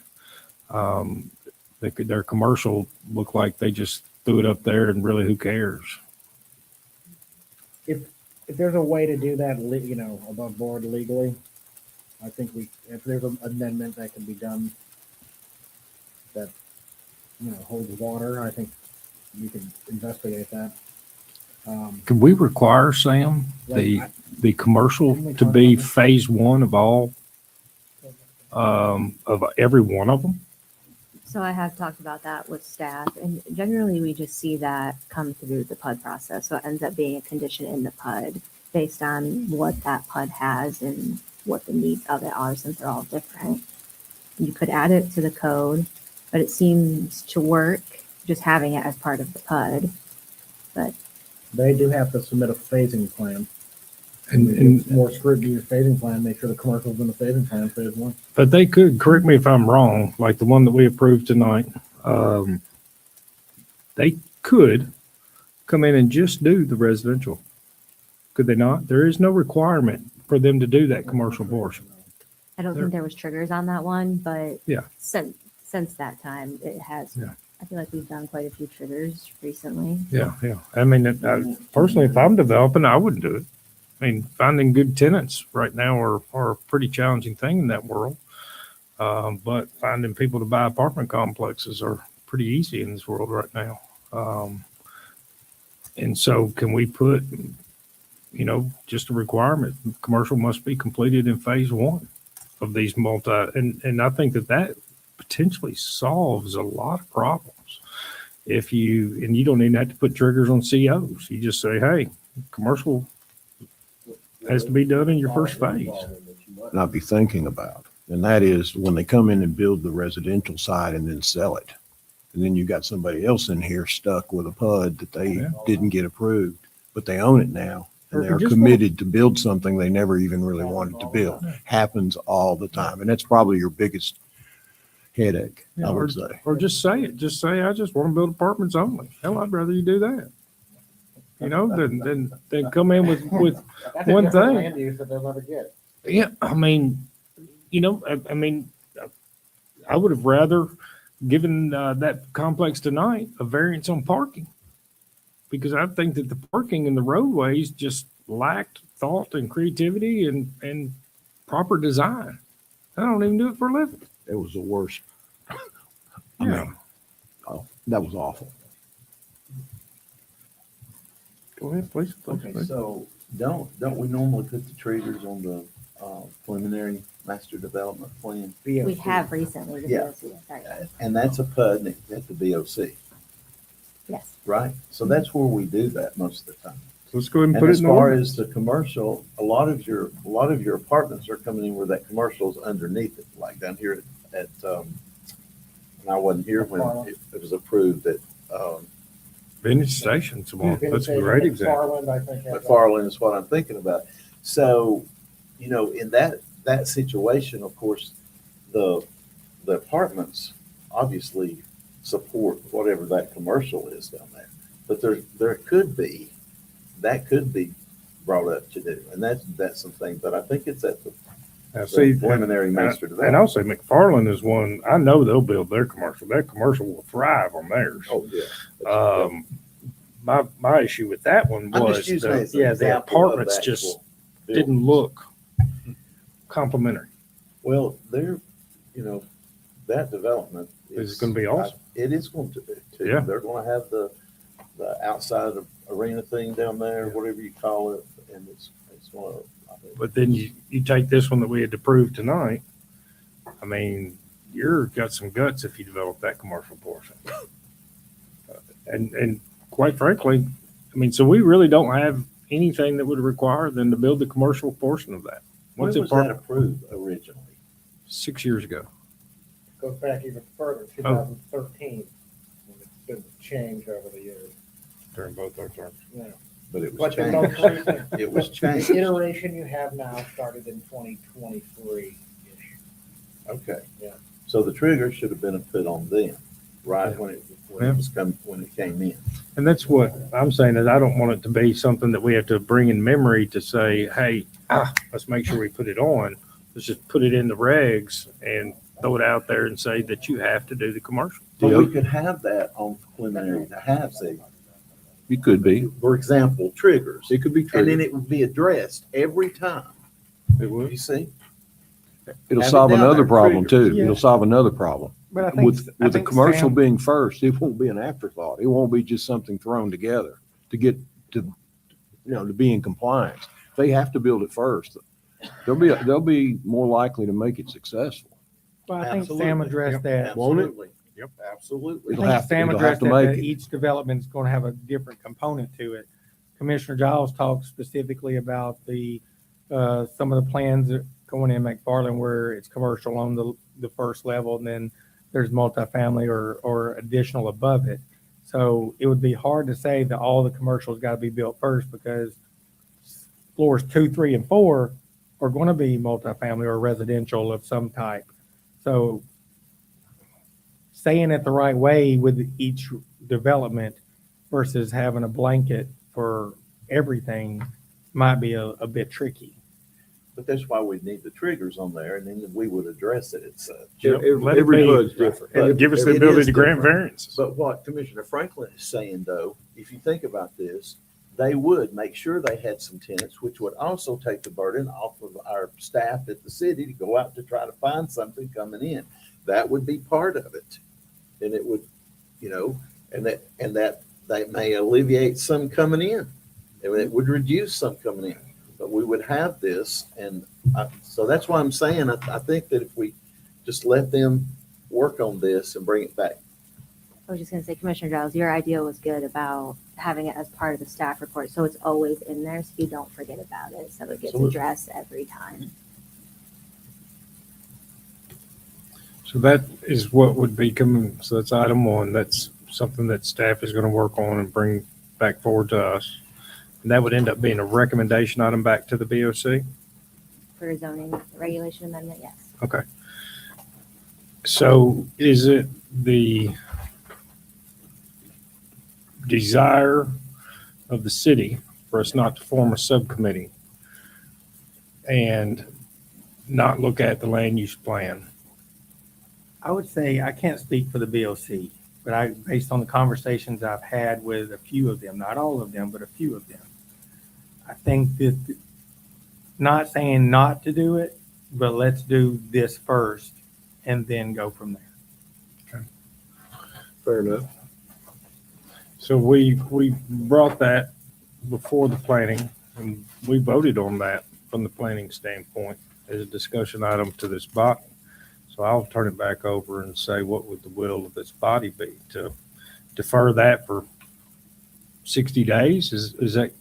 their commercial looked like they just threw it up there, and really, who cares?
If there's a way to do that, above board legally, I think if there's an amendment that can be done that, holds water, I think you can investigate that.
Could we require, Sam, the commercial to be phase one of all, of every one of them?
So I have talked about that with staff, and generally we just see that come through the PUD process. So it ends up being a condition in the PUD based on what that PUD has and what the needs of it are, since they're all different. You could add it to the code, but it seems to work just having it as part of the PUD. But
They do have to submit a phasing plan.
And
More scrutiny to the phasing plan, make sure the commercial's in the phasing plan, phase one.
but they could, correct me if I'm wrong, like the one that we approved tonight, they could come in and just do the residential. Could they not? There is no requirement for them to do that commercial portion.
I don't think there was triggers on that one, but
Yeah.
since that time, it has.
Yeah.
I feel like we've done quite a few triggers recently.
Yeah, yeah. I mean, personally, if I'm developing, I wouldn't do it. I mean, finding good tenants right now are a pretty challenging thing in that world. But finding people to buy apartment complexes are pretty easy in this world right now. And so can we put, just a requirement, commercial must be completed in phase one of these and I think that potentially solves a lot of problems. And you don't even have to put triggers on COs. You just say, hey, commercial has to be done in your first phase.
And I'd be thinking about, and that is when they come in and build the residential side and then sell it, And then you got somebody else in here stuck with a PUD that they
Yeah.
didn't get approved, but they own it now.
Or
And they're
just
committed to build something they never even really wanted to build. Happens all the time. And that's probably your biggest headache,
Yeah,
I would say.
Or just say it. Just say, I just want to build apartments only. Hell, I'd rather you do that. You know, than come in with
That's a
one
different
thing.
land use that they'll never get.
Yeah, I mean, you know, I mean, I would have rather given that complex tonight a variance on parking. Because I think that the parking in the roadways just lacked thought and creativity and proper design. I don't even do it for a living.
It was the worst. I
Yeah.
mean, oh, that was awful.
Go ahead, please.
Okay, so don't we normally put the triggers on the preliminary master development plan?
We have recently, the
Yeah.
VOC, sorry.
And that's a PUD and at the BOC,
Yes.
right? So that's where we do that most of the time.
Let's go ahead and
And
put it
as
in the
far
ordinance.
as the commercial, a lot of your apartments are coming in where that commercial is underneath it, like down here at and I wasn't here when it was approved at,
Vintage Station's one. That's a great example.
McFarland, I think. has that.
McFarland is what I'm thinking about. So, you know, in that situation, of course, the apartments obviously support whatever that commercial is down there. But that could be brought up to do, and that's something. But I think it's at the
Now, see,
preliminary master
and
development.
I'll say McFarland is one, I know they'll build their commercial. That commercial will thrive on theirs.
Oh, yeah.
My issue with that one
I'm
was,
just using it as an
the
example of
apartments
the
just
actual
didn't look complimentary.
Well, that development
It's gonna be awesome.
It is going to.
Yeah.
They're going to have the outside of arena thing down there, whatever you call it, and it's going to.
But then you take this one that we had to prove tonight. I mean, you're got some guts if you develop that commercial portion. And quite frankly, I mean, so we really don't have anything that would require them to build the commercial portion of that.
When
Once
was
it
that approved originally?
6 years ago.
Goes back even further, 2013, when it's been changed over the years.
During both our terms.
Yeah.
But it was
But the
changed.
most recent,
It was
the
changed.
iteration you have now started in 2023-ish.
Okay.
Yeah.
So the trigger should have been put on them, right, when it came in.
And that's what I'm saying, is I don't want it to be something that we have to bring in memory to say, hey, let's make sure we put it on. Let's just put it in the regs and throw it out there and say that you have to do the commercial.
But we could have that on preliminary to have, say,
You could be.
for example, triggers.
It could be
And
true.
then it would be addressed every time.
It would.
You see?
It'll
have it
solve
down
another
there,
problem
triggers.
too. It'll solve another problem.
But I think,
With
I
the
think
commercial
Sam-
being first, it won't be an afterthought. It won't be just something thrown together to get to be in compliance. They have to build it first. They'll be more likely to make it successful.
Well, I think
Absolutely.
Sam addressed that.
Won't it?
Absolutely.
Yep.
Absolutely.
I
It'll
think
have to-
Sam
it'll have
addressed
to
that,
make
that
it.
each development's going to have a different component to it. Commissioner Giles talked specifically about some of the plans that going in McFarland where it's commercial on the first level, and then there's multifamily or additional above it. So it would be hard to say that all the commercials got to be built first, because floors 2, 3, and 4 are going to be multifamily or residential of some type. So saying it the right way with each development versus having a blanket for everything might be a bit tricky.
But that's why we need the triggers on there, and then we would address it as such.
Let it be.
HUD's different.
But
Give us the
it
ability
is
to grant
different.
variances.
But what Commissioner Franklin is saying, though, if you think about this, they would make sure they had some tenants, which would also take the burden off of our staff at the city to go out to try to find something coming in. That would be part of it. And it would, and that may alleviate some coming in. And it would reduce some coming in. But we would have this, and so that's why I'm saying I think that if we just let them work on this and bring it back.
I was just going to say, Commissioner Giles, your idea was good about having it as part of the staff report, so it's always in there, so you don't forget about it, so it gets
Absolutely.
addressed every time.
So that is what would be coming. So that's item one. That's something that staff is going to work on and bring back forward to us. And that would end up being a recommendation item back to the BOC.
For a zoning regulation amendment, yes.
Okay. So is it the desire of the city for us not to form a subcommittee and not look at the land use plan?
I would say, I can't speak for the BOC, but based on the conversations I've had with a few of them, not all of them, but a few of them, I think that, not saying not to do it, but let's do this first and then go from there.
Fair enough.
So we brought that before the planning, and we voted on that from the planning standpoint as a discussion item to this body. So I'll turn it back over and say, what would the will of this body be? To defer that for 60 days? Is that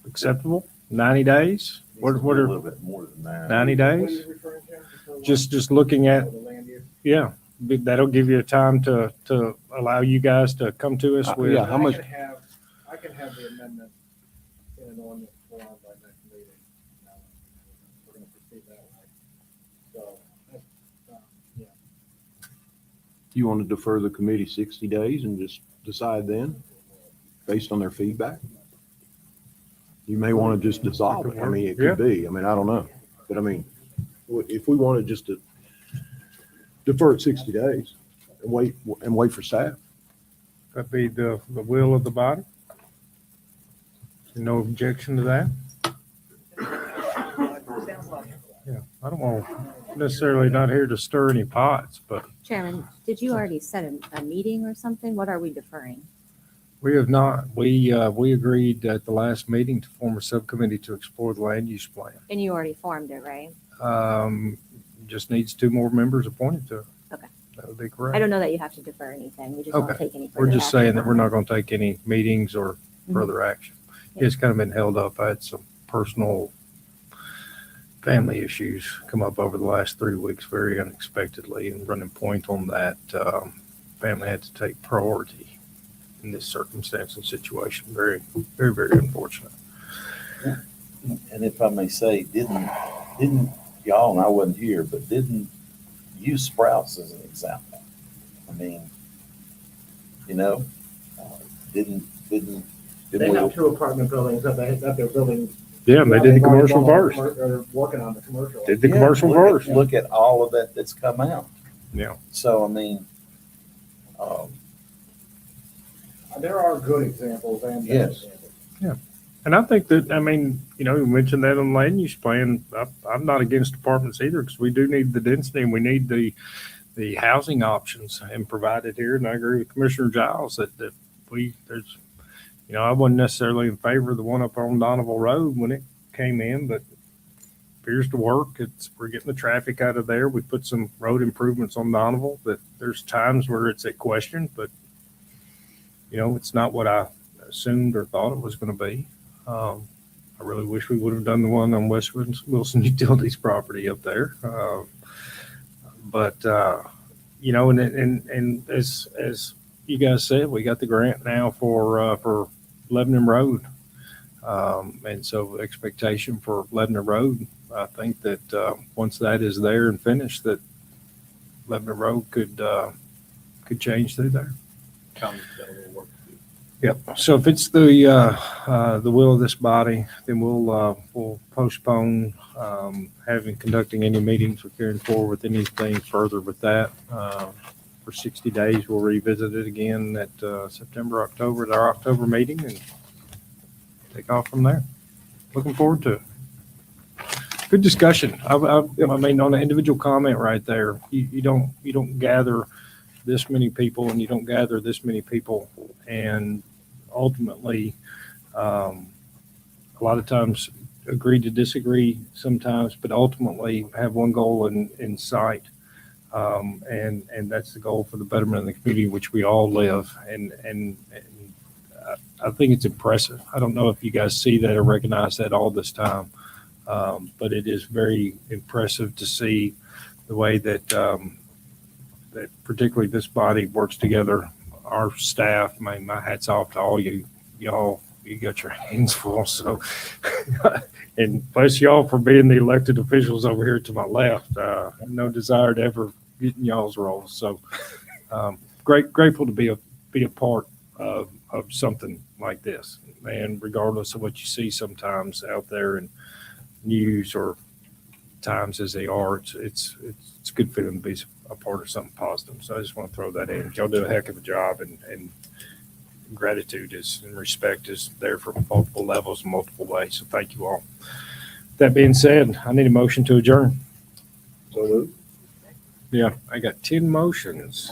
acceptable? 90 days? What
A
are
little bit more than that.
90 days? Just looking at, yeah, that'll give you a time to allow you guys to come to us with.
Yeah, how much,
I can have the amendment in an ordinance form by next meeting. We're gonna proceed that way. So, yeah.
you want to defer the committee 60 days and just decide then, based on their feedback? You may want to just dissolve it. I mean, it could be. I mean, I don't know. But I mean, if we wanted just to defer it 60 days and wait for staff.
That'd be the will of the body. No objection to that? Yeah, I don't want necessarily not here to stir any pots, but
Chairman, did you already set a meeting or something? What are we deferring?
we have not. We agreed at the last meeting to form a subcommittee to explore the land use plan.
And you already formed it, right?
Just needs 2 more members appointed to it.
Okay.
That would be correct.
I don't know that you have to defer anything. We just won't
Okay.
take any.
We're
further
just
action
saying that
on
we're
it.
not going to take any meetings or further action. It's kind of been held up. I had some personal family issues come up over the last 3 weeks very unexpectedly, and running point on that, family had to take priority in this circumstance and situation. Very, very, very unfortunate.
And if I may say, didn't y'all, and I wasn't here, but didn't use Sprouts as an example? I mean, you know, didn't
They have 2 apartment buildings that they're building.
Yeah, and they did the commercial first.
They're working on the commercial.
Did the
Yeah,
commercial first.
Look at all of that that's come out.
Yeah.
So, I mean,
There are good examples and bad
Yes.
examples.
And I think that, I mean, you mentioned that on the land use plan. I'm not against apartments either, because we do need the density and we need the housing options and provided here. And I agree with Commissioner Giles that there's, I wasn't necessarily in favor of the one up on Donovan Road when it came in, but appears to work. We're getting the traffic out of there. We put some road improvements on Donovan that there's times where it's at question, but it's not what I assumed or thought it was going to be. I really wish we would have done the one on West Wilson Utilities property up there. But as you guys said, we got the grant now for Lebanon Road. And so expectation for Lebanon Road, I think that once that is there and finished, that Lebanon Road could change through there. Yep. So if it's the will of this body, then we'll postpone conducting any meetings or carrying forward with anything further with that. For 60 days, we'll revisit it again at September, October, at our October meeting, and take off from there. Looking forward to it. Good discussion. I mean, on an individual comment right there, you don't gather this many people and you don't gather this many people, and ultimately a lot of times agree to disagree sometimes, but ultimately have one goal in sight, and that's the goal for the betterment of the community, which we all live. And I think it's impressive. I don't know if you guys see that or recognize that all this time, but it is very impressive to see the way that that particularly this body works together. Our staff, my hat's off to all y'all. You got your hands full. So, and bless y'all for being the elected officials over here to my left. No desire to ever get in y'all's roles. So, grateful to be a part of something like this. And regardless of what you see sometimes out there in news or times as they are, it's a good feeling to be a part of something positive. So I just want to throw that in. Y'all do a heck of a job, and gratitude and respect is there for multiple levels, multiple ways. So thank you all. That being said, I need a motion to adjourn. Yeah, I got 10 motions.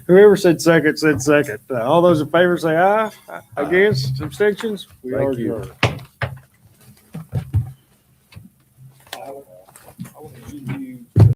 Whoever said second, said second. All those in favor say aye. Against, abstentions? We are adjourned.